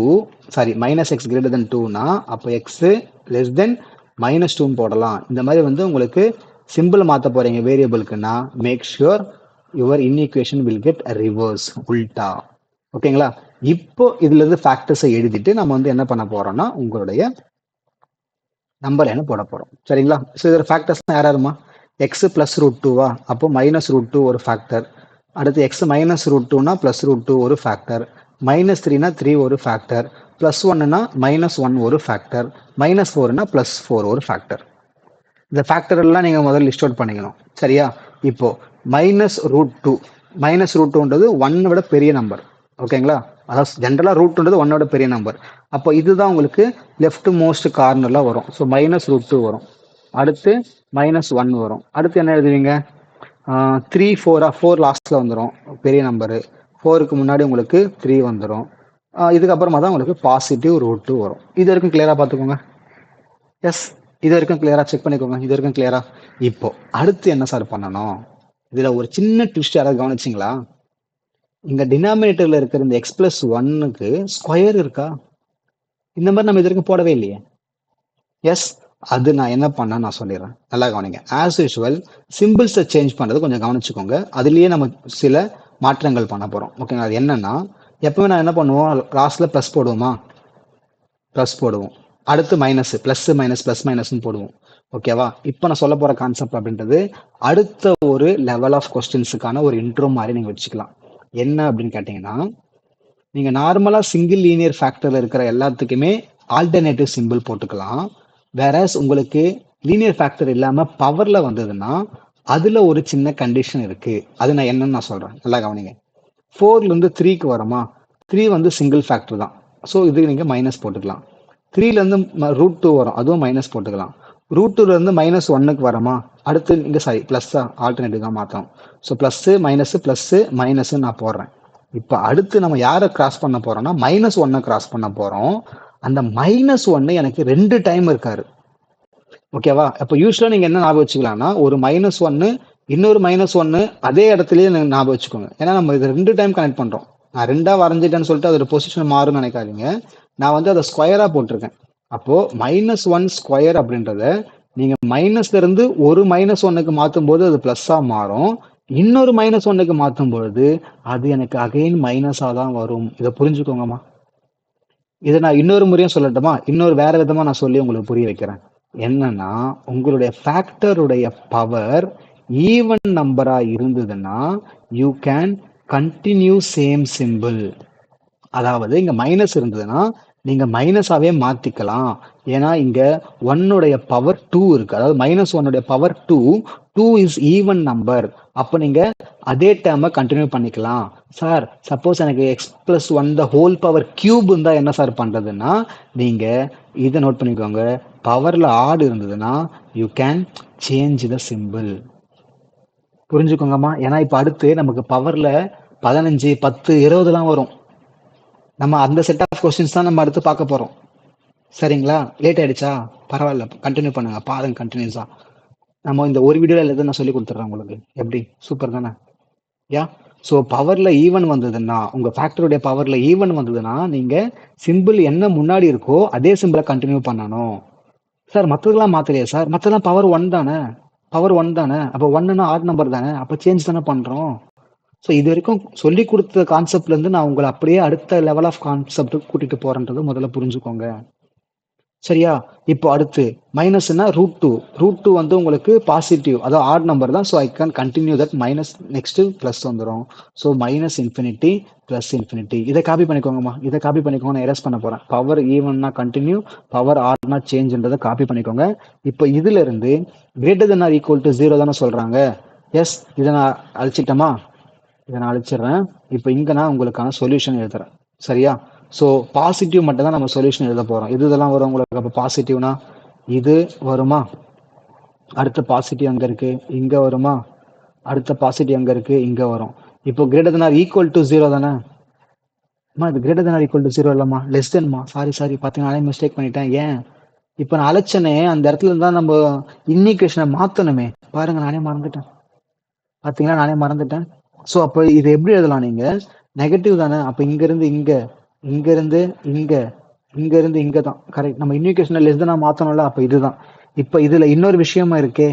sorry minus x greater than 2னா அப்போ எக்ஸ் லெஸ் தென் மைனஸ் 2 போடலாம். இந்த மாதிரி வந்து உங்களுக்கு சிம்பிள் மாற்ற போறீங்க வேரியபிளுக்குன்னா make sure your inequation will get reverse, உல்டா. ஓகேங்களா? இப்போ இதுல இருந்து ஃபேக்டர்ஸை எழுதிட்டு நம்ம வந்து என்ன பண்ண போறோம்னா உங்களுடைய நம்பர் என்ன போட போறோம். சரிங்களா? ஸோ இதில் ஃபேக்டர்ஸ் யாராருமா? எக்ஸ் பிளஸ் ரூட் 2வா, அப்போ மைனஸ் ரூட் 2 ஒரு ஃபேக்டர், அடுத்து எக்ஸ் மைனஸ் ரூட் 2னா பிளஸ் ரூட் 2 ஒரு ஃபேக்டர், மைனஸ் 3னா 3 ஒரு ஃபேக்டர், பிளஸ் 1னா மைனஸ் 1 ஒரு ஃபேக்டர், மைனஸ் 4னா பிளஸ் 4 ஒரு ஃபேக்டர். இந்த ஃபேக்டர் எல்லாம் நீங்க முதல்ல லிஸ்ட் அவுட் பண்ணிக்கணும். சரியா? இப்போ மைனஸ் ரூட் 2ன்றது 1 விட பெரிய நம்பர். ஓகேங்களா? அதாவது ஜென்ரலா ரூட்ன்றது 1 விட பெரிய நம்பர். அப்போ இதுதான் உங்களுக்கு லெஃப்ட் மோஸ்ட் கார்னர்ல வரும். ஸோ மைனஸ் ரூட் 2 வரும், அடுத்து மைனஸ் 1 வரும், அடுத்து என்ன எழுதுவீங்க? 3 4 லாஸ்ட்ல வந்துடும் பெரிய நம்பரு, 4க்கு முன்னாடி உங்களுக்கு 3 வந்துடும், இதுக்கப்புறமா தான் உங்களுக்கு பாசிட்டிவ் ரூட் 2 வரும். இது வரைக்கும் கிளியரா பார்த்துக்கோங்க. எஸ், இது வரைக்கும் கிளியரா செக் பண்ணிக்கோங்க. இது வரைக்கும் கிளியரா? இப்போ அடுத்து என்ன சார் பண்ணணும்? இதுல ஒரு சின்ன ட்விஸ்ட் யாராவது கவனிச்சிங்களா? இங்க டினாமினேட்டர்ல இருக்கிற இந்த எக்ஸ் பிளஸ் 1க்கு ஸ்கொயர் இருக்கா? இந்த மாதிரி நம்ம இது வரைக்கும் போடவே இல்லையே. எஸ், அது நான் என்ன பண்ண நான் சொல்லிடுறேன், நல்லா கவனிங்க. ஆஸ் யூஸ்வல் சிம்பிள்ஸை சேஞ்ச் பண்றது கொஞ்சம் கவனிச்சுக்கோங்க. அதுலயே நம்ம சில மாற்றங்கள் பண்ண போறோம். ஓகேங்களா? அது என்னன்னா, எப்பவுமே நான் என்ன பண்ணுவோம், லாஸ்ட்ல பிளஸ் போடுவோமா? பிளஸ் போடுவோம், அடுத்து மைனஸ், பிளஸ் மைனஸ் பிளஸ் மைனஸ்ன்னு போடுவோம். ஓகேவா? இப்போ நான் சொல்ல போற கான்செப்ட் அப்படின்றது அடுத்த ஒரு லெவல் ஆஃப் கொஸ்டின்ஸுக்கான ஒரு இன்ட்ரோ மாதிரி நீங்க வச்சுக்கலாம். என்ன அப்படின்னு கேட்டீங்கன்னா, நீங்க நார்மலா சிங்கிள் லீனியர் ஃபேக்டர்ல இருக்கிற எல்லாத்துக்குமே ஆல்டர்னேட்டிவ் சிம்பிள் போட்டுக்கலாம். வேறஸ் உங்களுக்கு லீனியர் ஃபேக்டர் இல்லாம பவர்ல வந்ததுன்னா அதுல ஒரு சின்ன கண்டிஷன் இருக்கு. அது நான் என்னன்னு நான் சொல்றேன், நல்லா கவனிங்க. 4ல இருந்து 3க்கு வரமா? 3 வந்து சிங்கிள் ஃபேக்டர் தான், ஸோ இதுக்கு நீங்க மைனஸ் போட்டுக்கலாம். 3ல இருந்து ரூட் 2 வரும், அதுவும் மைனஸ் போட்டுக்கலாம். ரூட் 2ல இருந்து மைனஸ் 1க்கு வரமா? அடுத்து இங்க சாரி பிளஸ் ஆல்டர்னேட்டிவ் தான் மாத்தணும். ஸோ பிளஸ் மைனஸ் நான் போடுறேன். இப்போ அடுத்து நம்ம யாரை கிராஸ் பண்ண போறோம்னா மைனஸ் 1 கிராஸ் பண்ண போறோம். அந்த மைனஸ் 1 எனக்கு 2 டைம் இருக்காரு. ஓகேவா? அப்போ யூஸ்வலா நீங்க என்ன ஞாபகம் வச்சுக்கலாம்னா, ஒரு -1 இன்னொரு -1 அதே இடத்துலயே ஞாபகம் வச்சுக்கோங்க. ஏன்னா நம்ம இது 2 டைம் கனெக்ட் பண்றோம். நான் 2ஆ வரைஞ்சிட்டேன்னு சொல்லிட்டு அதோட பொசிஷன் மாறும்னு நினைக்காதீங்க. நான் வந்து அதை ஸ்கொயரா போட்டிருக்கேன். அப்போ -1 ஸ்கொயர் அப்படின்றத நீங்க மைனஸ்ல இருந்து ஒரு -1க்கு மாற்றும் போது அது பிளஸ்ஸா மாறும். இன்னொரு -1க்கு மாற்றும் பொழுது அது எனக்கு அகைன் மைனஸா தான் வரும். இதை புரிஞ்சுக்கோங்கம்மா. இதை நான் இன்னொரு முறையும் சொல்லட்டுமா? இன்னொரு வேற விதமா நான் சொல்லி உங்களுக்கு புரிய வைக்கிறேன். என்னன்னா, உங்களுடைய ஃபேக்டருடைய பவர் ஈவன் நம்பரா இருந்ததுன்னா you can continue same simple. அதாவது இங்க மைனஸ் இருந்ததுன்னா நீங்க மைனஸாவே மாத்திக்கலாம். ஏன்னா இங்க 1உடைய பவர் 2 இருக்கு. அதாவது -1உடைய பவர் 2 இஸ் ஈவன் நம்பர். அப்ப நீங்க அதே டேர்மை கண்டினியூ பண்ணிக்கலாம். சார் சப்போஸ் எனக்கு x+1 the whole power cube இருந்தா என்ன சார் பண்றதுன்னா, நீங்க இதை நோட் பண்ணிக்கோங்க. பவர்ல ஆட் இருந்ததுன்னா you can change the symbol. புரிஞ்சுக்கோங்கம்மா. ஏன்னா இப்ப அடுத்து நமக்கு பவர்ல 15, 10, 20 வரும். நம்ம அந்த செட் ஆஃப் கொஸ்டின்ஸ் தான் நம்ம அடுத்து பார்க்க போறோம். சரிங்களா? லேட் ஆயிடுச்சா? பரவாயில்ல, கண்டினியூ பண்ணுங்க, பாருங்க கண்டினியூஸா. நம்ம இந்த ஒரு வீடியோல எல்லாத்தையும் நான் சொல்லி கொடுத்துட்றேன் உங்களுக்கு. எப்படி? சூப்பர் தானே? யா. ஸோ பவர்ல ஈவன் வந்ததுன்னா, உங்க ஃபேக்டருடைய பவர்ல ஈவன் வந்ததுன்னா நீங்க சிம்பிள் என்ன முன்னாடி இருக்கோ அதே சிம்பிளை கண்டினியூ பண்ணணும். சார் மற்றதெல்லாம் மாத்தலையா சார்? மற்றதெல்லாம் பவர் 1 தானே? பவர் 1 தானே? அப்போ 1ன்னா ஆட் நம்பர் தானே? அப்போ சேஞ்ச் தானே பண்றோம். ஸோ இது வரைக்கும் சொல்லி கொடுத்த கான்செப்ட்ல இருந்து நான் உங்களை அப்படியே அடுத்த லெவல் ஆஃப் கான்செப்ட் கூட்டிட்டு போறேன்றது முதல்ல புரிஞ்சுக்கோங்க. சரியா? இப்போ அடுத்து மைனஸ்னா √2. √2 வந்து உங்களுக்கு பாசிட்டிவ், அதாவது ஆட் நம்பர் தான். So I can continue that minus. Next plus வந்துடும். ஸோ -∞ +∞. இதை காப்பி பண்ணிக்கோங்கம்மா. இதை காப்பி பண்ணிக்கோங்க. நான் எரேஸ் பண்ண போறேன். பவர் ஈவன்னா கண்டினியூ, பவர் ஆட்னா சேஞ்ச்ன்றதை காப்பி பண்ணிக்கோங்க. இப்போ இதுல இருந்து ≥0 தானே சொல்றாங்க. எஸ், இதை நான் அழிச்சிட்டோமா? இதை நான் அழிச்சிடுறேன். இப்போ இங்க நான் உங்களுக்கான சொல்யூஷன் எழுதுறேன். சரியா? ஸோ பாசிட்டிவ் மட்டும் தான் நம்ம சொல்யூஷன் எழுத போறோம். இதெல்லாம் வரும் உங்களுக்கு. அப்போ பாசிட்டிவ்னா இது வருமா? அடுத்த பாசிட்டிவ் அங்க இருக்கு, இங்க வருமா? அடுத்த பாசிட்டிவ் அங்க இருக்கு, இங்க வரும். இப்போ ≥0 தானே? இது ≥0 இல்லம்மா, லெஸ் தென்மா. சாரி பாத்தீங்கன்னா நானே மிஸ்டேக் பண்ணிட்டேன். ஏன்? இப்போ நான் அழைச்சனே அந்த இடத்துல இருந்தா நம்ம இன்னிகேஷனை மாத்தணுமே. பாருங்க, நானே மறந்துட்டேன். பாத்தீங்களா, நானே மறந்துட்டேன். ஸோ அப்போ இது எப்படி எழுதலாம்? நீங்க நெகட்டிவ் தானே? அப்போ இங்க இருந்து இங்க, இங்க இருந்து இங்க, இங்க இருந்து இங்க தான் கரெக்ட். நம்ம இன்னிகேஷனை லெஸ் தானா மாத்தணும்ல. அப்போ இதுதான். இப்போ இதுல இன்னொரு விஷயமா இருக்கே.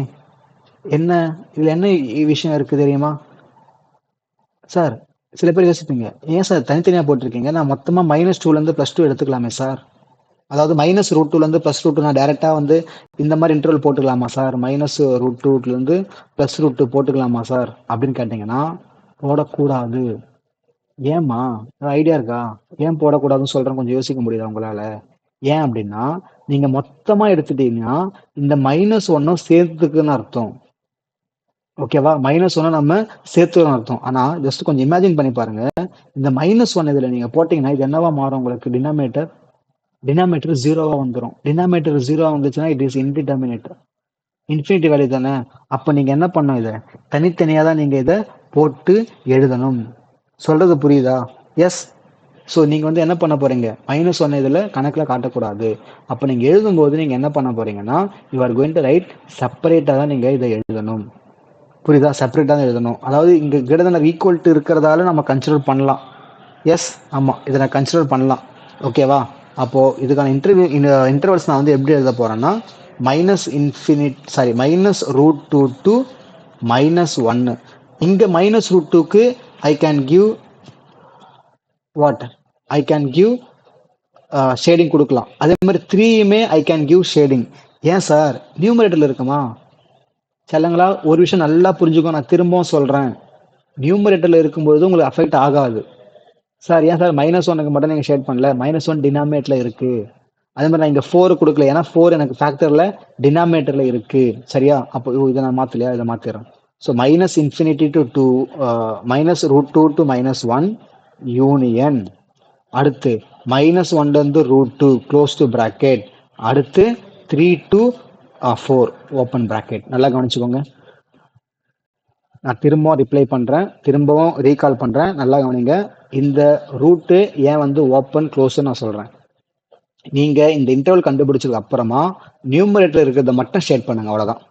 என்ன? இதுல என்ன விஷயம் இருக்கு தெரியுமா சார்? சில பேர் யோசிப்பீங்க, ஏன் சார் தனித்தனியா போட்டிருக்கீங்க? நான் மொத்தமா -2ல இருந்து +2 எடுத்துக்கலாமே சார். அதாவது -√2ல இருந்து +√2 நான் டைரக்டா வந்து இந்த மாதிரி இன்டர்வல் போட்டுக்கலாமா சார்? -√2ல இருந்து +√2 போட்டுக்கலாமா சார் அப்படின்னு கேட்டீங்கன்னா போடக்கூடாது. ஏம்மா? ஐடியா இருக்கா? ஏன் போடக்கூடாதுன்னு சொல்றேன், கொஞ்சம் யோசிக்க முடியுதா உங்களால? ஏன் அப்படின்னா, நீங்க மொத்தமா எடுத்துட்டீங்கன்னா இந்த -1 சேர்த்துக்குன்னு அர்த்தம். ஓகேவா? -1 நம்ம சேர்த்துக்கணும் அர்த்தம். ஆனா ஜஸ்ட் கொஞ்சம் இமேஜின் பண்ணி பாருங்க. இந்த -1 இதுல நீங்க போட்டீங்கன்னா இது என்னவா மாறும் உங்களுக்கு? டினாமினேட்டர் 0வா வந்துடும். டினாமினேட்டர் 0வா வந்துச்சுன்னா it is indeterminate, infinity value தானே? அப்ப நீங்க என்ன பண்ணும்? இதை தனித்தனியா தான் நீங்க இதை போட்டு எழுதணும். சொல்றது புரியுதா? எஸ். ஸோ நீங்க வந்து என்ன பண்ண போறீங்க? -1 இதுல கணக்குல காட்டக்கூடாது. அப்ப நீங்க எழுதும்போது நீங்க என்ன பண்ண போறீங்கன்னா, you are going to write செப்பரேட்டா தான் நீங்க இதை எழுதணும். புரியுதா? செப்பரேட்டா தான் எழுதணும். அதாவது இங்க ஈக்குவல் டு இருக்கிறதால நம்ம கன்சிடர் பண்ணலாம். எஸ், ஆமா, இதை நான் கன்சிடர் பண்ணலாம். ஓகேவா? அப்போ இதுக்கான இன்டர்வல்ஸ் நான் வந்து எப்படி எழுத போறேன்னா, -√2 to -1. இங்க -√2க்கு I can give what? I can give shading கொடுக்கலாம். அதே மாதிரி 3யுமே ஐ கேன் கிவ் ஷேடிங். ஏன் சார்? நியூமரேட்டர்ல இருக்குமா? செல்லங்களா, ஒரு விஷயம் நல்லா புரிஞ்சுக்கோ, நான் திரும்பவும் சொல்றேன். நியூமரேட்டர்ல இருக்கும்போது உங்களுக்கு அஃபெக்ட் ஆகாது. சார் ஏன் சார் -1க்கு மட்டும் நீங்க ஷேட் பண்ணல? -1 டினாமினேட்டர்ல இருக்கு. அதே மாதிரி நான் இங்க 4 கொடுக்கல, ஏன்னா 4 எனக்கு ஃபேக்டர்ல டினாமினேட்டர்ல இருக்கு. சரியா? அப்போ இதை நான் மாத்தலையா? இதை மாத்திடுறேன். So -∞ to 2, -√2 to -1 union. அடுத்து -1 இருந்து √2 க்ளோஸ் டு பிராக்கெட். அடுத்து 3 to 4 ஓப்பன் பிராக்கெட். நல்லா கவனிச்சுக்கோங்க. நான் திரும்பவும் ரிப்ளை பண்றேன், திரும்பவும் ரீகால் பண்றேன். நல்லா கவனிங்க. இந்த ரூட்டு ஏன் வந்து ஓப்பன் க்ளோஸ் நான் சொல்றேன். நீங்க இந்த இன்டர்வல் கண்டுபிடிச்சதுக்கு அப்புறமா நியூமரேட்டர் இருக்கிறத மட்டும் ஷேட் பண்ணுங்க, அவ்வளவுதான்.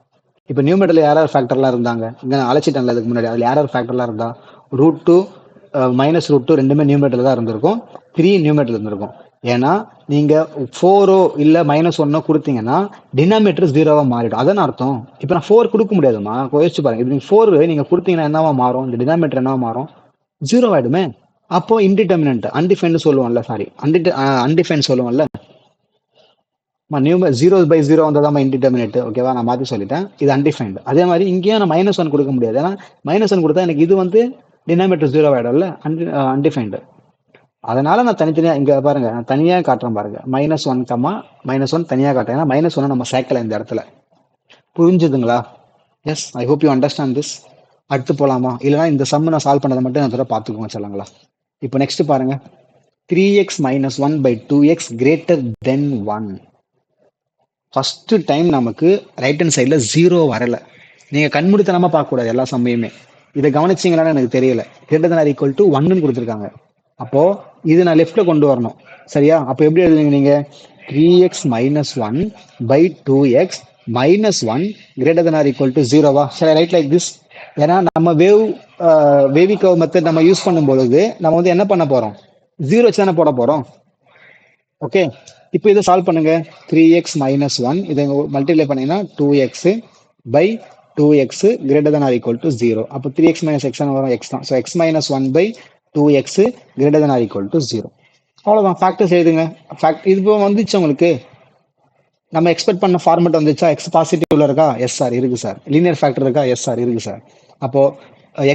இப்போ நியூமரேட்டர்ல யாராவது ஃபேக்டர்லாம் இருந்தாங்க? இங்க நான் அழைச்சிட்டேன்ல இதுக்கு முன்னாடி. அதுல யாராவது ஃபேக்டர்லாம் இருந்தா √2 -√2 ரெண்டுமே நியூமரேட்டர்ல தான் இருந்திருக்கும். 3 நியூமரேட்டர்ல இருந்திருக்கும். ஏன்னா நீங்கள் 4 இல்லை -1 கொடுத்தீங்கன்னா டினாமினேட்டர் 0வா மாறிடும். அதான் அர்த்தம். இப்போ நான் 4 கொடுக்க முடியாதுமா, யோசிச்சு பாருங்க. இது 4 நீங்கள் கொடுத்தீங்கன்னா என்னவா மாறும்? இந்த டினாமினேட்டர் என்னவா மாறும்? 0 ஆயிடுமே. அப்போ இன்டிடெர்மினன்ட் அன்டிஃபைன்டு சொல்லுவோம்ல, சாரி அன்டிஃபைன் சொல்லுவோம்ல. நியூமர் 0/0 வந்தால் தான் இன்டிடெர்மினேட். ஓகேவா, நான் மாற்றி சொல்லிட்டேன். இது அன்டிஃபைன்டு. அதே மாதிரி இங்கேயும் நான் -1 கொடுக்க முடியாது. ஏன்னா -1 கொடுத்தா எனக்கு இது வந்து டினாமினேட்டர் 0 ஆகிடும்ல, அன்டிஃபைன்டு. அதனால நான் தனித்தனியாக இங்கே பாருங்க, நான் தனியாக காட்டுறேன் பாருங்க. -1 தனியாக காட்டுறேன். ஏன்னா -1 நம்ம சேர்க்கல இந்த இடத்துல. புரிஞ்சுதுங்களா? Yes, I hope you understand this. அடுத்து போகலாமா? இல்லைனா இந்த சம் நான் சால்வ் பண்ணதை மட்டும் நான் தடவை பார்த்துக்கோங்க சொல்லுங்களா. இப்போ நெக்ஸ்ட் பாருங்க. 3x - 1/2x greater than 1. First time நமக்கு ரைட் ஹேண்ட் சைடில் 0 வரலை. நீங்கள் கண்மூடித்தனமாக பார்க்கக்கூடாது எல்லா சமயமே. இதை கவனிச்சிங்களான்னு எனக்கு தெரியல. greater than or equal to 1ன்னு கொடுத்துருக்காங்க. அப்போது இது நான் லெஃப்ட்டில் கொண்டு வரணும். சரியா? அப்போ எப்படி எழுதுவீங்க நீங்கள்? 3x - 1/2x -1 greater than or equal to 0வா? சரி, ரைட் லைக் திஸ். ஏன்னா நம்ம வேவி கர்வ் மெத்தட் நம்ம யூஸ் பண்ணும்பொழுது நம்ம வந்து என்ன பண்ண போகிறோம்? 0 வச்சு தானே போட போகிறோம். ஓகே, இப்போ இதை சால்வ் பண்ணுங்க. 3x - 1 இதை மல்டிப்ளை பண்ணீங்கன்னா 2x/2x greater than or equal to 0. அப்போ 3x - x வரும், x தான். So x - 1/2x greater than or equal to 0. அவ்வளோதான், ஃபேக்டர்ஸ் எழுதுங்க. இது இப்போ வந்துச்சு உங்களுக்கு. நம்ம எக்ஸ்பெக்ட் பண்ண ஃபார்மேட் வந்துச்சா? எக்ஸ் பாசிட்டிவ்ல இருக்கா? எஸ் சார் இருக்கு சார். லீனியர் ஃபேக்டர் இருக்கா? எஸ் சார் இருக்கு சார். அப்போ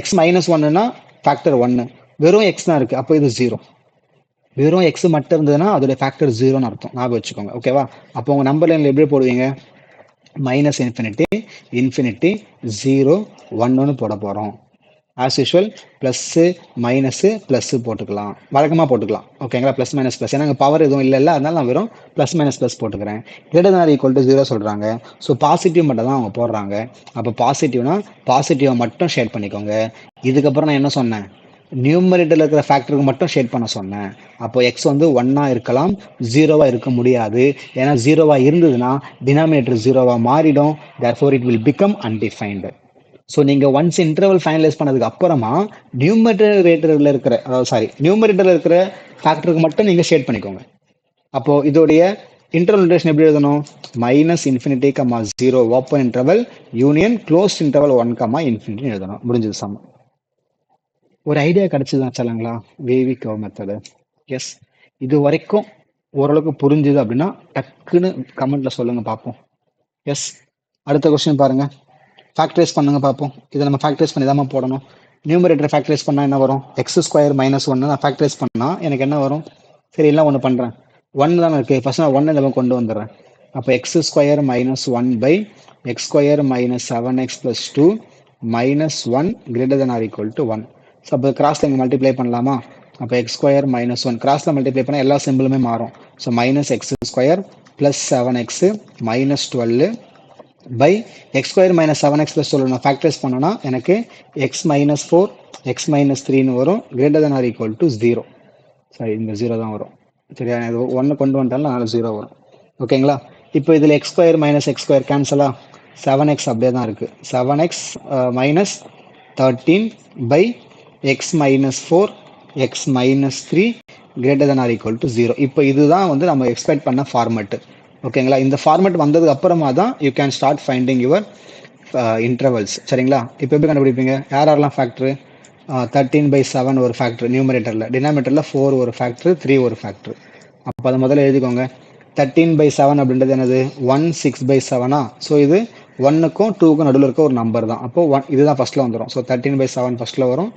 x - 1னா ஃபேக்டர் 1, வெறும் x தான் இருக்கு. அப்போ இது 0. வெறும் எக்ஸ் மட்டும் இருந்ததுன்னா அதோட ஃபேக்டர் 0ன்னு அர்த்தம். ஞாபகம் வச்சுக்கோங்க. ஓகேவா? அப்போ உங்கள் நம்பர் லைனில் எப்படி போடுவீங்க? -∞, ∞, 0, 1ன்னு போட போகிறோம். As usual plus minus plus போட்டுக்கலாம், வழக்கமாக போட்டுக்கலாம். ஓகேங்களா? ப்ளஸ் மைனஸ் ப்ளஸ், ஏன்னா பவர் எதுவும் இல்லை, அதனால நான் வெறும் ப்ளஸ் மைனஸ் ப்ளஸ் போட்டுக்கிறேன். greater than or equal to 0 சொல்கிறாங்க. ஸோ பாசிட்டிவ் மட்டும் தான் அவங்க போடுறாங்க. அப்போ பாசிட்டிவ்னா பாசிட்டிவை மட்டும் ஷேட் பண்ணிக்கோங்க. இதுக்கப்புறம் நான் என்ன சொன்னேன்? நியூமரேட்டரில் இருக்கிற ஃபேக்டருக்கு மட்டும் ஷேட் பண்ண சொன்னேன். அப்போ எக்ஸ் வந்து 1ஆக இருக்கலாம், 0வாக இருக்க முடியாது. ஏன்னா 0வாக இருந்ததுன்னா டினாமினேட்டர் 0வாக மாறிடும். therefore it will become undefined. So நீங்கள் ஒன்ஸ் இன்டர்வல் ஃபைனலைஸ் பண்ணதுக்கு அப்புறமா நியூமரேட்டரில் இருக்கிற ஃபேக்டருக்கு மட்டும் நீங்கள் ஷேட் பண்ணிக்கோங்க. அப்போது இதோடைய இன்டர்வல் நோட்டேஷன் எப்படி எழுதணும்? -∞, 0 open interval union closed interval 1, எழுதணும். முடிஞ்சது சம். ஒரு ஐடியா கிடச்சிதான் சொல்லுங்களா வேவி கர்வ் மெத்தடு? எஸ், இது வரைக்கும் ஓரளவுக்கு புரிஞ்சுது அப்படின்னா டக்குன்னு கமெண்ட்ல சொல்லுங்க பார்ப்போம். எஸ், அடுத்த கொஸ்டின் பாருங்க. ஃபேக்டரைஸ் பண்ணுங்க பார்ப்போம். இதை நம்ம ஃபேக்டரைஸ் பண்ணி தான் போடணும். நியூமரேட்டர் ஃபேக்டரைஸ் பண்ணால் என்ன வரும்? x² - 1 நான் ஃபேக்டரைஸ் பண்ணால் எனக்கு என்ன வரும்? சரி, எல்லாம் ஒன்று பண்ணுறேன். 1 தானே இருக்குது. ஃபர்ஸ்ட் நான் 1 இந்த கொண்டு வந்துடுறேன். அப்போ x² - 1/x² - 7x + 2 -1 greater than or equal to 1. So அப்போ கிராஸில் இங்கே மல்டிப்ளை பண்ணலாமா? அப்போ x² - 1 கிராஸில் மல்டிப்ளை பண்ணால் எல்லா சிம்பிளுமே மாறும். So -x² + 7x -12 x² - 7x + 12 நான் ஃபேக்டரைஸ் பண்ணோன்னா எனக்கு x - 4 x - 3ன்னு வரும். greater than or equal to 0. சரி, இந்த 0 தான் வரும். சரியா? இது 1 கொண்டு வந்துட்டாலும் அதனால் 0 வரும். ஓகேங்களா? இப்போ இதில் x² - x² கேன்சலா? 7x அப்படியே தான் இருக்குது. 7x - 13/x - 4 x - 3 greater than or equal to 0. இப்போ இதுதான் வந்து நம்ம எக்ஸ்பெக்ட் பண்ண ஃபார்மெட்டு. ஓகேங்களா? இந்த ஃபார்மெட் வந்ததுக்கு அப்புறமா தான் you can start finding your intervals. சரிங்களா? இப்போ எப்படி கண்டுபிடிப்பீங்க? யாரெல்லாம் ஃபேக்ட்ரு? 13/7 ஒரு ஃபேக்ட்ரு நியூமரேட்டரில், டினாமினேட்டரில் 4 ஒரு ஃபேக்ட்ரு, 3 ஒரு ஃபேக்ட்ரு. அப்போ அதை முதல்ல எழுதிக்கோங்க. 13/7 அப்படின்றது என்னது? 16/7. ஸோ இது 1க்கும் 2க்கும் நடுவில் இருக்க ஒரு நம்பர் தான். அப்போ 1 இதுதான் ஃபஸ்ட்டில் வந்துடும். ஸோ 13/7 ஃபஸ்ட்டில் வரும்,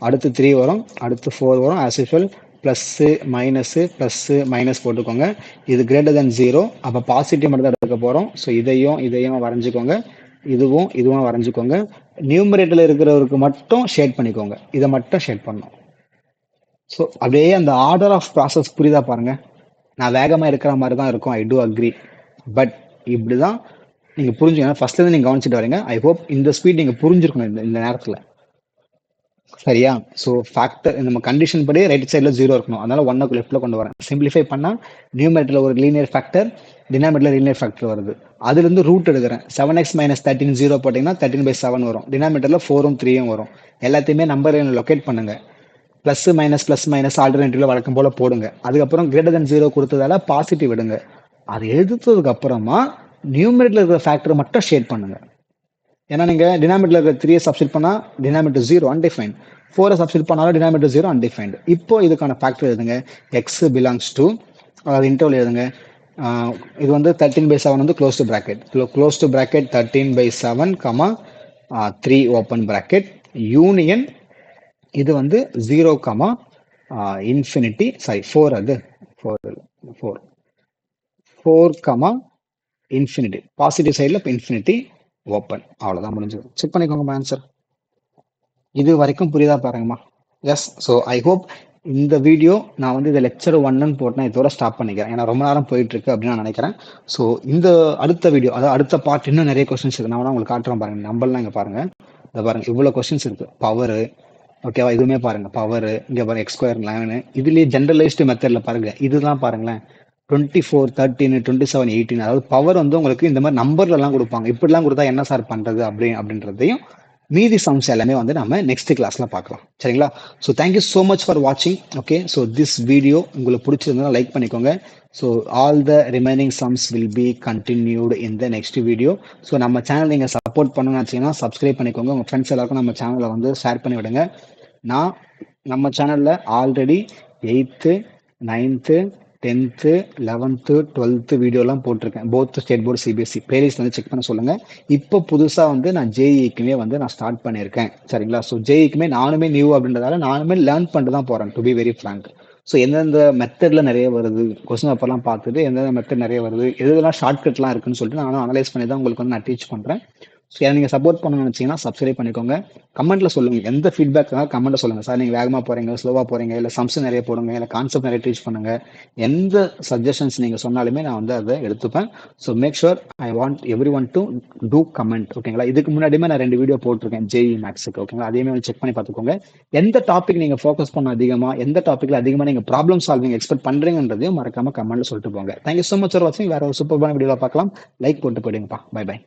அடுத்து 3 வரும், அடுத்து 4 வரும். As usual plus minus plus minus போட்டுக்கோங்க. இது greater than 0. அப்போ பாசிட்டிவ் மட்டும் தான் எடுக்க போகிறோம். ஸோ இதையும் வரைஞ்சிக்கோங்க, இதுவும் வரைஞ்சிக்கோங்க. நியூமரேட்டரில் இருக்கிறவருக்கு மட்டும் ஷேட் பண்ணிக்கோங்க. இதை மட்டும் ஷேட் பண்ணணும். ஸோ அப்படியே அந்த ஆர்டர் ஆஃப் ப்ராசஸ் புரியுதா பாருங்க. நான் வேகமாக இருக்கிற மாதிரி தான் இருக்கும், ஐ டூ அக்ரி. பட் இப்படி தான் நீங்கள் புரிஞ்சுக்கணும். ஃபர்ஸ்ட்லேருந்து நீங்கள் கவனிச்சுட்டு வரீங்க. ஐ ஹோப் இந்த ஸ்பீட் நீங்கள் புரிஞ்சிருக்கணும் இந்த நேரத்தில். சரியா? ஸோ ஃபேக்டர் நம்ம கண்டிஷன் படி ரைட் சைடில் 0 இருக்கணும். அதனால 1க்கு லெஃப்ட்டில் கொண்டு வரேன். சிம்பிளிஃபை பண்ணால் நியூமரேட்டரில் ஒரு லீனியர் ஃபேக்டர், டினாமினேட்டரில் லீனியர் ஃபேக்டர் வருது. அதுலேருந்து ரூட் எடுக்கிறேன். 7x - 13 0 போட்டிங்கன்னா 13/7 வரும். டினாமினேட்டரில் 4ம் 3ம் வரும். எல்லாத்தையுமே நம்பர் லொக்கேட் பண்ணுங்க. ப்ளஸ் மைனஸ் ஆல்டர்னேட்டிவ்ல வழக்கம் போல போடுங்க. அதுக்கப்புறம் கிரேட்டர் தென் 0 கொடுத்ததால பாசிட்டிவ் விடுங்க. அது எடுத்ததுக்கு அப்புறமா நியூமரேட்டர்ல இருக்கிற ஃபேக்டரை மட்டும் ஷேட் பண்ணுங்க. ஏன்னா நீங்க டினாமினேட்டர்ல இருக்கிற 3 சப்ஸ்டிட் பண்ணா டினாமினேட்டர் 0 அன்டிஃபைன்ட், 4 சப்ஸ்டிட் பண்ணாலும் டினாமினேட்டர் 0 அன்டிஃபைன்ட். இப்போ இதுக்கான ஃபேக்டர் எழுதுங்க. எக்ஸ் பிலாங்ஸ் டு, அதாவது இன்டர்வல் எழுதுங்க. இது வந்து 13/7 வந்து close to bracket, 13/7 comma 3 open bracket union இது வந்து 0 கமா இன்ஃபினிட்டி, சாரி 4, அது 4 கமா இன்ஃபினிட்டி, பாசிட்டிவ் சைடில் இன்ஃபினிட்டி ஓப்பன். அவ்வளோதான், முடிஞ்சது. செக் பண்ணிக்கோங்கம்மா ஆன்சர். இது வரைக்கும் புரியுதா பாருங்கம்மா. எஸ். ஸோ ஐ ஹோப் இந்த வீடியோ நான் வந்து இதை லெக்சர் 1ன்னு போட்டேன், இதோட ஸ்டாப் பண்ணிக்கிறேன். ஏன்னா ரொம்ப நேரம் போயிட்டு இருக்கு அப்படின்னு நான் நினைக்கிறேன். ஸோ இந்த அடுத்த வீடியோ, அதாவது அடுத்த பார்ட் இன்னும் நிறைய கொஸ்டின்ஸ் இருக்கு. நான் உங்களுக்கு காட்டுறேன் பாருங்க. நம்பர்லாம் இங்கே பாருங்க, இதை பாருங்க, இவ்வளோ கொஸ்டின்ஸ் இருக்கு. பவரு, ஓகேவா, இதுவுமே பாருங்க. பவர் இங்கே பாருங்க, எக்ஸ் ஸ்கொயர் 11, இதுலேயே ஜென்ரலைஸ்டு மெத்தடில் பாருங்க. இதுதான் பாருங்களேன், 24, 13, 27, 18. அதாவது பவர் வந்து உங்களுக்கு இந்த மாதிரி நம்பர்லாம் கொடுப்பாங்க. இப்படிலாம் கொடுத்தா என்ன சார் பண்றது அப்படின்றதையும் மீதி சம்ஸ் எல்லாமே வந்து நம்ம நெக்ஸ்ட் கிளாஸ்ல பார்க்கலாம். சரிங்களா? So thank you so much for வாட்சிங். ஓகே, ஸோ திஸ் வீடியோ உங்களுக்கு பிடிச்சிருந்தா லைக் பண்ணிக்கோங்க. So all the remaining sums will be continued in the next video. So நம்ம சேனல் நீங்கள் சப்போர்ட் பண்ணணும்னு வச்சிங்கன்னா சப்ஸ்கிரைப் பண்ணிக்கோங்க. உங்கள் ஃப்ரெண்ட்ஸ் எல்லாருக்கும் நம்ம சேனலை வந்து ஷேர் பண்ணி விடுங்க. நான் நம்ம சேனலில் already 8th, 9th, 10th, 11th, 12th வீடியோலாம் போட்டிருக்கேன். Both state board CBSE playlist வந்து செக் பண்ண சொல்லுங்க. இப்போ புதுசாக வந்து நான் ஜேஇக்குமே வந்து நான் ஸ்டார்ட் பண்ணியிருக்கேன். சரிங்களா? ஸோ ஜேஇக்குமே நானுமே நியூ அப்படின்றதால நானுமே லேர்ன் பண்ணிட்டு தான் போகிறேன், to be very frank. So எந்தெந்த மெத்தடில் நிறைய வருது, கொஸ்டின் பேப்பர்லாம் பார்த்துட்டு எந்தெந்த மெத்தட் நிறைய வருது, எதுலாம் ஷார்ட்கட்லாம் இருக்குன்னு சொல்லிட்டு நானும் அனலைஸ் பண்ணி தான் உங்களுக்கு வந்து நான் டீச் பண்ணுறேன். ஸோ நீங்கள் சப்போர்ட் பண்ணணும்னு நினச்சிங்கன்னா சப்ஸ்கிரைப் பண்ணிக்கோங்க. கமெண்ட்டில் சொல்லுங்கள், எந்த ஃபீட்பேக் இருந்தாலும் கமெண்ட்டில் சொல்லுங்கள். சார் நீங்கள் வேகமாக போகிறீங்க, ஸ்லோவாக போகிறீங்க, இல்லை சம்ஸ் நிறைய போடுங்க, இல்லை கான்செப்ட் நிறைய டீச் பண்ணுங்கள். எந்த சஜஷன்ஸ் நீங்கள் சொன்னாலுமே நான் வந்து அதை எடுத்துப்பேன். So make sure I want everyone to do comment. ஓகேங்களா? இதுக்கு முன்னாடியுமே நான் 2 வீடியோ போட்டிருக்கேன் ஜேஇ மேக்ஸுக்கு. ஓகேங்களா? அதையுமே வந்து செக் பண்ணி பார்த்துக்கோங்க. எந்த டாபிக் நீங்கள் ஃபோக்கஸ் பண்ண அதிகமாக, எந்த டாப்பிக்கில் அதிகமாக நீங்கள் ப்ராப்ளம் சால்விங் எக்ஸ்பெக்ட் பண்ணுறீங்கன்றதையும் மறக்காமல் கமெண்ட்டில் சொல்லிட்டு போங்க. தேங்க்யூ ஸோ மச் ஃபார் வாட்சிங். வேறு ஒரு சூப்பரான வீடியோவில் பார்க்கலாம். லைக் போட்டு போயிடுங்கப்பா. By by.